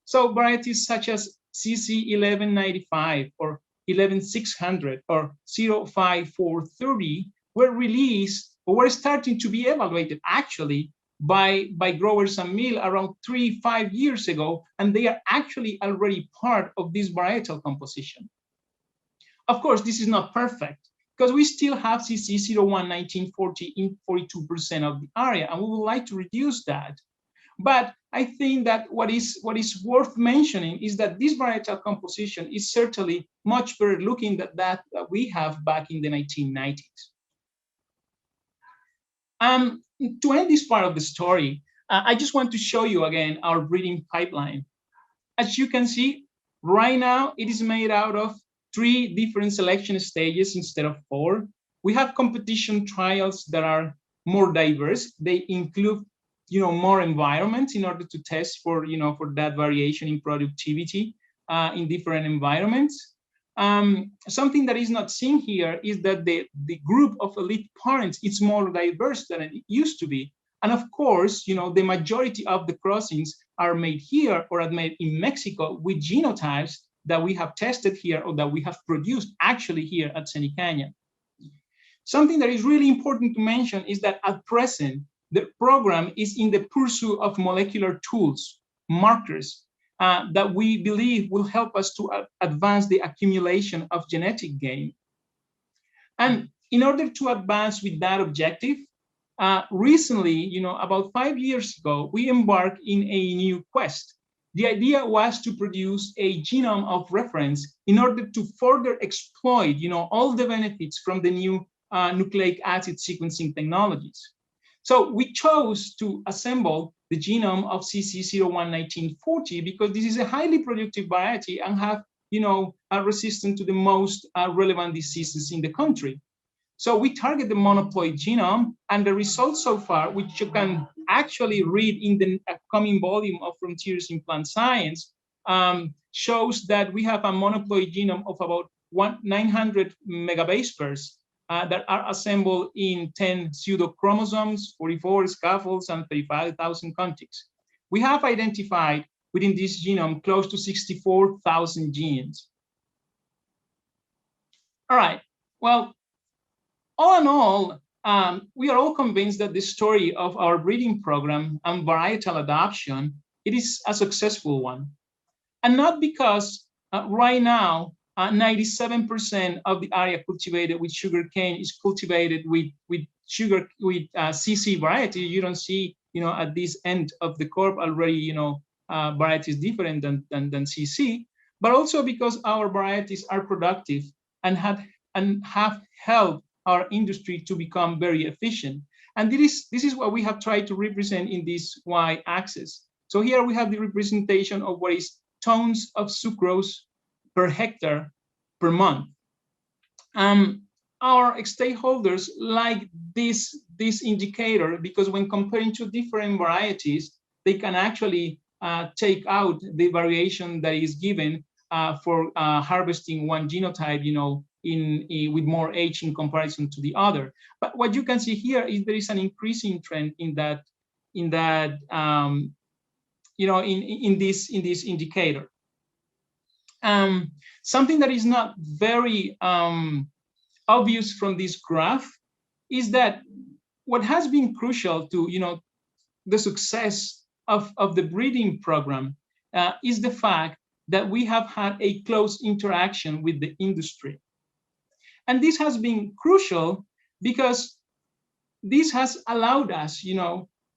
So varieties such as CC1195 or 11600 or 05430 were released or were starting to be evaluated actually by growers and mill around 3-5 years ago, and they are actually already part of this varietal composition. Of course, this is not perfect because we still have CC011940 in 42% of the area, and we would like to reduce that. But I think that what is worth mentioning is that this varietal composition is certainly much better looking than that we have back in the 1990s. To end this part of the story, I just want to show you again our breeding pipeline. As you can see, right now it is made out of 3 different selection stages instead of 4. We have competition trials that are more diverse. They include, more environments in order to test for, for that variation in productivity. in different environments. Something that is not seen here is that the group of elite parents is more diverse than it used to be. And of course, the majority of the crossings are made here or are made in Mexico with genotypes that we have tested here or that we have produced actually here at Cenicanya. Something that is really important to mention is that at present, the program is in the pursuit of molecular tools, markers, that we believe will help us to advance the accumulation of genetic gain. And in order to advance with that objective, recently, about 5 years ago, we embarked in a new quest. The idea was to produce a genome of reference in order to further exploit, all the benefits from the new nucleic acid sequencing technologies. So we chose to assemble the genome of CC011940 because this is a highly productive variety and have, are resistant to the most relevant diseases in the country. So we target the monoploid genome, and the results so far, which you can actually read in the upcoming volume of Frontiers in Plant Science, shows that we have a monoploid genome of about 900 megabase pairs that are assembled in 10 pseudochromosomes, 44 scaffolds, and 35,000 contigs. We have identified within this genome close to 64,000 genes. All right, well, all in all, we are all convinced that the story of our breeding program and varietal adoption, it is a successful one. And not because right now, 97% of the area cultivated with sugarcane is cultivated with CC variety. You don't see, at this end of the curve already, varieties different than CC, but also because our varieties are productive and have helped our industry to become very efficient. And this is what we have tried to represent in this y-axis. So here we have the representation of what is tons of sucrose per hectare per month. Our stakeholders like this indicator because when comparing two different varieties, they can actually take out the variation that is given for harvesting one genotype, with more age in comparison to the other. But what you can see here is there is an increasing trend in this indicator. Something that is not very obvious from this graph is that what has been crucial to the success of the breeding program is the fact that we have had a close interaction with the industry. And this has been crucial because this has allowed us,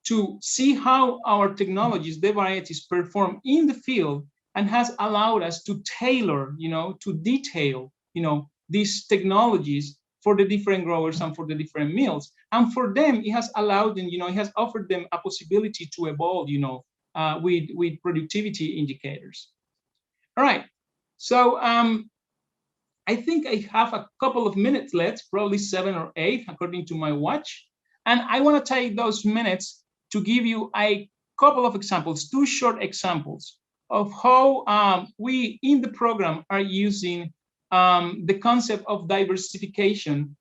to see how our technologies, the varieties, perform in the field, and has allowed us to tailor, to detail, these technologies for the different growers and for the different mills. And for them, it has allowed them, it has offered them a possibility to evolve, with productivity indicators. All right, so I think I have a couple of minutes left, probably 7 or 8, according to my watch. And I want to take those minutes to give you a couple of examples, 2 short examples of how we in the program are using the concept of diversification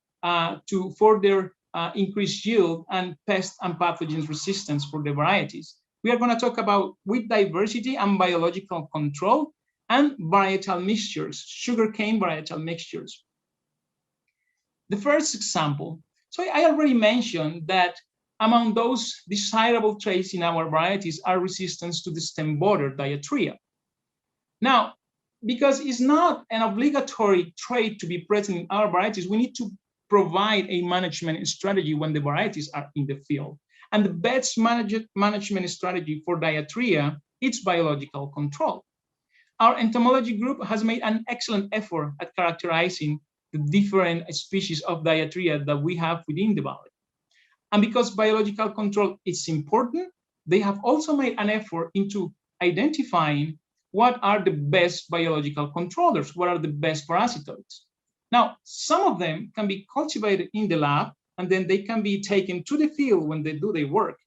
to further increase yield and pest and pathogens resistance for the varieties. We are going to talk about with diversity and biological control and varietal mixtures, sugarcane varietal mixtures. The first example, so I already mentioned that among those desirable traits in our varieties are resistance to the stem border diarrhea. Now, because it's not an obligatory trait to be present in our varieties, we need to provide a management strategy when the varieties are in the field. And the best management strategy for diarrhea is biological control. Our entomology group has made an excellent effort at characterizing the different species of diarrhea that we have within the valley. And because biological control is important, they have also made an effort into identifying what are the best biological controllers, what are the best parasitoids. Now, some of them can be cultivated in the lab, and then they can be taken to the field when they do their work.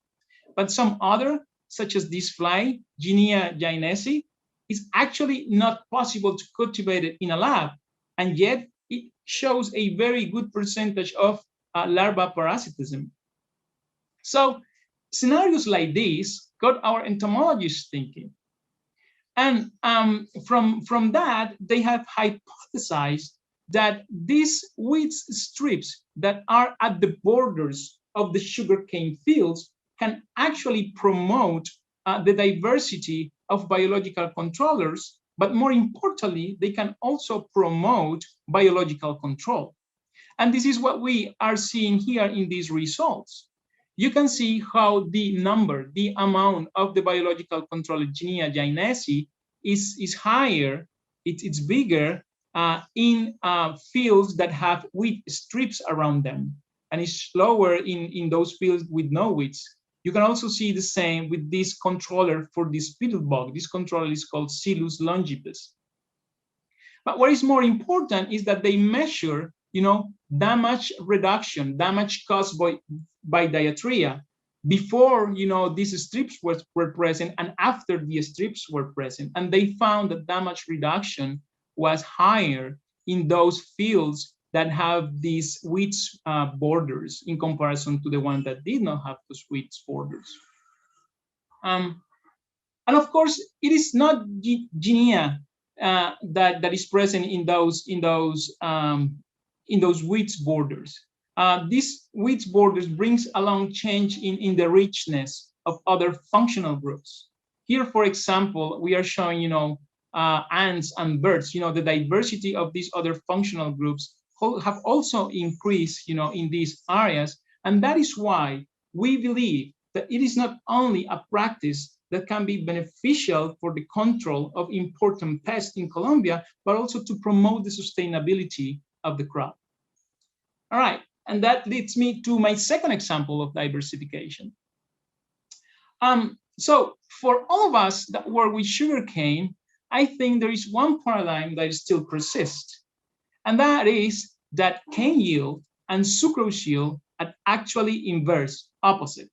But some other, such as this fly, Ginea jainesi, is actually not possible to cultivate it in a lab, and yet it shows a very good percentage of larva parasitism. So scenarios like this got our entomologists thinking. And from that, they have hypothesized that these weed strips that are at the borders of the sugarcane fields can actually promote the diversity of biological controllers, but more importantly, they can also promote biological control. And this is what we are seeing here in these results. You can see how the number, the amount of the biological control Ginia jainesi is higher, it's bigger in fields that have weed strips around them, and it's lower in those fields with no weeds. You can also see the same with this controller for this beetle bug. This controller is called Silus longipes. But what is more important is that they measure, damage reduction, damage caused by diarrhea before, these strips were present and after the strips were present. And they found that damage reduction was higher in those fields that have these weeds borders in comparison to the one that did not have those weeds borders. And of course, it is not Ginia that is present in those weeds borders. These weeds borders brings along change in the richness of other functional groups. Here, for example, we are showing, ants and birds. The diversity of these other functional groups have also increased, in these areas, and that is why we believe that it is not only a practice that can be beneficial for the control of important pests in Colombia, but also to promote the sustainability of the crop. All right, and that leads me to my second example of diversification. So for all of us that work with sugarcane, I think there is one paradigm that still persists, and that is that cane yield and sucrose yield are actually inverse, opposite.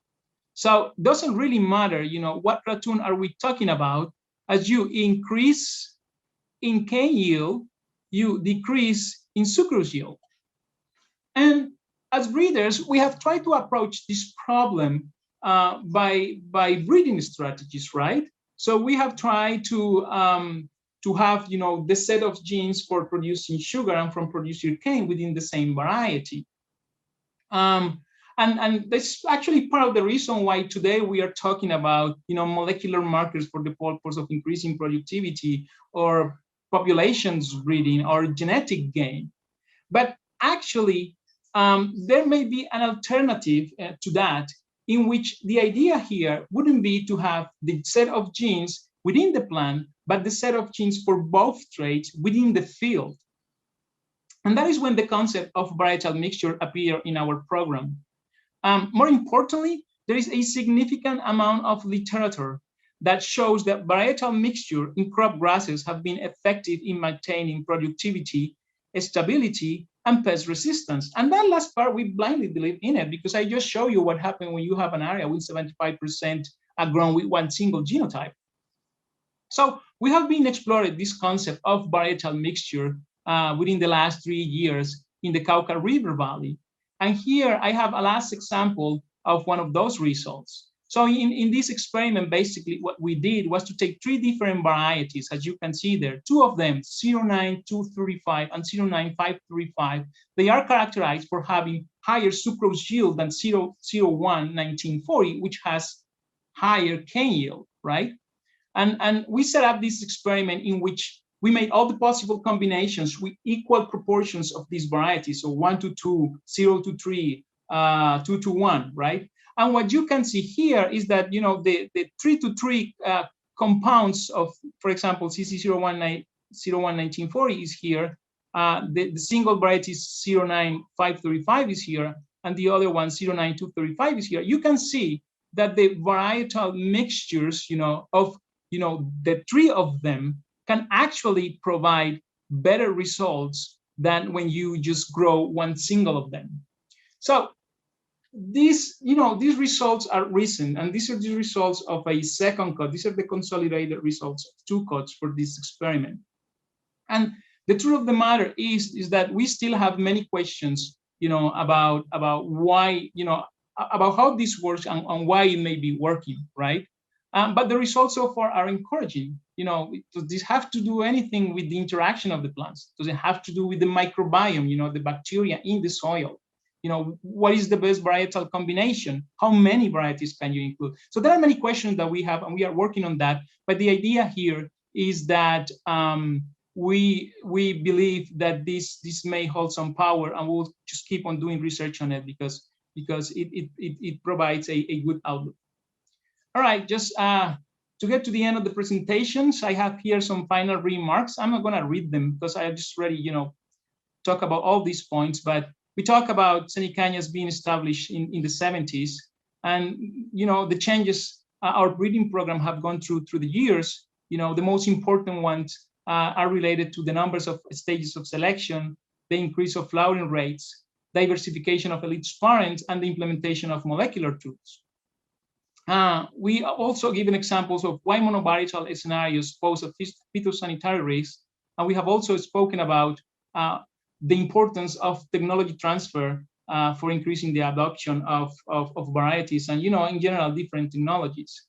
So it doesn't really matter, what platoon are we talking about. As you increase in cane yield, you decrease in sucrose yield. And as breeders, we have tried to approach this problem by breeding strategies, right? So we have tried to have, the set of genes for producing sugar and from producing cane within the same variety. And that's actually part of the reason why today we are talking about, molecular markers for the purpose of increasing productivity or populations breeding or genetic gain. But actually, there may be an alternative to that, in which the idea here wouldn't be to have the set of genes within the plant, but the set of genes for both traits within the field. And that is when the concept of varietal mixture appeared in our program. More importantly, there is a significant amount of literature that shows that varietal mixture in crop grasses have been effective in maintaining productivity, stability, and pest resistance. And that last part, we blindly believe in it, because I just show you what happened when you have an area with 75% grown with one single genotype. So we have been exploring this concept of varietal mixture within the last 3 years in the Cauca River Valley. And here I have a last example of one of those results. So in this experiment, basically what we did was to take 3 different varieties, as you can see there, 2 of them, 09235 and 09535. They are characterized for having higher sucrose yield than 0011940, which has higher cane yield, right? And we set up this experiment in which we made all the possible combinations with equal proportions of these varieties. So 1 to 2, 0 to 3, 2 to 1, right? And what you can see here is that, the 3 to 3 compounds of, for example, CC01940 is here. The single variety 09535 is here, and the other one 09235 is here. You can see that the varietal mixtures, of, the 3 of them can actually provide better results than when you just grow one single of them. So these results are recent, and these are the results of a second cut. These are the consolidated results of 2 cuts for this experiment. And the truth of the matter is that we still have many questions, about why, about how this works and why it may be working, right? But the results so far are encouraging. Does this have to do anything with the interaction of the plants? Does it have to do with the microbiome, the bacteria in the soil? What is the best varietal combination? How many varieties can you include? So there are many questions that we have, and we are working on that. But the idea here is that we believe that this may hold some power, and we'll just keep on doing research on it because it provides a good outlook. All right, just to get to the end of the presentations, I have here some final remarks. I'm not going to read them because I just already, talk about all these points, but we talk about Cenicañas being established in the 70s, and the changes our breeding program have gone through the years. The most important ones are related to the numbers of stages of selection, the increase of flowering rates, diversification of elite parents, and the implementation of molecular tools. We also given examples of why monovarietal scenarios pose a phytosanitary risk, and we have also spoken about the importance of technology transfer for increasing the adoption of varieties and, in general, different technologies.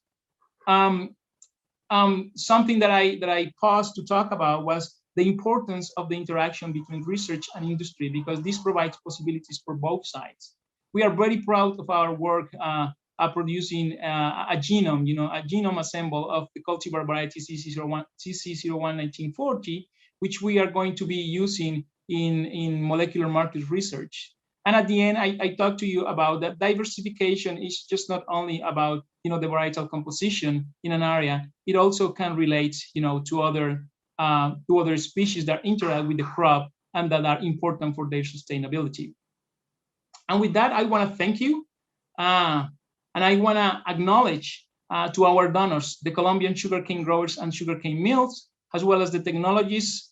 Something that I paused to talk about was the importance of the interaction between research and industry, because this provides possibilities for both sides. We are very proud of our work producing a genome assemble of the cultivar variety CC011940, which we are going to be using in molecular market research. And at the end, I talked to you about that diversification is just not only about the varietal composition in an area. It also can relate to other species that interact with the crop and that are important for their sustainability. And with that, I want to thank you. And I want to acknowledge to our donors, the Colombian sugarcane growers and sugarcane mills, as well as the technologists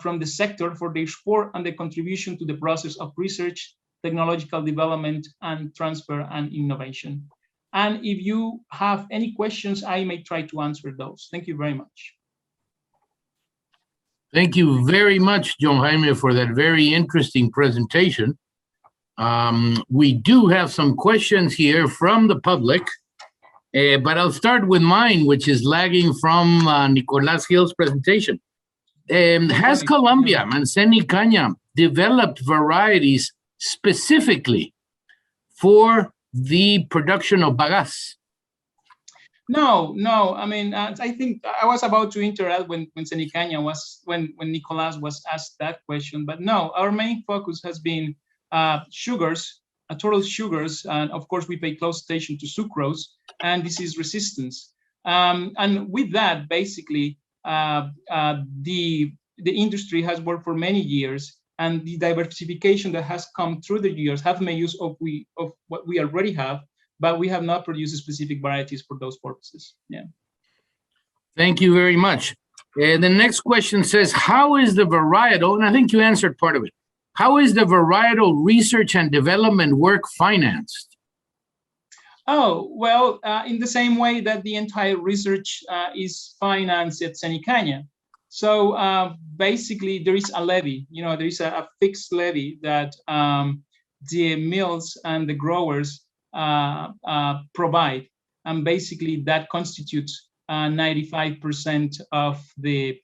from the sector for their support and the contribution to the process of research, technological development, and transfer and innovation. And if you have any questions, I may try to answer those. Thank you very much. Thank you very much, John Jaime, for that very interesting presentation. We do have some questions here from the public, but I'll start with mine, which is lagging from Nicolás Gil's presentation. Has Colombia and Cenicaña developed varieties specifically for the production of bagasse? No. I mean, I think I was about to interrupt when Cenicaña when Nicolás was asked that question, but no, our main focus has been sugars, total sugars, and of course we pay close attention to sucrose and disease resistance. And with that, basically, the industry has worked for many years, and the diversification that has come through the years have made use of what we already have, but we have not produced specific varieties for those purposes. Yeah. Thank you very much. The next question says, how is the varietal, and I think you answered part of it, how is the varietal research and development work financed? Oh, well, in the same way that the entire research is financed at Cenicaña. So basically, there is a levy, there is a fixed levy that the mills and the growers provide. And basically, that constitutes 95% of the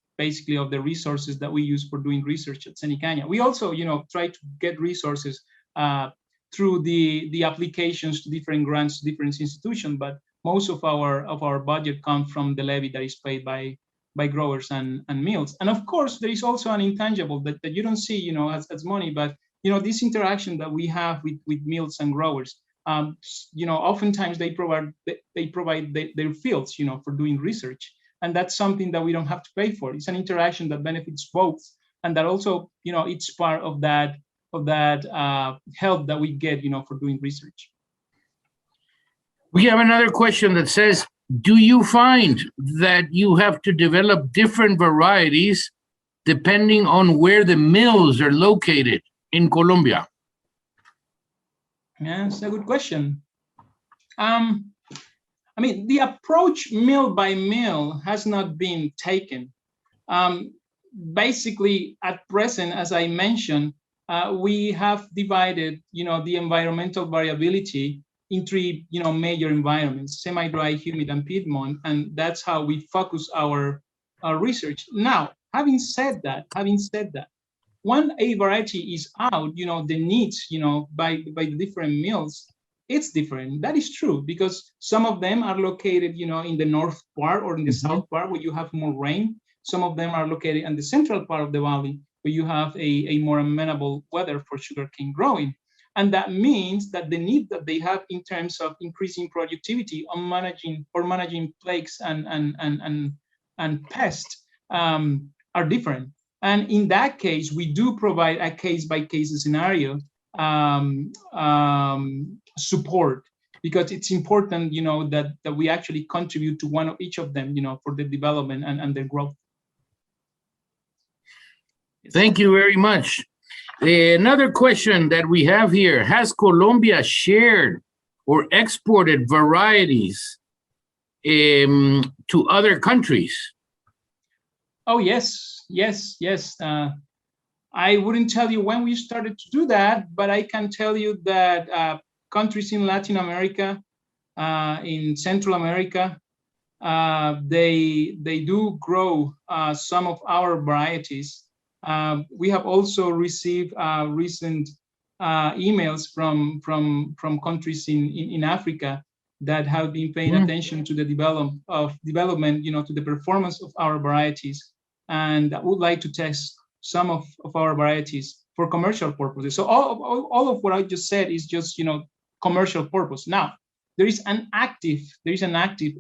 resources that we use for doing research at Cenicaña. We also, try to get resources through the applications to different grants to different institutions, but most of our budget comes from the levy that is paid by growers and mills. And of course, there is also an intangible that you don't see, as money, but this interaction that we have with mills and growers. Oftentimes they provide their fields, for doing research. And that's something that we don't have to pay for. It's an interaction that benefits both, and that also, it's part of that help that we get, for doing research. We have another question that says, do you find that you have to develop different varieties depending on where the mills are located in Colombia? Yeah, it's a good question. I mean, the approach mill by mill has not been taken. Basically, at present, as I mentioned, we have divided, the environmental variability in three, major environments: semi-dry, humid, and Piedmont, and that's how we focus our research. Now, having said that, when a variety is out, the needs, by the different mills, it's different. That is true, because some of them are located, in the north part or in the south part where you have more rain. Some of them are located in the central part of the valley where you have a more amenable weather for sugarcane growing. And that means that the need that they have in terms of increasing productivity on managing plagues and pests are different. And in that case, we do provide a case-by-case scenario support, because it's important, that we actually contribute to one of each of them, for the development and their growth. Thank you very much. Another question that we have here: has Colombia shared or exported varieties to other countries? Oh, yes. I wouldn't tell you when we started to do that, but I can tell you that countries in Latin America, in Central America, they do grow some of our varieties. We have also received recent emails from countries in Africa that have been paying attention to the development, to the performance of our varieties, and that would like to test some of our varieties for commercial purposes. So all of what I just said is just, commercial purpose. Now, there is an active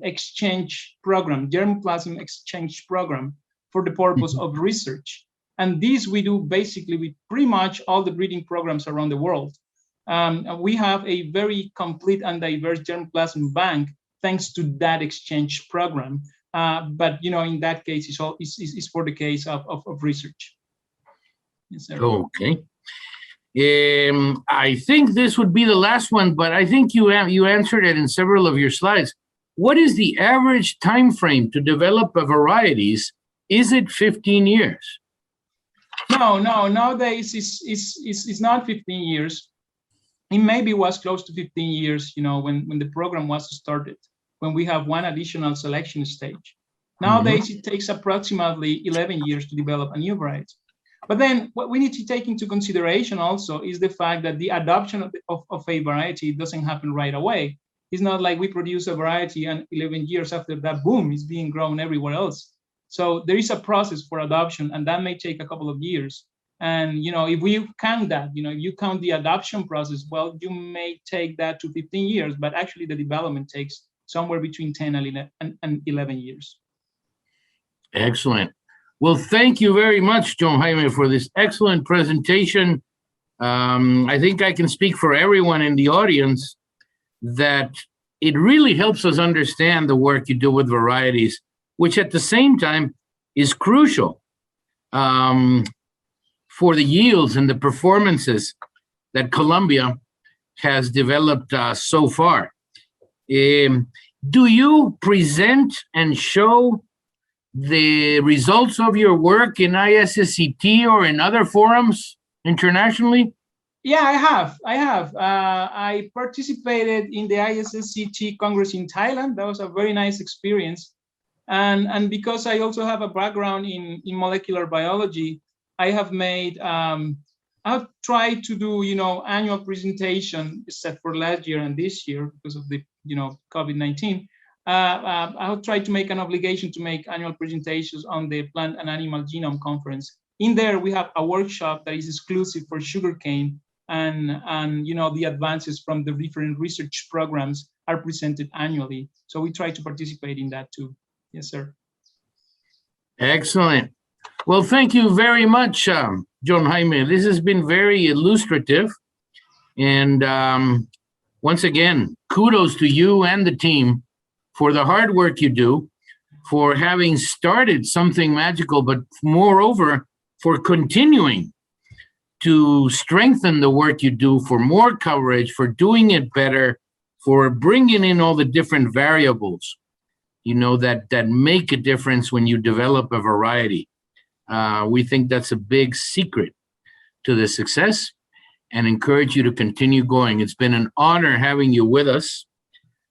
exchange program, germplasm exchange program, for the purpose of research. And this we do basically with pretty much all the breeding programs around the world. We have a very complete and diverse germplasm bank thanks to that exchange program. But in that case, it's for the case of research. Yes, sir. Okay. I think this would be the last one, but I think you answered it in several of your slides. What is the average time frame to develop a varieties? Is it 15 years? No. Nowadays, it's not 15 years. It maybe was close to 15 years, when the program was started, when we have one additional selection stage. Nowadays, it takes approximately 11 years to develop a new variety. But then what we need to take into consideration also is the fact that the adoption of a variety doesn't happen right away. It's not like we produce a variety and 11 years after that, boom, it's being grown everywhere else. So there is a process for adoption, and that may take a couple of years. And, if we count that, if you count the adoption process, well, you may take that to 15 years, but actually the development takes somewhere between 10 and 11 years. Excellent. Well, thank you very much, John Jaime, for this excellent presentation. I think I can speak for everyone in the audience that it really helps us understand the work you do with varieties, which at the same time is crucial for the yields and the performances that Colombia has developed so far. Do you present and show the results of your work in ISSCT or in other forums internationally? Yeah, I have. I participated in the ISSCT Congress in Thailand. That was a very nice experience. And because I also have a background in molecular biology, I have I've tried to do, annual presentation, except for last year and this year because of the, COVID-19. I'll try to make an obligation to make annual presentations on the Plant and Animal Genome Conference. In there, we have a workshop that is exclusive for sugarcane, and the advances from the different research programs are presented annually. So we try to participate in that too. Yes, sir. Excellent. Well, thank you very much, John Jaime. This has been very illustrative. And once again, kudos to you and the team for the hard work you do, for having started something magical, but moreover, for continuing to strengthen the work you do, for more coverage, for doing it better, for bringing in all the different variables, that make a difference when you develop a variety. We think that's a big secret to the success, and encourage you to continue going. It's been an honor having you with us,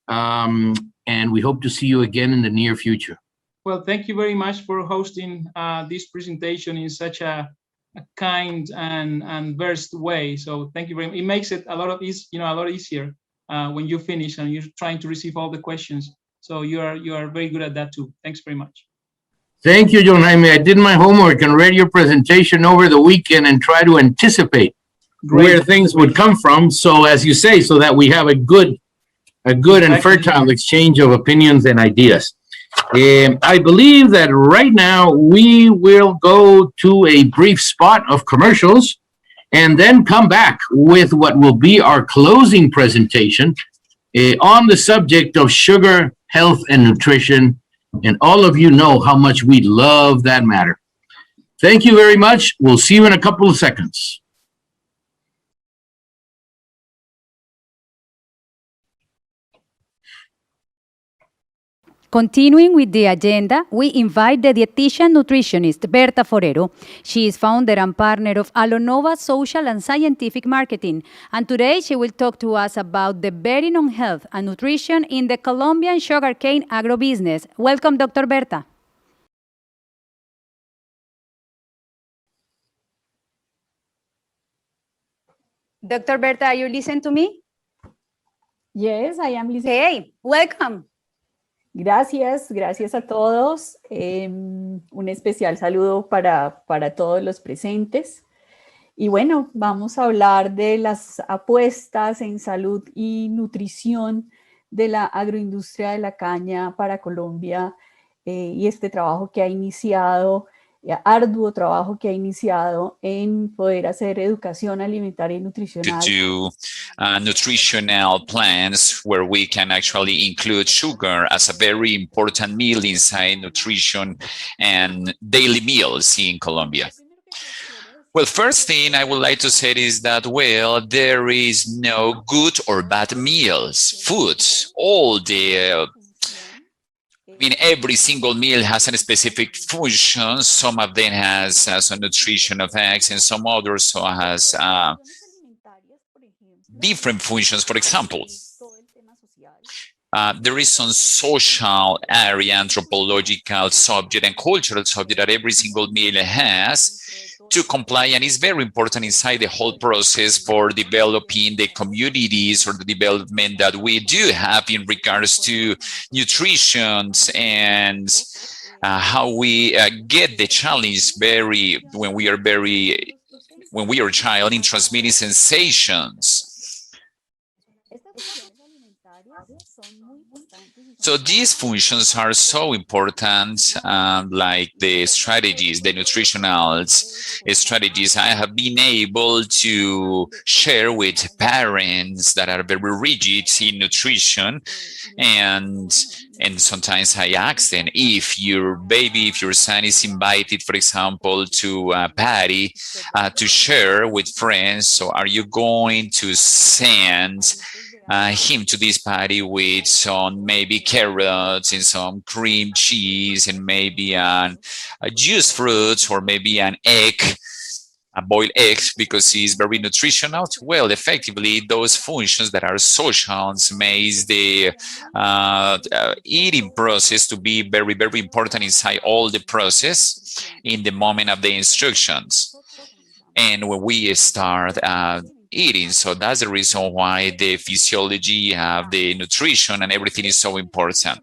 and we hope to see you again in the near future. Well, thank you very much for hosting this presentation in such a kind and versed way. So thank you very much. It makes it a lot easier when you finish and you're trying to receive all the questions. So you are very good at that too. Thanks very much. Thank you, John Jaime. I did my homework and read your presentation over the weekend and try to anticipate where things would come from. So as you say, so that we have a good and fertile exchange of opinions and ideas. I believe that right now we will go to a brief spot of commercials and then come back with what will be our closing presentation on the subject of sugar, health, and nutrition. And all of you know how much we love that matter. Thank you very much. We'll see you in a couple of seconds. Continuing with the agenda, we invite the dietitian nutritionist Berta Forero. She is founder and partner of Alonova Social and Scientific Marketing, and today she will talk to us about the betting on health and nutrition in the Colombian sugarcane agrobusiness. Welcome, Dr. Berta. Dr. Berta, are you listening to me? Yes, I am listening. Hey, welcome. Gracias a todos. Un especial saludo para todos los presentes. Y bueno, vamos a hablar de las apuestas en salud y nutrición de la agroindustria de la caña para Colombia y este trabajo que ha iniciado, arduo trabajo que ha iniciado en poder hacer educación alimentaria y nutricional. To do nutritional plans where we can actually include sugar as a very important meal inside nutrition and daily meals in Colombia. Well, first thing I would like to say is that, well, there is no good or bad meals, foods, every single meal has a specific function. Some of them has some nutrition effects, and some others has different functions. For example, there is some social area, anthropological subject, and cultural subject that every single meal has to comply, and it's very important inside the whole process for developing the communities or the development that we do have in regards to nutrition and how we get the challenge when we are a child in transmitting sensations. So these functions are so important, like the strategies, the nutritional strategies I have been able to share with parents that are very rigid in nutrition. And sometimes I ask them, if your son is invited, for example, to a party to share with friends, so are you going to send him to this party with some maybe carrots and some cream cheese and maybe juice fruits or maybe an egg, a boiled egg, because he's very nutritional? Well, effectively, those functions that are social makes the eating process to be very, very important inside all the process in the moment of the instructions. And when we start eating. So that's the reason why the physiology of the nutrition and everything is so important.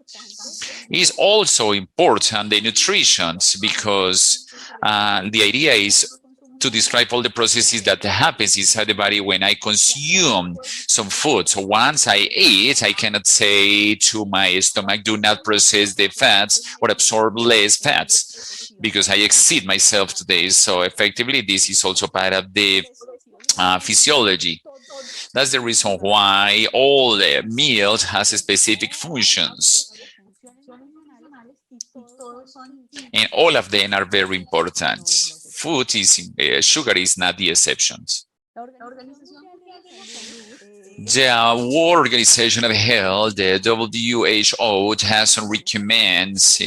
It's also important, the nutrition, because the idea is to describe all the processes that happens inside the body when I consume some food. So once I eat, I cannot say to my stomach, do not process the fats or absorb less fats, because I exceed myself today. So effectively, this is also part of the physiology. That's the reason why all the meals has specific functions. And all of them are very important. food is sugar is not the exceptions. The World Organization of Health, the WHO, has some recommends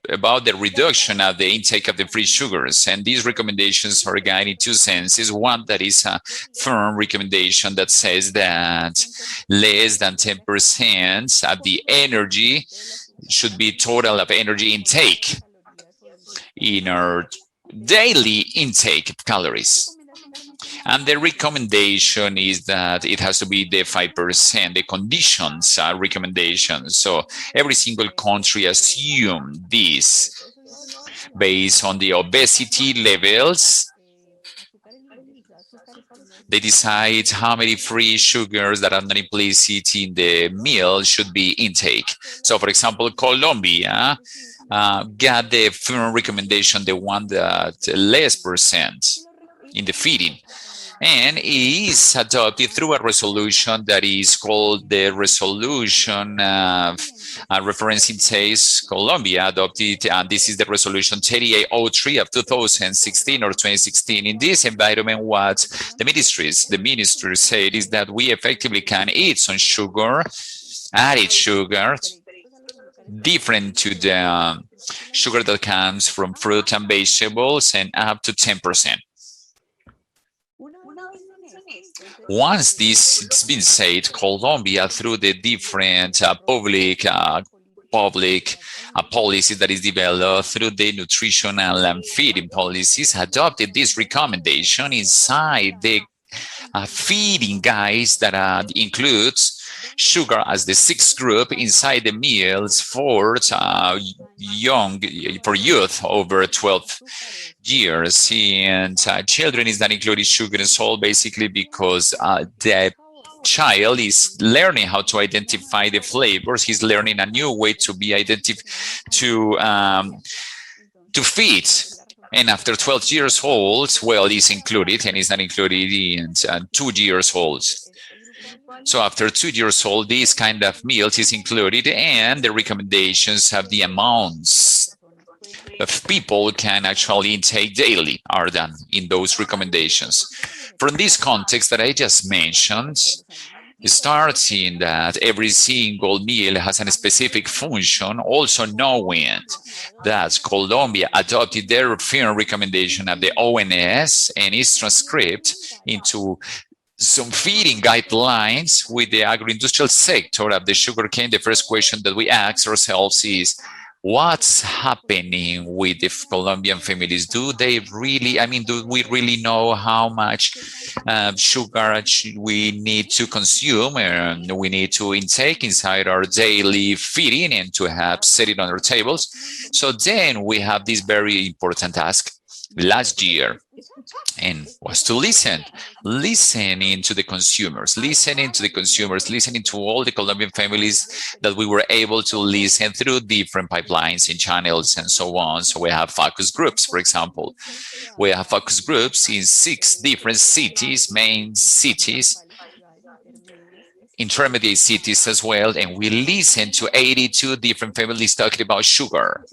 about the reduction of the intake of the free sugars, and these recommendations are guided in two senses. One that is a firm recommendation that says that less than 10% of the energy should be total of energy intake in our daily intake of calories. And the recommendation is that it has to be the 5%. The conditions are recommendations. So every single country assumed this based on the obesity levels. They decide how many free sugars that are not implicit in the meal should be intake. So, for example, Colombia got the firm recommendation, the one that less percent in the feeding. And it is adopted through a resolution that is called the resolution referencing says Colombia adopted, and this is the resolution 3803 of 2016 or 2016. In this environment, what the ministry said is that we effectively can eat some sugar, added sugar, different to the sugar that comes from fruit and vegetables, and up to 10%. Once this has been said, Colombia, through the different public policies that is developed through the nutritional and feeding policies, adopted this recommendation inside the feeding guides that includes sugar as the sixth group inside the meals for youth over 12 years, and children is not included sugar and salt, basically because the child is learning how to identify the flavors. He's learning a new way to be to feed. And after 12 years old, well, it's included, and it's not included in 2 years old. So after 2 years old, this kind of meals is included, and the recommendations have the amounts of people can actually intake daily are done in those recommendations. From this context that I just mentioned, starting that every single meal has a specific function, also knowing that Colombia adopted their firm recommendation of the ONS and is transcribed into some feeding guidelines with the agro-industrial sector of the sugarcane. The first question that we ask ourselves is, what's happening with the Colombian families? Do they really, do we really know how much sugar we need to consume and we need to intake inside our daily feeding and to have set it on our tables? So then we have this very important task last year, and was to listening to the consumers, listening to all the Colombian families that we were able to listen through different pipelines and channels and so on. So we have focus groups, for example. We have focus groups in 6 different cities, main cities, intermediate cities as well, and we listened to 82 different families talking about sugar.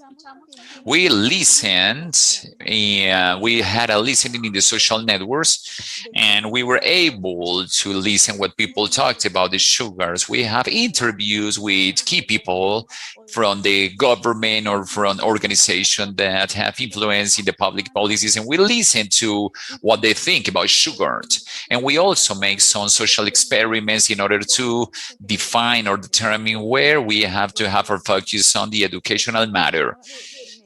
We listened, we had a listening in the social networks, and we were able to listen what people talked about the sugars. We have interviews with key people from the government or from organizations that have influence in the public policies, and we listen to what they think about sugar. And we also make some social experiments in order to define or determine where we have to have our focus on the educational matter.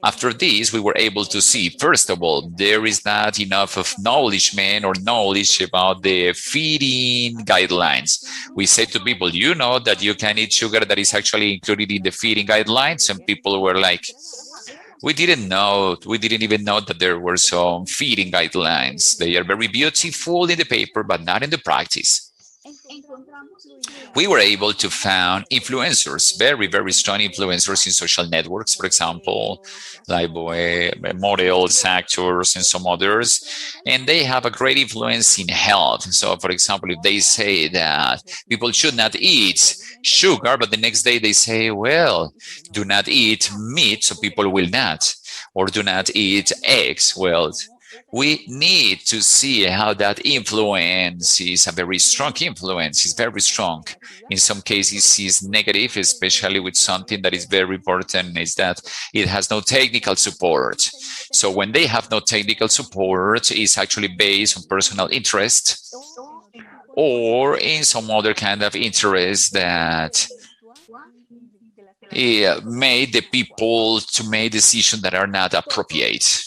After this, we were able to see, first of all, there is not enough of knowledge about the feeding guidelines. We say to people, you know that you can eat sugar that is actually included in the feeding guidelines, and people were like, we didn't even know that there were some feeding guidelines. They are very beautiful in the paper, but not in the practice. We were able to find influencers, very, very strong influencers in social networks, for example, like models, actors, and some others, and they have a great influence in health. So, for example, if they say that people should not eat sugar, but the next day they say, well, do not eat meat, so people will not, or do not eat eggs. Well, we need to see how that influence is a very strong influence. It's very strong. In some cases, it's negative, especially with something that is very important, is that it has no technical support. So when they have no technical support, it's actually based on personal interest or in some other kind of interest that made the people to make decisions that are not appropriate.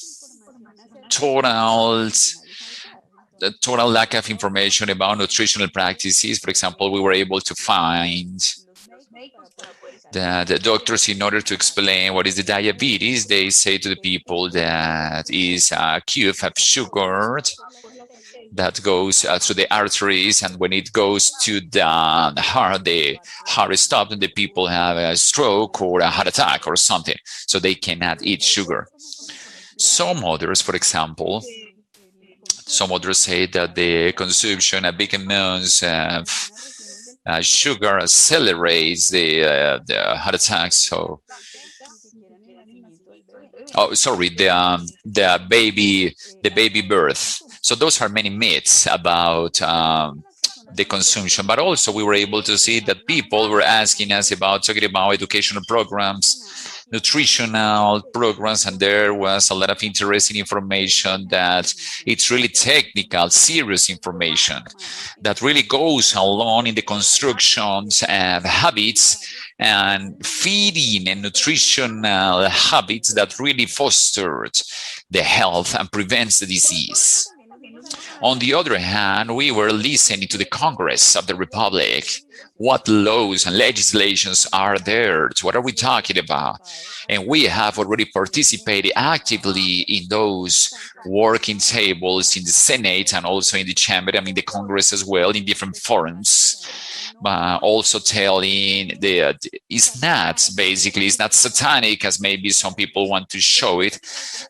The total lack of information about nutritional practices. For example, we were able to find that the doctors, in order to explain what is the diabetes, they say to the people that is a cube of sugar that goes through the arteries, and when it goes to the heart stops, and the people have a stroke or a heart attack or something, so they cannot eat sugar. Some others, for example, some others say that the consumption of big amounts of sugar accelerates the heart attacks. So, the baby birth. So those are many myths about the consumption, but also we were able to see that people were asking us about talking about educational programs, nutritional programs, and there was a lot of interesting information that it's really technical, serious information that really goes along in the constructions and habits and feeding and nutritional habits that really fostered the health and prevents the disease. On the other hand, we were listening to the Congress of the Republic. What laws and legislations are there? What are we talking about? And we have already participated actively in those working tables in the Senate and also in the chamber, I mean the Congress as well, in different forums. Also telling it's not satanic as maybe some people want to show it,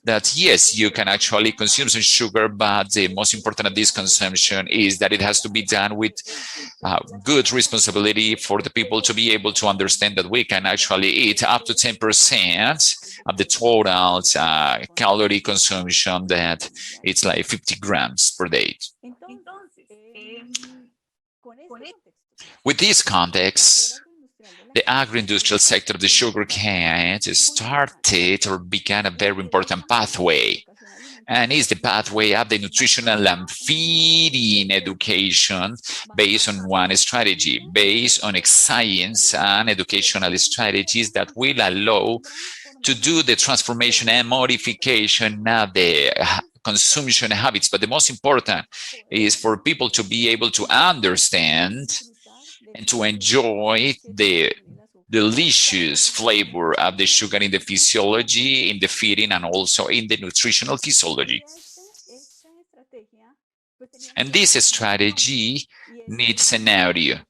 that yes, you can actually consume some sugar, but the most important of this consumption is that it has to be done with good responsibility for the people to be able to understand that we can actually eat up to 10% of the total calorie consumption, that it's like 50 grams per day. With this context, the agro-industrial sector of the sugar cane started or began a very important pathway, and is the pathway of the nutritional and feeding education based on one strategy, based on science and educational strategies that will allow to do the transformation and modification of the consumption habits. But the most important is for people to be able to understand and to enjoy the delicious flavor of the sugar in the physiology, in the feeding, and also in the nutritional physiology. And this strategy needs a scenario,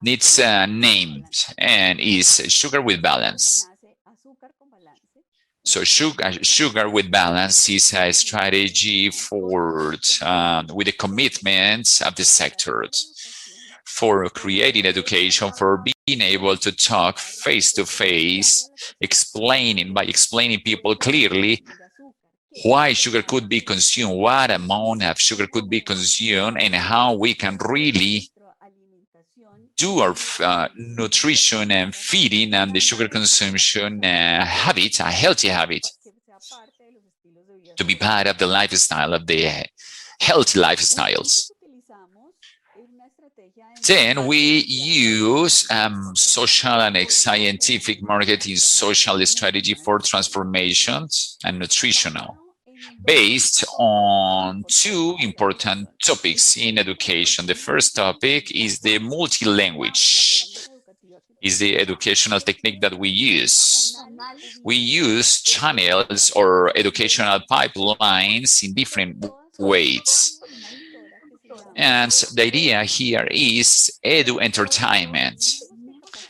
needs a name, and is sugar with balance. So sugar with balance is a strategy for with the commitments of the sectors, for creating education, for being able to talk face to face, by explaining people clearly why sugar could be consumed, what amount of sugar could be consumed, and how we can really do our nutrition and feeding and the sugar consumption habit, a healthy habit, to be part of the lifestyle, of the healthy lifestyles. Then we use social and scientific marketing social strategy for transformations and nutritional, based on two important topics in education. The first topic is the multi-language, is the educational technique that we use. We use channels or educational pipelines in different ways. And the idea here is edu-entertainment,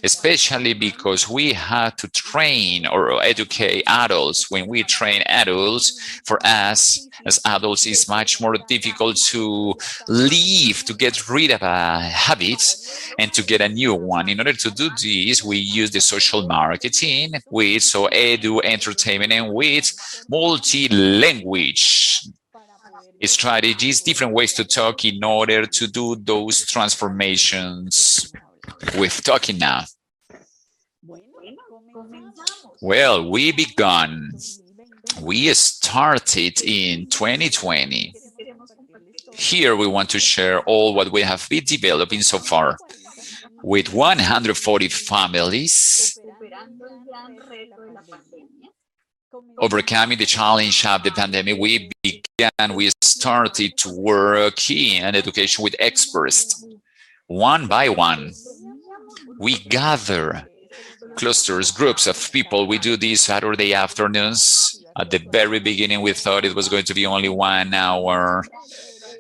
especially because we have to train or educate adults. When we train adults, for us as adults, it's much more difficult to leave, to get rid of a habit and to get a new one. In order to do this, we use the social marketing with edu-entertainment and with multi-language strategies, different ways to talk in order to do those transformations with talking now. Well, we begun. We started in 2020. Here we want to share all what we have been developing so far. With 140 families, overcoming the challenge of the pandemic, we started to work in education with experts. One by one, we gather clusters, groups of people. We do these Saturday afternoons. At the very beginning, we thought it was going to be only 1 hour.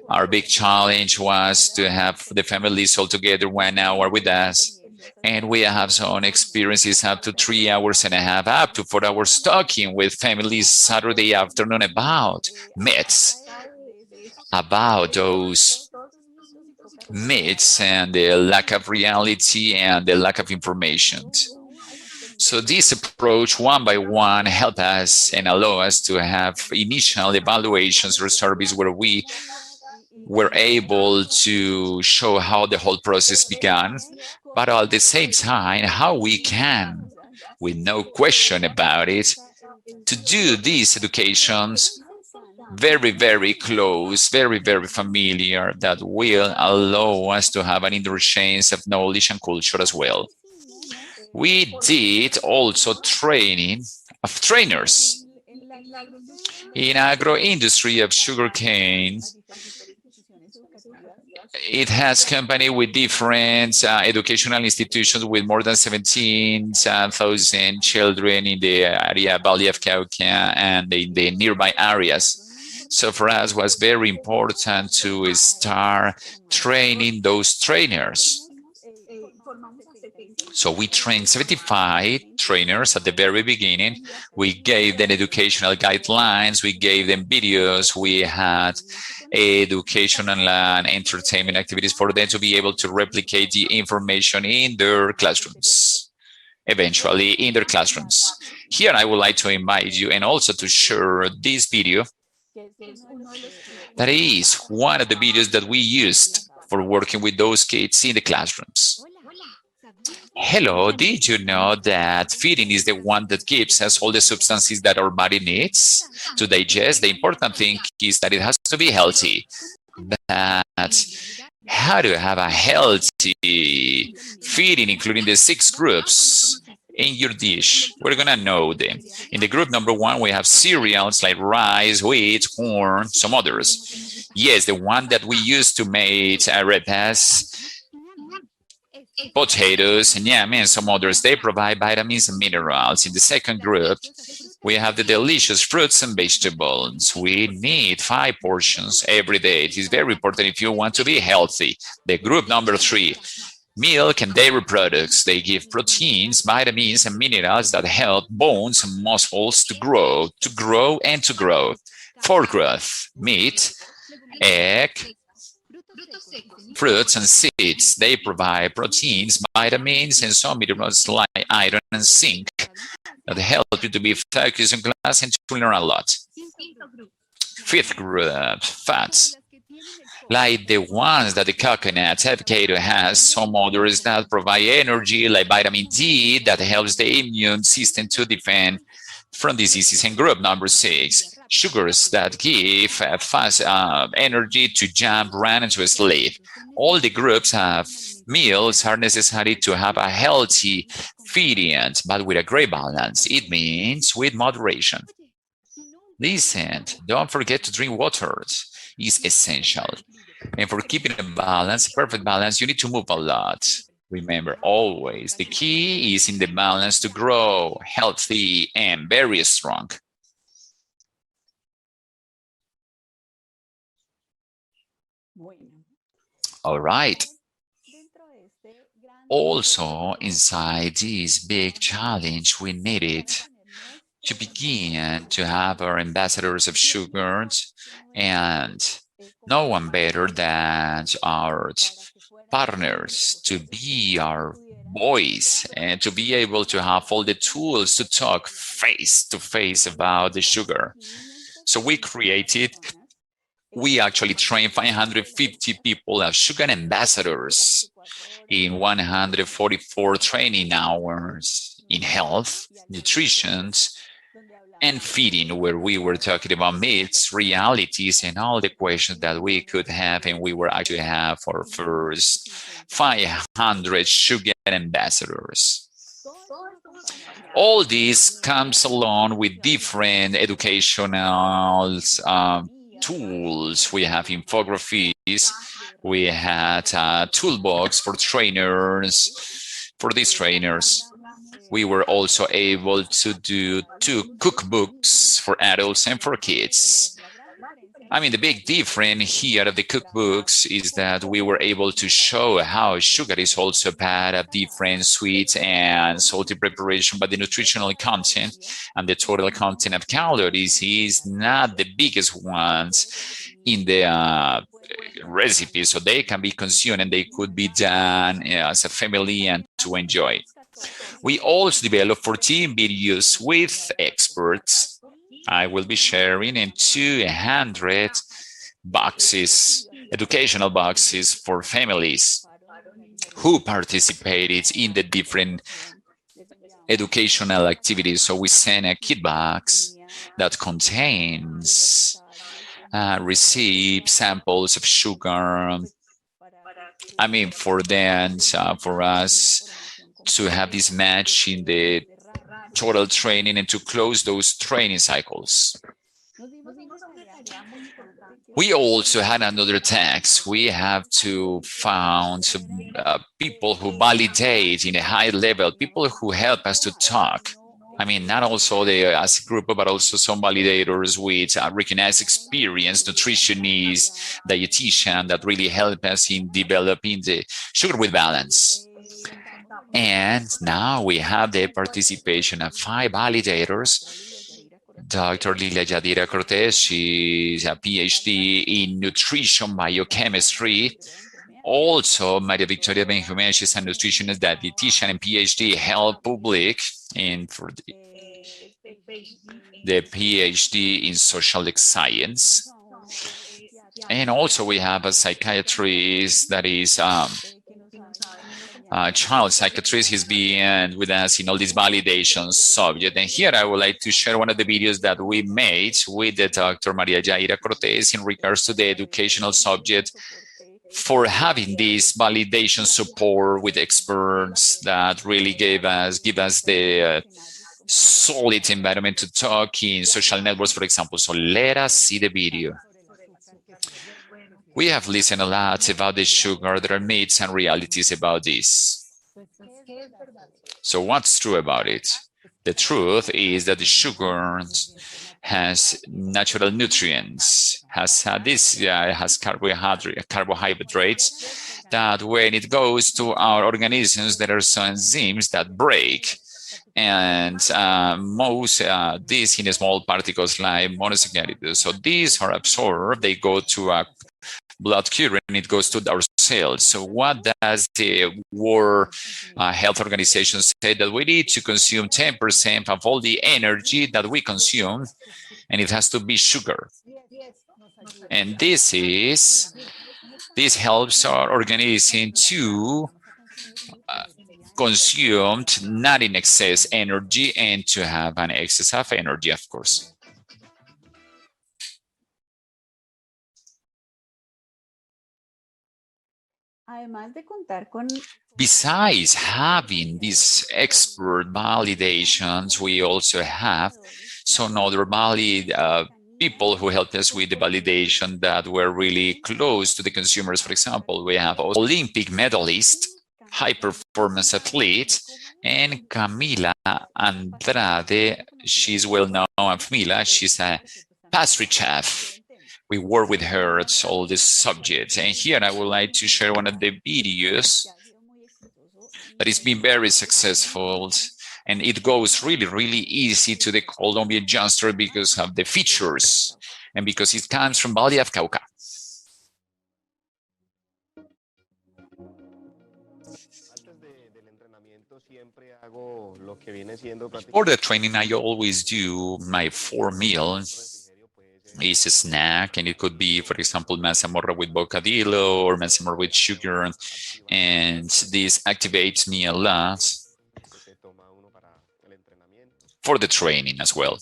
Our big challenge was to have the families all together 1 hour with us. And we have some experiences up to 3.5 hours, up to 4 hours talking with families Saturday afternoon about myths, about those myths and the lack of reality and the lack of information. So this approach, one by one, helped us and allow us to have initial evaluations or surveys where we were able to show how the whole process began, but at the same time, how we can, with no question about it, to do these educations very, very close, very, very familiar, that will allow us to have an interchange of knowledge and culture as well. We did also training of trainers in agro-industry of sugarcane. It has company with different educational institutions with more than 17,000 children in the area, Valley of Cauca, and in the nearby areas. So for us, it was very important to start training those trainers. So we trained 75 trainers at the very beginning. We gave them educational guidelines. We gave them videos. We had educational and entertainment activities for them to be able to replicate the information in their classrooms, eventually in their classrooms. Here, I would like to invite you and also to share this video. That is one of the videos that we used for working with those kids in the classrooms. Hello, did you know that feeding is the one that gives us all the substances that our body needs to digest? The important thing is that it has to be healthy. But how to have a healthy feeding, including the 6 groups in your dish? We're gonna know them. In the group number 1, we have cereals like rice, wheat, corn, some others. Yes, the one that we use to make arepas, potatoes, and yam, and some others. They provide vitamins and minerals. In the second group, we have the delicious fruits and vegetables. We need 5 portions every day. It is very important if you want to be healthy. The group number 3, milk and dairy products. They give proteins, vitamins, and minerals that help bones and muscles to grow, and to grow. For growth, meat, egg, fruits and seeds. They provide proteins, vitamins, and some minerals like iron and zinc that help you to be focused in class and to learn a lot. 5th group, fats, like the ones that the coconut, avocado has, some others that provide energy like vitamin D that helps the immune system to defend from diseases. And group number 6, sugars that give fast energy to jump, run, and to sleep. All the groups of meals are necessary to have a healthy feeding, but with a great balance. It means with moderation. Listen, don't forget to drink water. It's essential. And for keeping a balance, perfect balance, you need to move a lot. Remember, always, the key is in the balance to grow healthy and very strong. All right. Also, inside this big challenge, we needed to begin to have our ambassadors of sugar, and no one better than our partners to be our voice and to be able to have all the tools to talk face to face about the sugar. So we created we actually trained 550 people as sugar ambassadors in 144 training hours in health, nutrition, and feeding, where we were talking about myths, realities, and all the questions that we could have, and we were actually have our first 500 sugar ambassadors. All this comes along with different educational tools. We have infographies, we had a toolbox for trainers, for these trainers. We were also able to do 2 cookbooks for adults and for kids. I mean, the big difference here of the cookbooks is that we were able to show how sugar is also part of different sweet and salty preparation, but the nutritional content and the total content of calories is not the biggest ones in the recipe, so they can be consumed and they could be done as a family and to enjoy. We also developed 14 videos with experts. I will be sharing in 200 boxes, educational boxes for families who participated in the different educational activities. So we send a kit box that contains receipt samples of sugar. I mean, for them, for us to have this match in the total training and to close those training cycles. We also had another task. We have to find people who validate in a high level, people who help us to talk. I mean, not also as a group, but also some validators with recognized experience, nutritionists, dietitian that really help us in developing the sugar with balance. And now we have the participation of 5 validators. Dr. Lilia Yadira Cortez, she's a PhD in nutrition biochemistry. Also, Maria Victoria Benjume, she's a nutritionist, dietitian, and PhD health public, and for the PhD in social science. And also we have a psychiatrist that is child psychiatrist. He's been with us in all these validation subject. And here I would like to share one of the videos that we made with the Dr. Maria Jaira Cortez in regards to the educational subject for having this validation support with experts that really give us the solid environment to talk in social networks, for example. So let us see the video. We have listened a lot about the sugar. There are myths and realities about this. So what's true about it? The truth is that the sugar has natural nutrients, has carbohydrates that when it goes to our organisms, there are some enzymes that break. And these in small particles like monosaccharides. So these are absorbed, they go to a blood current, and it goes to our cells. So what does the World Health Organization say? That we need to consume 10% of all the energy that we consume, and it has to be sugar. And this helps our organism to consume not in excess energy and to have an excess of energy, of course. Besides having these expert validations, we also have some other people who helped us with the validation that were really close to the consumers. For example, we have Olympic medalist, high performance athlete, and Camila Andrade. She's well known. Camila, she's a pastry chef. We work with her at all these subjects. And here I would like to share one of the videos that has been very successful. And it goes really, really easy to the Colombian youngster because of the features and because it comes from Valle of Cauca. For the training, I always do my 4 meals. is a snack, and it could be, for example, mazamorra with bocadillo or mazamorra with sugar, and this activates me a lot for the training as well.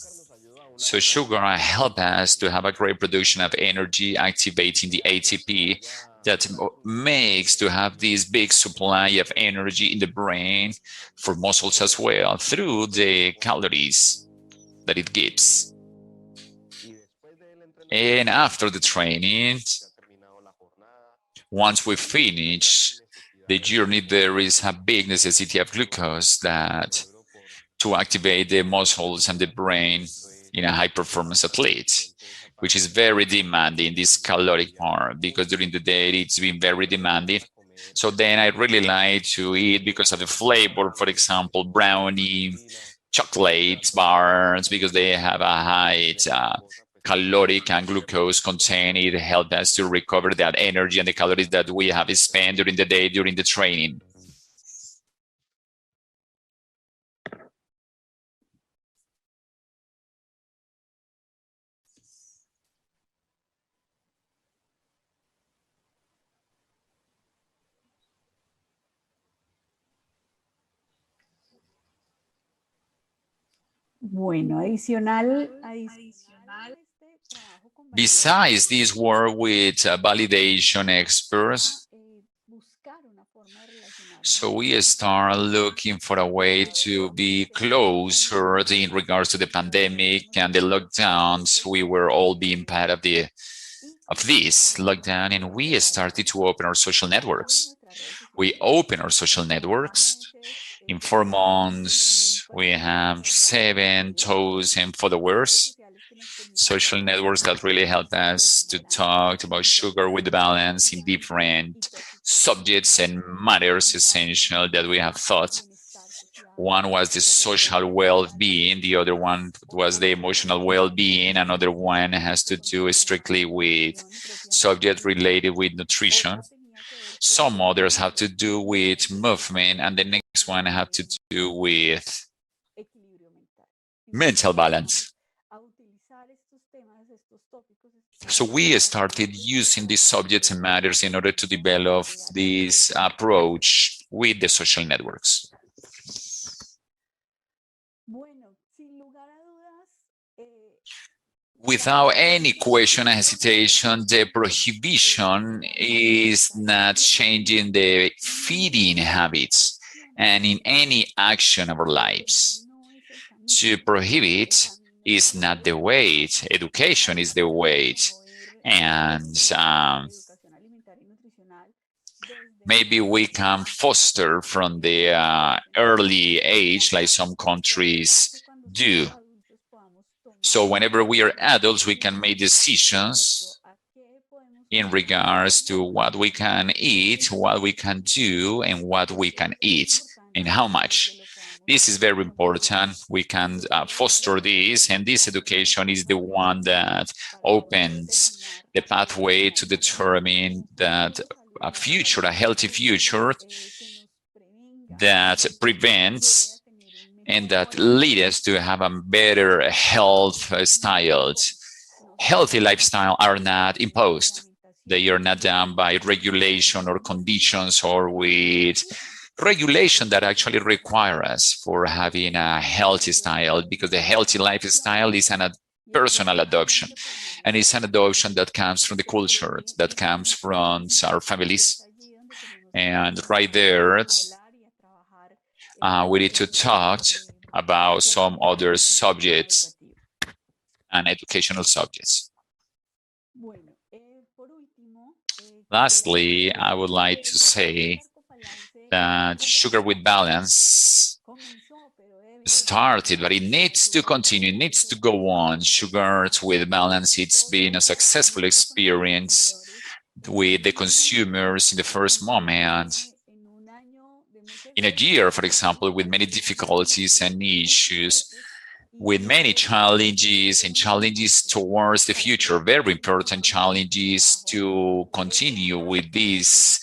So sugar helps us to have a great production of energy, activating the ATP that makes to have this big supply of energy in the brain for muscles as well through the calories that it gives. And after the training, once we finish the journey, there is a big necessity of glucose that to activate the muscles and the brain in a high performance athlete, which is very demanding, this caloric part, because during the day it's been very demanding. So then I really like to eat because of the flavor, for example, brownie, chocolate bars, because they have a high caloric and glucose content. It helps us to recover that energy and the calories that we have spent during the day, during the training. Bueno, adicional Besides this work with validation experts, so we start looking for a way to be closer in regards to the pandemic and the lockdowns. We were all being part of this lockdown, and we started to open our social networks. We open our social networks. In 4 months, we have 7,000 followers. Social networks that really help us to talk about sugar with balance in different subjects and matters essential that we have thought. One was the social well-being, the other one was the emotional well-being, another one has to do strictly with subject related with nutrition. Some others have to do with movement, and the next one have to do with mental balance. So we started using these subjects and matters in order to develop this approach with the social networks. Without any question or hesitation, the prohibition is not changing the feeding habits and in any action of our lives. To prohibit is not the way. Education is the way. And maybe we can foster from the early age, like some countries do. So whenever we are adults, we can make decisions in regards to what we can eat, what we can do, and what we can eat, and how much. This is very important. We can foster this, and this education is the one that opens the pathway to determine that a future, a healthy future that prevents and that leads us to have a better health styles. Healthy lifestyle are not imposed. They are not done by regulation or conditions or with regulation that actually require us for having a healthy style, because the healthy lifestyle is a personal adoption, and it's an adoption that comes from the culture, that comes from our families. And right there, we need to talk about some other subjects and educational subjects. Lastly, I would like to say that Sugar with Balance started, but it needs to continue, it needs to go on. Sugar with Balance, it's been a successful experience with the consumers in the first moment. In a year, for example, with many difficulties and issues, with many challenges and challenges towards the future, very important challenges to continue with this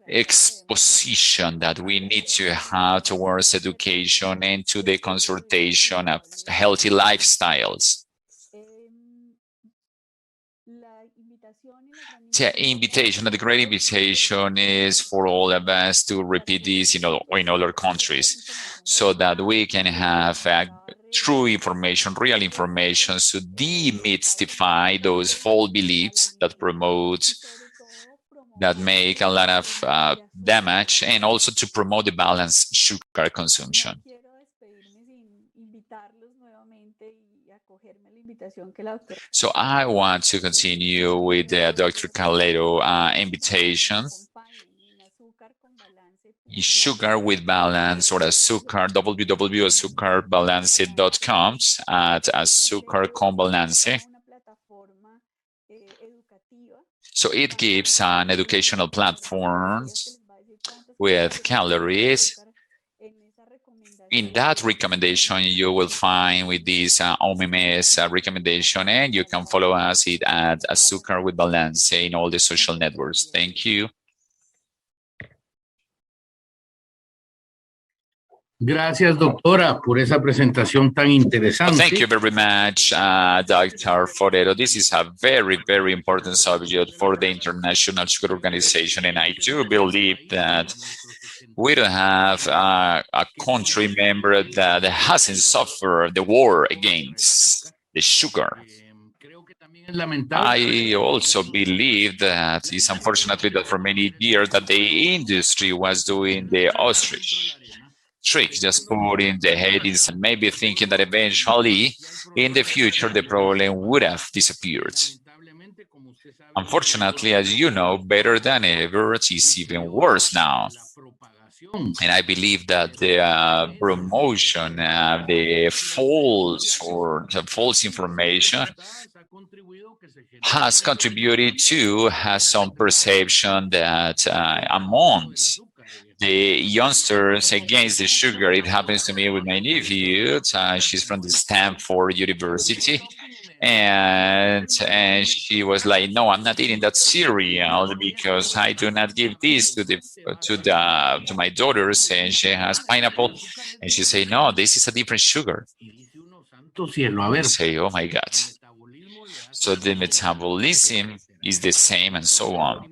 exposition that we need to have towards education and to the consultation of healthy lifestyles. The invitation, the great invitation is for all of us to repeat this in other countries so that we can have true information, real information, to demystify those false beliefs that promote, that make a lot of damage, and also to promote the balanced sugar consumption. So I want to continue with Dr. Calero invitation. Sugar with Balance or Azúcar, www.azucarbalanced.com at Azúcar con Balance. So it gives an educational platform with calories. In that recommendation, you will find with this OMS recommendation, and you can follow us at Azúcar with Balance in all the social networks. Thank you. Gracias, doctora, por esa presentación tan interesante. Thank you very much, Dr. Forero. This is a very, very important subject for the International Sugar Organization, and I do believe that we don't have a country member that hasn't suffered the war against the sugar. I also believe that it's unfortunately that for many years that the industry was doing the ostrich trick, just putting the headings and maybe thinking that eventually in the future the problem would have disappeared. Unfortunately, as you know, better than ever, it is even worse now. And I believe that the promotion, the false information has contributed to some perception that amongst the youngsters against the sugar. It happens to me with my nephew. She's from the Stanford University. And she was like, no, I'm not eating that cereal because I do not give this to my daughters, and she has pineapple. And she say, no, this is a different sugar. I say, oh my God. So the metabolism is the same and so on.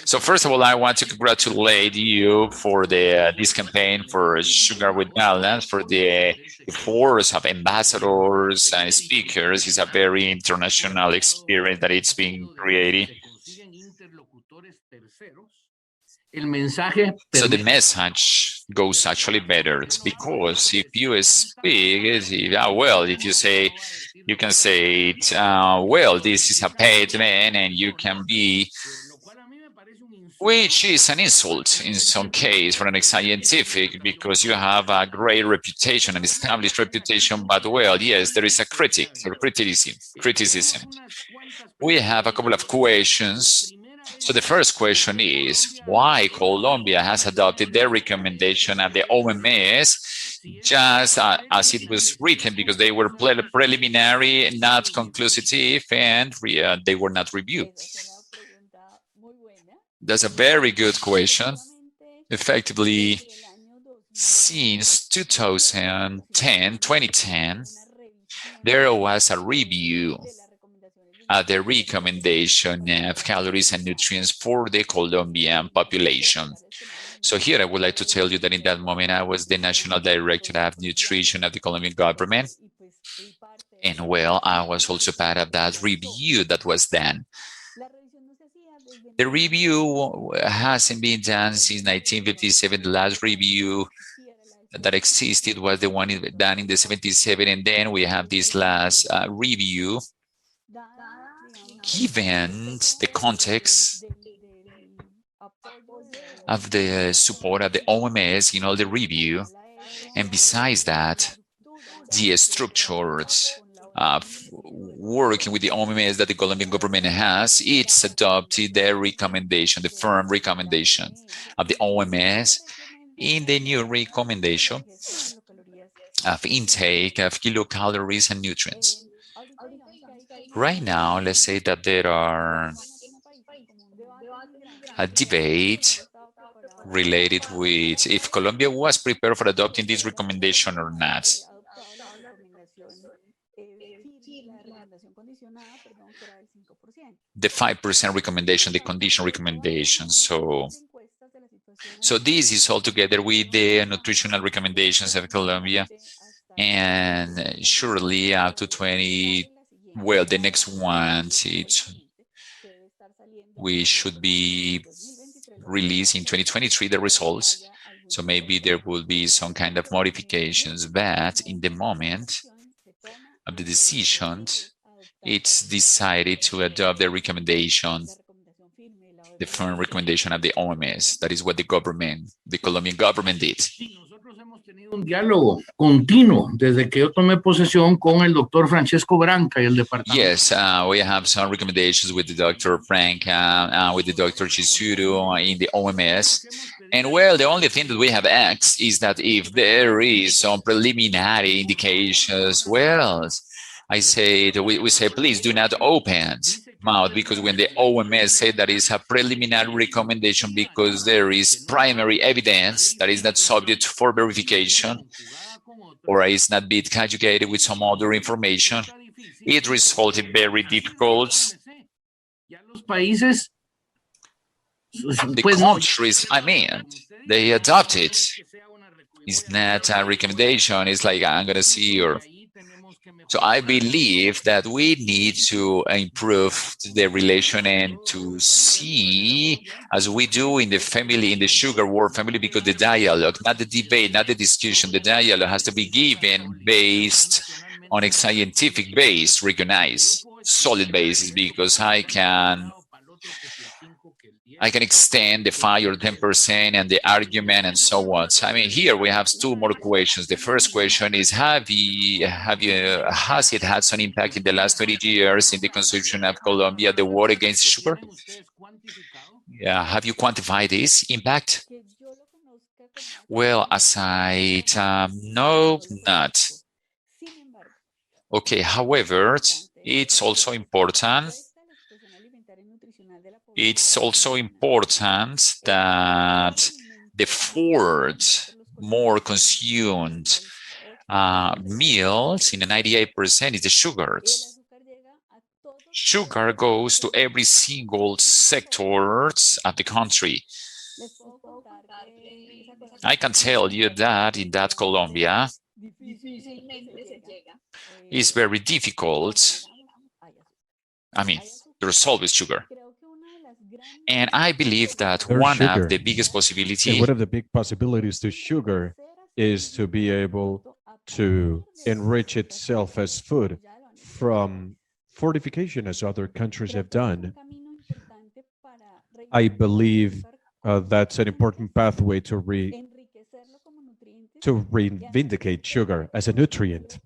So first of all, I want to congratulate you for this campaign for Sugar with Balance, for the force of ambassadors and speakers. It's a very international experience that it's being created. So the message goes actually better. It's because if you speak, if you say, you can say it, well, this is a paid man, and you can be, which is an insult in some case for an scientific, because you have a great reputation, an established reputation, but well, yes, there is a criticism. We have a couple of questions. So the first question is why Colombia has adopted their recommendation at the OMS just as it was written, because they were preliminary, not conclusive, and they were not reviewed. That's a very good question. Effectively, since 2010, there was a review of the recommendation of calories and nutrients for the Colombian population. So here I would like to tell you that in that moment, I was the National Director of Nutrition of the Colombian government. And well, I was also part of that review that was done. The review hasn't been done since 1957. The last review that existed was the one done in the 77, and then we have this last review. Given the context of the support of the OMS in all the review, and besides that, the structures of working with the OMS that the Colombian government has, it's adopted their recommendation, the firm recommendation of the OMS in the new recommendation of intake of kilocalories and nutrients. Right now, let's say that there are a debate related with if Colombia was prepared for adopting this recommendation or not. the 5% recommendation, the condition recommendation. So this is all together with the nutritional recommendations of Colombia, and surely up to 20, well, the next one, we should be releasing 2023 the results. So maybe there will be some kind of modifications, but in the moment of the decisions, it's decided to adopt the recommendation, the firm recommendation of the OMS. That is what the Colombian government did. Un diálogo continuo desde que yo tomé posesión con el doctor Francesco Branca y el departamento. Yes, we have some recommendations with the Dr. Branca, with the Dr. Chizuru in the OMS. And well, the only thing that we have asked is that if there is some preliminary indications, well, we say, please do not open mouth, because when the OMS said that is a preliminary recommendation because there is primary evidence that is not subject for verification or is not being conjugated with some other information, it resulted very difficult. The countries, I mean, they adopted. It's not a recommendation. It's like, I'm going to see your. So I believe that we need to improve the relation and to see, as we do in the family, in the sugar war family, because the dialogue, not the debate, not the discussion, the dialogue has to be given based on a scientific base, recognized, solid basis, because I can extend the 5 or 10% and the argument and so on. So, I mean, here we have two more questions. The first question is, has it had some impact in the last 20 years in the consumption of Colombia, the war against sugar? Yeah, have you quantified this impact? Well, aside, no, not. Okay, however, it's also important that the fourth more consumed meals in the 98% is the sugars. Sugar goes to every single sector of the country. I can tell you that in that Colombia, it's very difficult. I mean, there's always sugar. And I believe that one of the biggest possibilities to sugar is to be able to enrich itself as food from fortification, as other countries have done. I believe that's an important pathway to reivindicate sugar as a nutrient.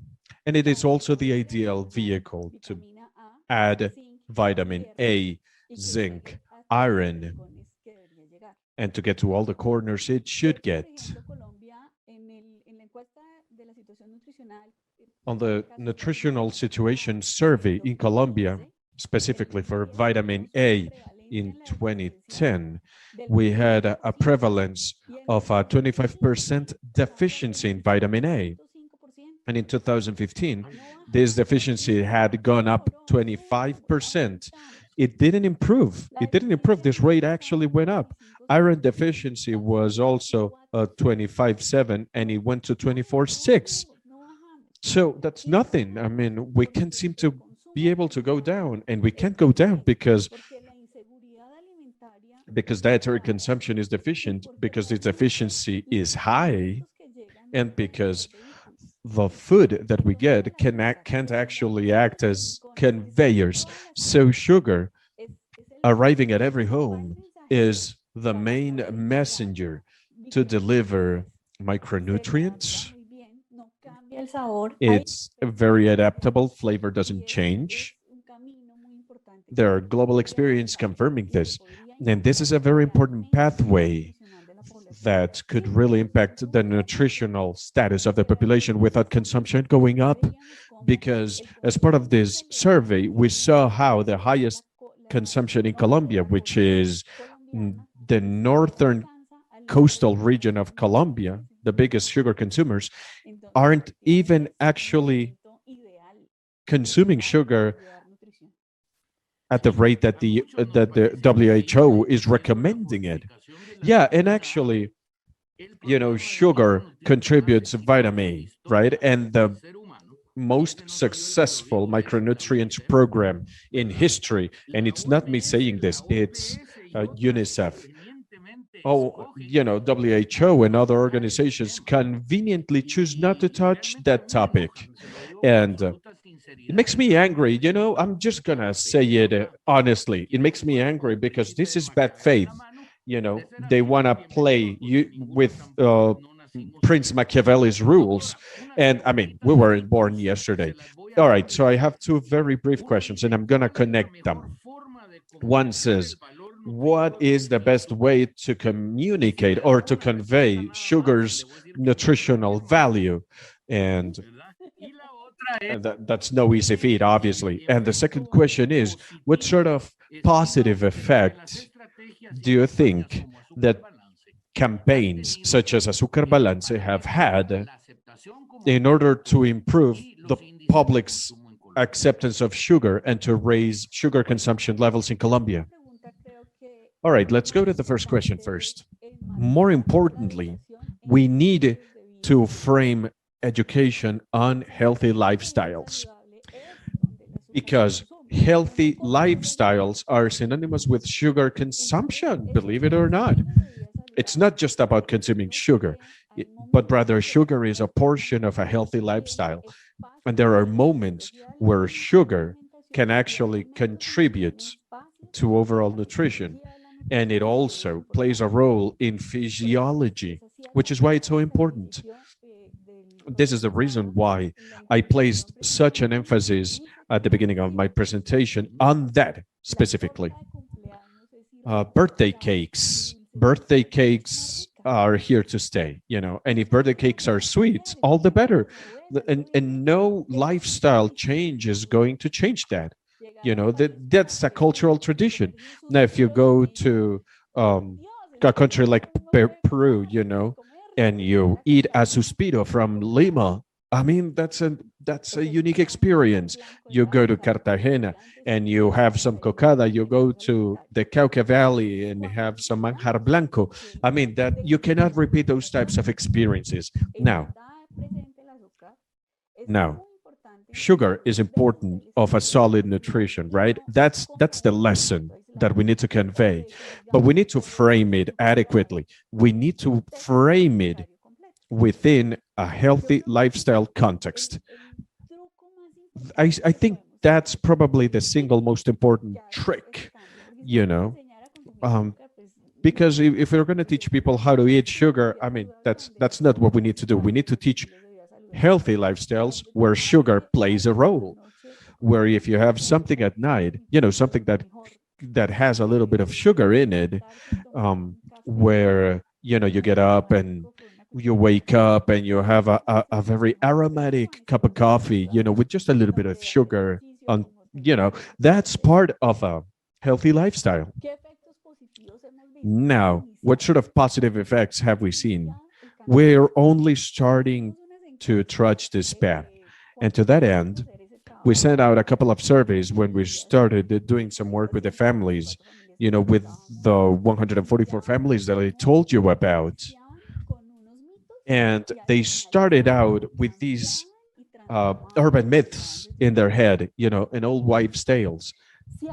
And it is also the ideal vehicle to add vitamin A, zinc, iron, and to get to all the corners it should get. On the nutritional situation survey in Colombia, specifically for vitamin A in 2010, we had a prevalence of a 25% deficiency in vitamin A. And in 2015, this deficiency had gone up 25%. It didn't improve. This rate actually went up. Iron deficiency was also 25.7, and it went to 24.6. So that's nothing. I mean, we can't seem to be able to go down, and we can't go down because dietary consumption is deficient, because its efficiency is high, and because the food that we get can't actually act as conveyors. So sugar arriving at every home is the main messenger to deliver micronutrients. It's very adaptable. Flavor doesn't change. There are global experience confirming this. And this is a very important pathway that could really impact the nutritional status of the population without consumption going up. Because as part of this survey, we saw how the highest consumption in Colombia, which is the northern coastal region of Colombia, the biggest sugar consumers, aren't even actually consuming sugar at the rate that the WHO is recommending it. Yeah, and actually, sugar contributes vitamin A, right? And the most successful micronutrients program in history, and it's not me saying this, it's UNICEF. WHO and other organizations conveniently choose not to touch that topic. And it makes me angry. I'm just going to say it honestly. It makes me angry because this is bad faith. They want to play with Prince Machiavelli's rules. And I mean, we weren't born yesterday. All right, so I have two very brief questions and I'm going to connect them. One says, what is the best way to communicate or to convey sugar's nutritional value? And that's no easy feat, obviously. And the second question is, what sort of positive effect do you think that campaigns such as Azúcar Balance have had in order to improve the public's acceptance of sugar and to raise sugar consumption levels in Colombia? All right, let's go to the first question first. More importantly, we need to frame education on healthy lifestyles, because healthy lifestyles are synonymous with sugar consumption, believe it or not. It's not just about consuming sugar, but rather sugar is a portion of a healthy lifestyle. And there are moments where sugar can actually contribute to overall nutrition. And it also plays a role in physiology, which is why it's so important. This is the reason why I placed such an emphasis at the beginning of my presentation on that specifically. Birthday cakes. Birthday cakes are here to stay, and if birthday cakes are sweet, all the better. And no lifestyle change is going to change that. That's a cultural tradition. Now, if you go to a country like Peru, and you eat a suspiro from Lima, I mean, that's a unique experience. You go to Cartagena and you have some cocada. You go to the Cauca Valley and have some manjar blanco. I mean, that you cannot repeat those types of experiences. Now, sugar is important of a solid nutrition, right? That's the lesson that we need to convey, but we need to frame it adequately. We need to frame it within a healthy lifestyle context. I think that's probably the single most important trick, because if we're going to teach people how to eat sugar, I mean, that's not what we need to do. We need to teach healthy lifestyles where sugar plays a role, where if you have something at night, something that has a little bit of sugar in it, where, you get up and you wake up and you have a very aromatic cup of coffee, with just a little bit of sugar on, that's part of a healthy lifestyle. Now, what sort of positive effects have we seen? We're only starting to trudge this path. And to that end, we sent out a couple of surveys when we started doing some work with the families, with the 144 families that I told you about. And they started out with these urban myths in their head, and old wives' tales.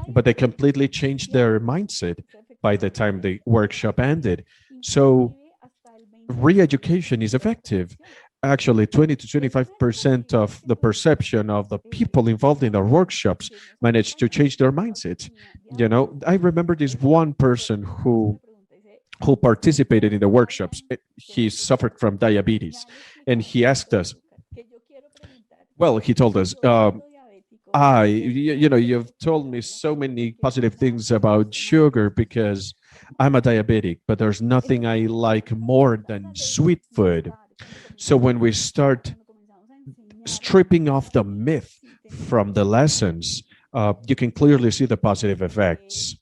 But they completely changed their mindset by the time the workshop ended. So re-education is effective. Actually, 20 to 25% of the perception of the people involved in our workshops managed to change their mindset. I remember this one person who participated in the workshops. He suffered from diabetes, and he asked us, he told us, you've told me so many positive things about sugar because I'm a diabetic, but there's nothing I like more than sweet food. So when we start stripping off the myth from the lessons, you can clearly see the positive effects.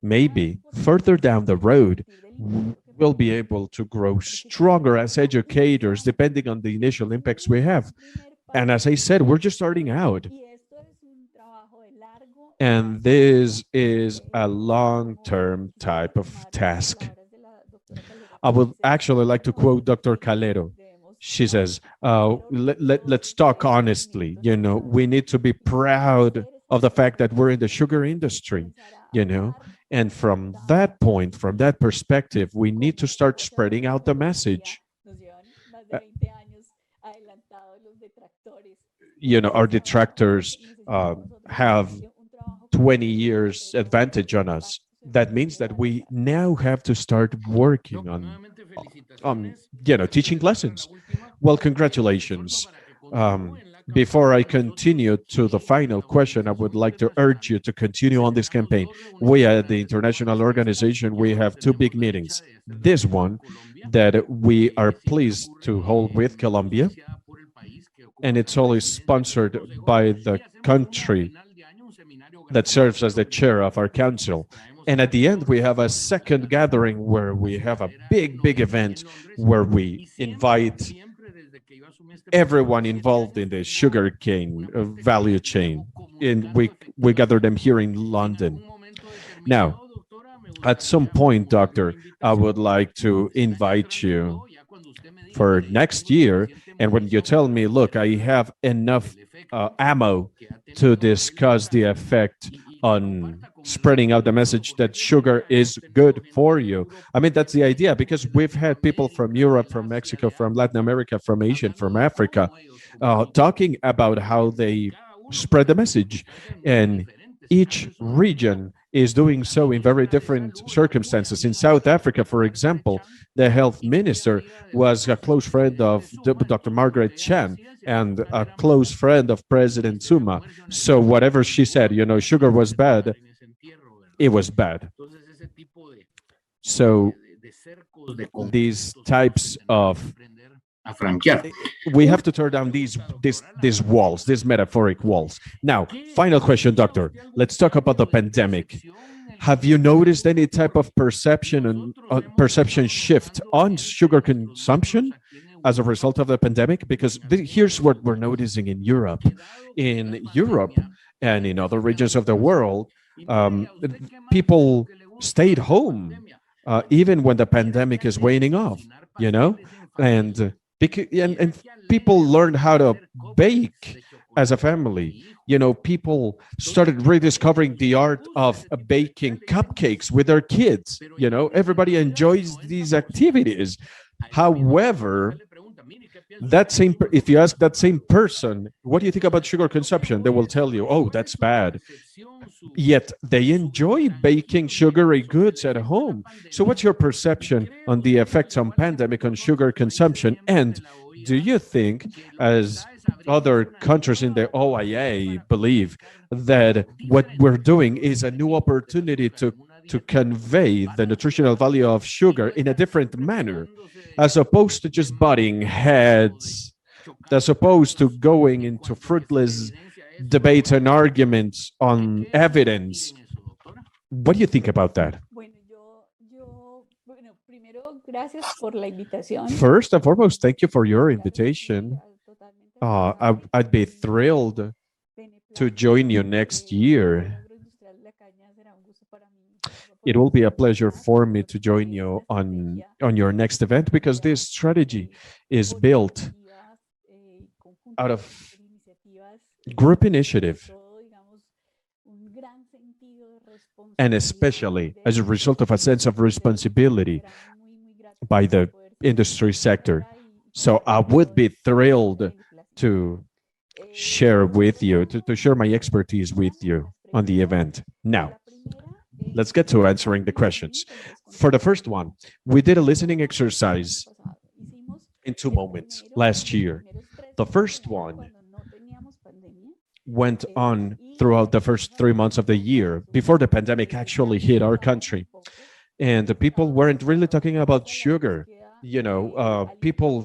Maybe further down the road, we'll be able to grow stronger as educators, depending on the initial impacts we have. And as I said, we're just starting out. And this is a long-term type of task. I would actually like to quote Dr. Calero. She says, let's talk honestly. You know, we need to be proud of the fact that we're in the sugar industry, you know, and from that point, from that perspective, we need to start spreading out the message. You know, our detractors have 20 years advantage on us. That means that we now have to start working on you know, teaching lessons. Well, congratulations. Before I continue to the final question, I would like to urge you to continue on this campaign. We at the international organization, we have two big meetings. This one that we are pleased to hold with Colombia, and it's always sponsored by the country that serves as the chair of our council. And at the end, we have a second gathering where we have a big event where we invite everyone involved in the sugarcane value chain. And we gather them here in London. Now, at some point, Doctor, I would like to invite you for next year. And when you tell me, look, I have enough ammo to discuss the effect on spreading out the message that sugar is good for you. I mean, that's the idea, because we've had people from Europe, from Mexico, from Latin America, from Asia, from Africa, talking about how they spread the message. And each region is doing so in very different circumstances. In South Africa, for example, the health minister was a close friend of Dr. Margaret Chan and a close friend of President Zuma. So whatever she said, you know, sugar was bad, it was bad. So these types of we have to tear down these walls, these metaphoric walls. Now, final question, Doctor. Let's talk about the pandemic. Have you noticed any type of perception shift on sugar consumption as a result of the pandemic? Because here's what we're noticing in Europe. In Europe and in other regions of the world, people stayed home even when the pandemic is waning off, you know? And people learned how to bake as a family. You know, people started rediscovering the art of baking cupcakes with their kids. You know, everybody enjoys these activities. However, if you ask that same person, what do you think about sugar consumption? They will tell you, oh, that's bad. Yet they enjoy baking sugary goods at home. So what's your perception on the effects on pandemic on sugar consumption? And do you think, as other countries in the OIA believe, that what we're doing is a new opportunity to convey the nutritional value of sugar in a different manner, as opposed to just butting heads, as opposed to going into fruitless debates and arguments on evidence? What do you think about that? First and foremost, thank you for your invitation. I'd be thrilled to join you next year. It will be a pleasure for me to join you on your next event, because this strategy is built out of group initiative, and especially as a result of a sense of responsibility by the industry sector. So I would be thrilled to share with you, to share my expertise with you on the event. Now, let's get to answering the questions. For the first one, we did a listening exercise in 2 moments last year. The first one went on throughout the first 3 months of the year before the pandemic actually hit our country. And the people weren't really talking about sugar. You know, people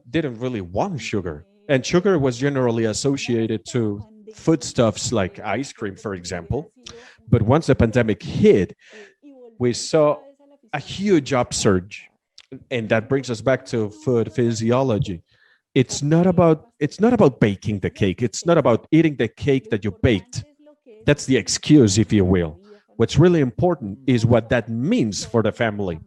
didn't really want sugar. And sugar was generally associated to foodstuffs like ice cream, for example. But once the pandemic hit, we saw a huge upsurge. And that brings us back to food physiology. It's not about baking the cake. It's not about eating the cake that you baked. That's the excuse, if you will. What's really important is what that means for the family.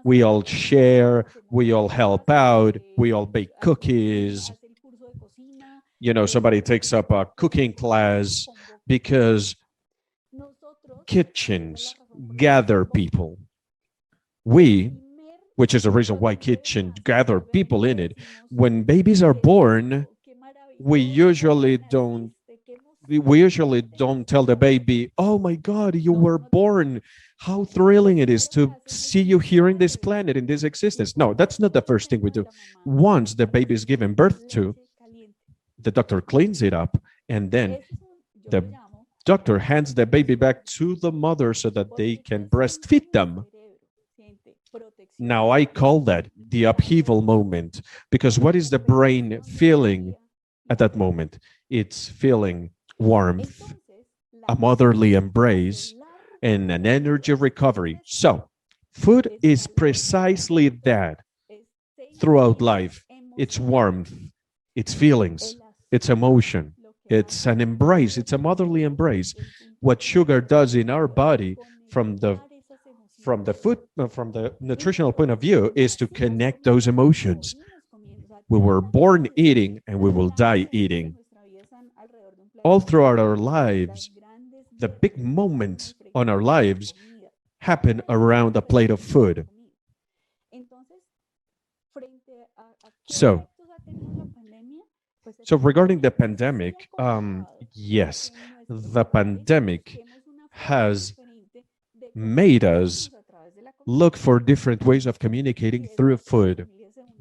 We all share, we all help out, we all bake cookies. You know, somebody takes up a cooking class because kitchens gather people. Which is the reason why kitchens gather people in it. When babies are born, we usually don't tell the baby, "Oh my God, you were born. How thrilling it is to see you here in this planet, in this existence." No, that's not the first thing we do. Once the baby is given birth to, the doctor cleans it up, and then the doctor hands the baby back to the mother so that they can breastfeed them. Now, I call that the upheaval moment, because what is the brain feeling at that moment? It's feeling warmth, a motherly embrace, and an energy recovery. So, food is precisely that throughout life. It's warmth, it's feelings, it's emotion, it's an embrace, it's a motherly embrace. What sugar does in our body from the nutritional point of view is to connect those emotions. We were born eating and we will die eating. All throughout our lives, the big moments on our lives happen around a plate of food. So regarding the pandemic, yes, the pandemic has made us look for different ways of communicating through food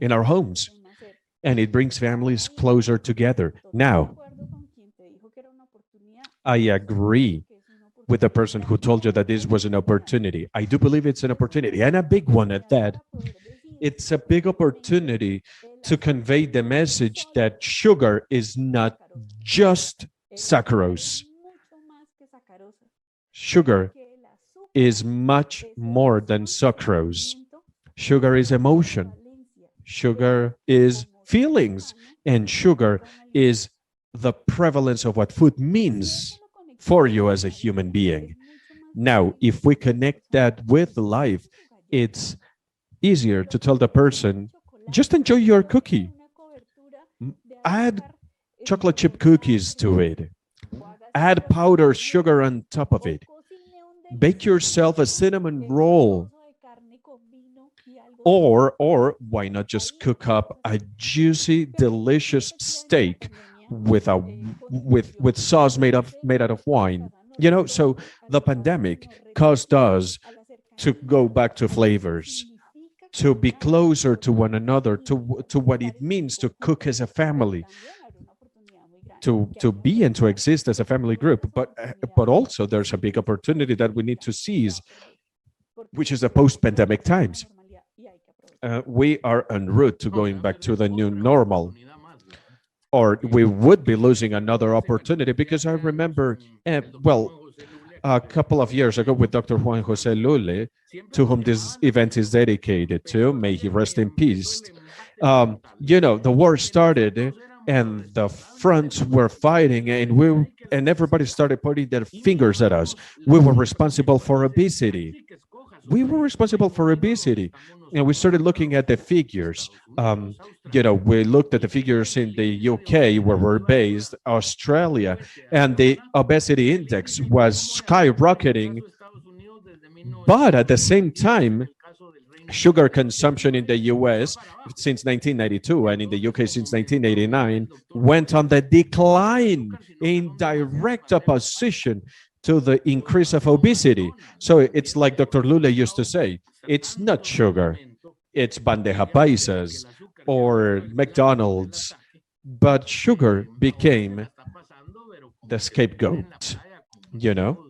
in our homes, and it brings families closer together. Now, I agree with the person who told you that this was an opportunity. I do believe it's an opportunity, and a big one at that. It's a big opportunity to convey the message that sugar is not just saccharose. Sugar is much more than sucrose. Sugar is emotion. Sugar is feelings. And sugar is the prevalence of what food means for you as a human being. Now, if we connect that with life, it's easier to tell the person, just enjoy your cookie. Add chocolate chip cookies to it. Add powdered sugar on top of it. Bake yourself a cinnamon roll. Or why not just cook up a juicy, delicious steak with sauce made out of wine? You know, so the pandemic caused us to go back to flavors, to be closer to one another, to what it means to cook as a family, to be and to exist as a family group. But also there's a big opportunity that we need to seize, which is the post-pandemic times. We are en route to going back to the new normal, or we would be losing another opportunity, because I remember, a couple of years ago with Dr. Juan Jose Lule, to whom this event is dedicated to, may he rest in peace. You know, the war started and the fronts were fighting, and everybody started pointing their fingers at us. We were responsible for obesity. And we started looking at the figures. You know, we looked at the figures in the UK, where we're based, Australia, and the obesity index was skyrocketing. But at the same time, sugar consumption in the US since 1992 and in the UK since 1989 went on the decline, in direct opposition to the increase of obesity. So it's like Dr. Lule used to say, it's not sugar, it's bandeja paisas or McDonald's, but sugar became the scapegoat, you know?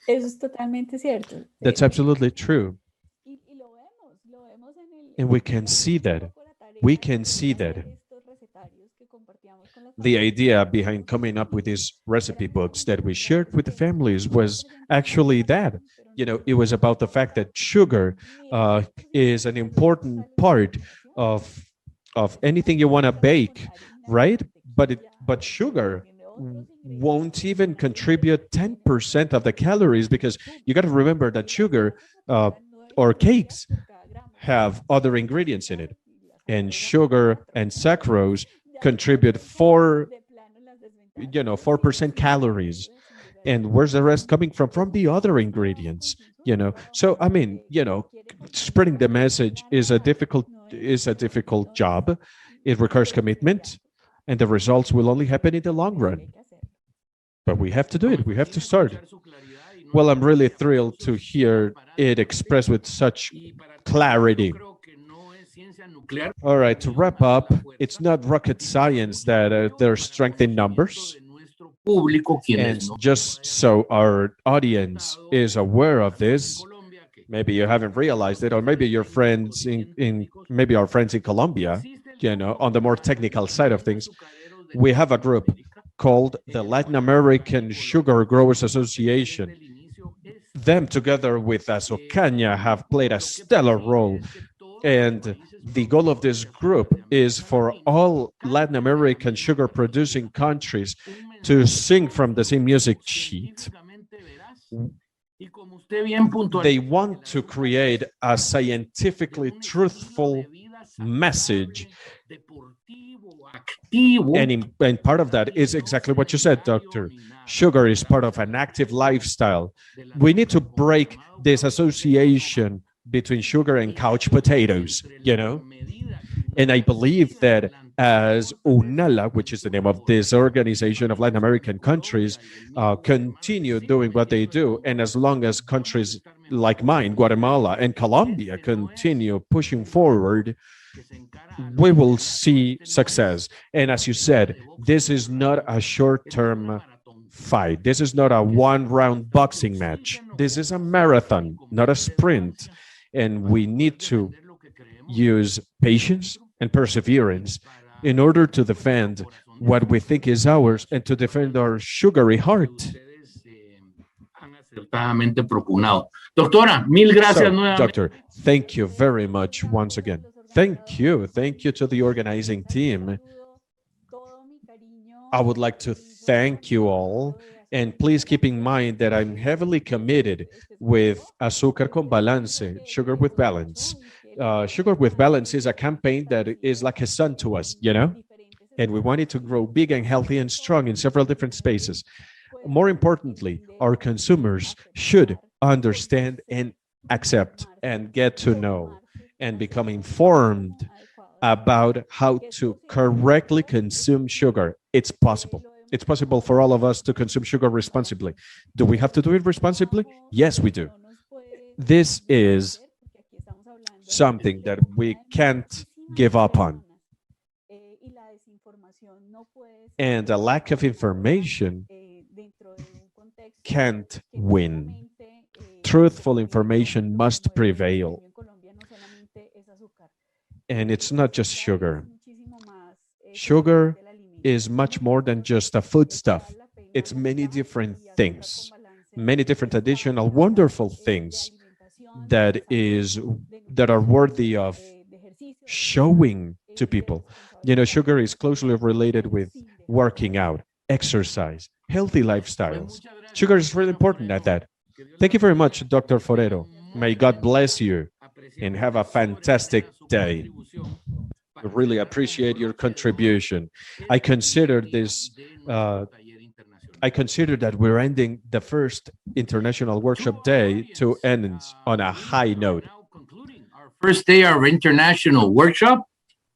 Eso es totalmente cierto. That's absolutely true. And we can see that. We can see that. The idea behind coming up with these recipe books that we shared with the families was actually that. it was about the fact that sugar is an important part of anything you want to bake, right? But sugar won't even contribute 10% of the calories, because you got to remember that sugar or cakes have other ingredients in it, and sugar and sucrose contribute 4% calories. And where's the rest coming from the other ingredients? So I mean, spreading the message is a difficult job. It requires commitment, and the results will only happen in the long run. But we have to do it. We have to start. Well, I'm really thrilled to hear it expressed with such clarity. All right, to wrap up, it's not rocket science that there's strength in numbers. And just so our audience is aware of this, maybe you haven't realized it, or maybe your friends maybe our friends in Colombia, on the more technical side of things, we have a group called the Latin American Sugar Growers Association. Them, together with Azucaña, have played a stellar role. And the goal of this group is for all Latin American sugar producing countries to sing from the same music sheet. They want to create a scientifically truthful message. And part of that is exactly what you said, Doctor. Sugar is part of an active lifestyle. We need to break this association between sugar and couch potatoes, And I believe that as UNALA, which is the name of this organization of Latin American countries, continue doing what they do, and as long as countries like mine, Guatemala and Colombia, continue pushing forward, we will see success. And as you said, this is not a short-term fight. This is not a one-round boxing match. This is a marathon, not a sprint. And we need to use patience and perseverance in order to defend what we think is ours and to defend our sugary heart. Doctora, mil gracias. So, Doctor, thank you very much once again. Thank you. Thank you to the organizing team. I would like to thank you all. And please keep in mind that I'm heavily committed with Azúcar con Balance, Sugar with Balance. Sugar with Balance is a campaign that is like a son to us, And we want it to grow big and healthy and strong in several different spaces. More importantly, our consumers should understand and accept and get to know and become informed about how to correctly consume sugar. It's possible. It's possible for all of us to consume sugar responsibly. Do we have to do it responsibly? Yes, we do. This is something that we can't give up on. And a lack of information can't win. Truthful information must prevail. And it's not just sugar. Sugar is much more than just a foodstuff. It's many different things, many different additional wonderful things that are worthy of showing to people. Sugar is closely related with working out, exercise, healthy lifestyles. Sugar is really important at that. Thank you very much, Dr. Forero. May God bless you and have a fantastic day. I really appreciate your contribution. I consider that we're ending the first International Workshop Day to end on a high note. First day of our international workshop.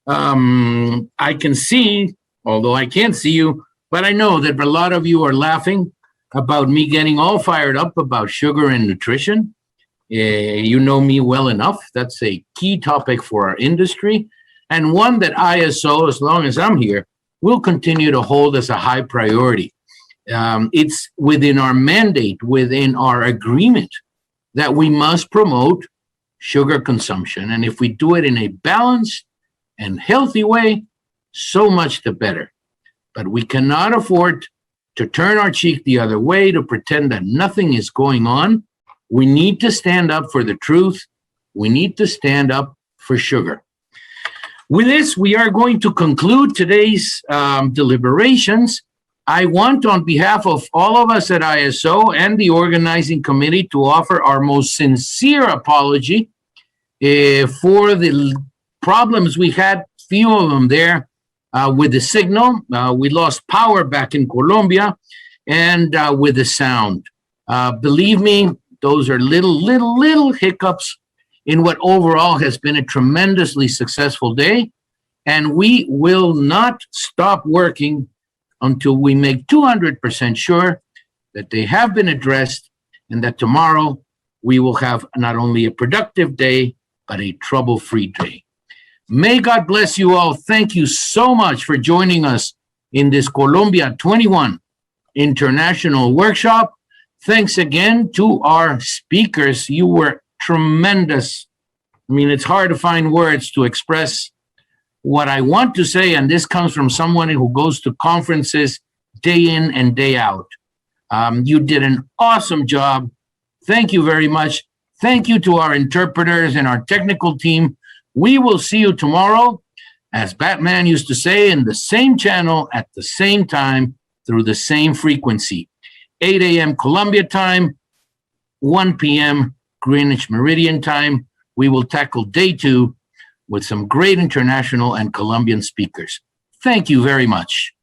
I can see, although I can't see you, but I know that a lot of you are laughing about me getting all fired up about sugar and nutrition. You know me well enough. That's a key topic for our industry, and one that ISO, as long as I'm here, will continue to hold as a high priority. It's within our mandate, within our agreement, that we must promote sugar consumption. And if we do it in a balanced and healthy way, so much the better. But we cannot afford to turn our cheek the other way, to pretend that nothing is going on. We need to stand up for the truth. We need to stand up for sugar. With this, we are going to conclude today's deliberations. I want, on behalf of all of us at ISO and the organizing committee, to offer our most sincere apology for the problems we had, few of them there, with the signal. We lost power back in Colombia, and with the sound. Believe me, those are little hiccups in what overall has been a tremendously successful day. And we will not stop working until we make 200% sure that they have been addressed and that tomorrow we will have not only a productive day, but a trouble-free day. May God bless you all. Thank you so much for joining us in this Colombia 21 International Workshop. Thanks again to our speakers. You were tremendous. I mean, it's hard to find words to express what I want to say, and this comes from someone who goes to conferences day in and day out. You did an awesome job. Thank you very much. Thank you to our interpreters and our technical team. We will see you tomorrow, as Batman used to say, in the same channel at the same time through the same frequency. 8 a.m. Colombia time, 1 p.m. Greenwich Meridian time. We will tackle day 2 with some great international and Colombian speakers. Thank you very much.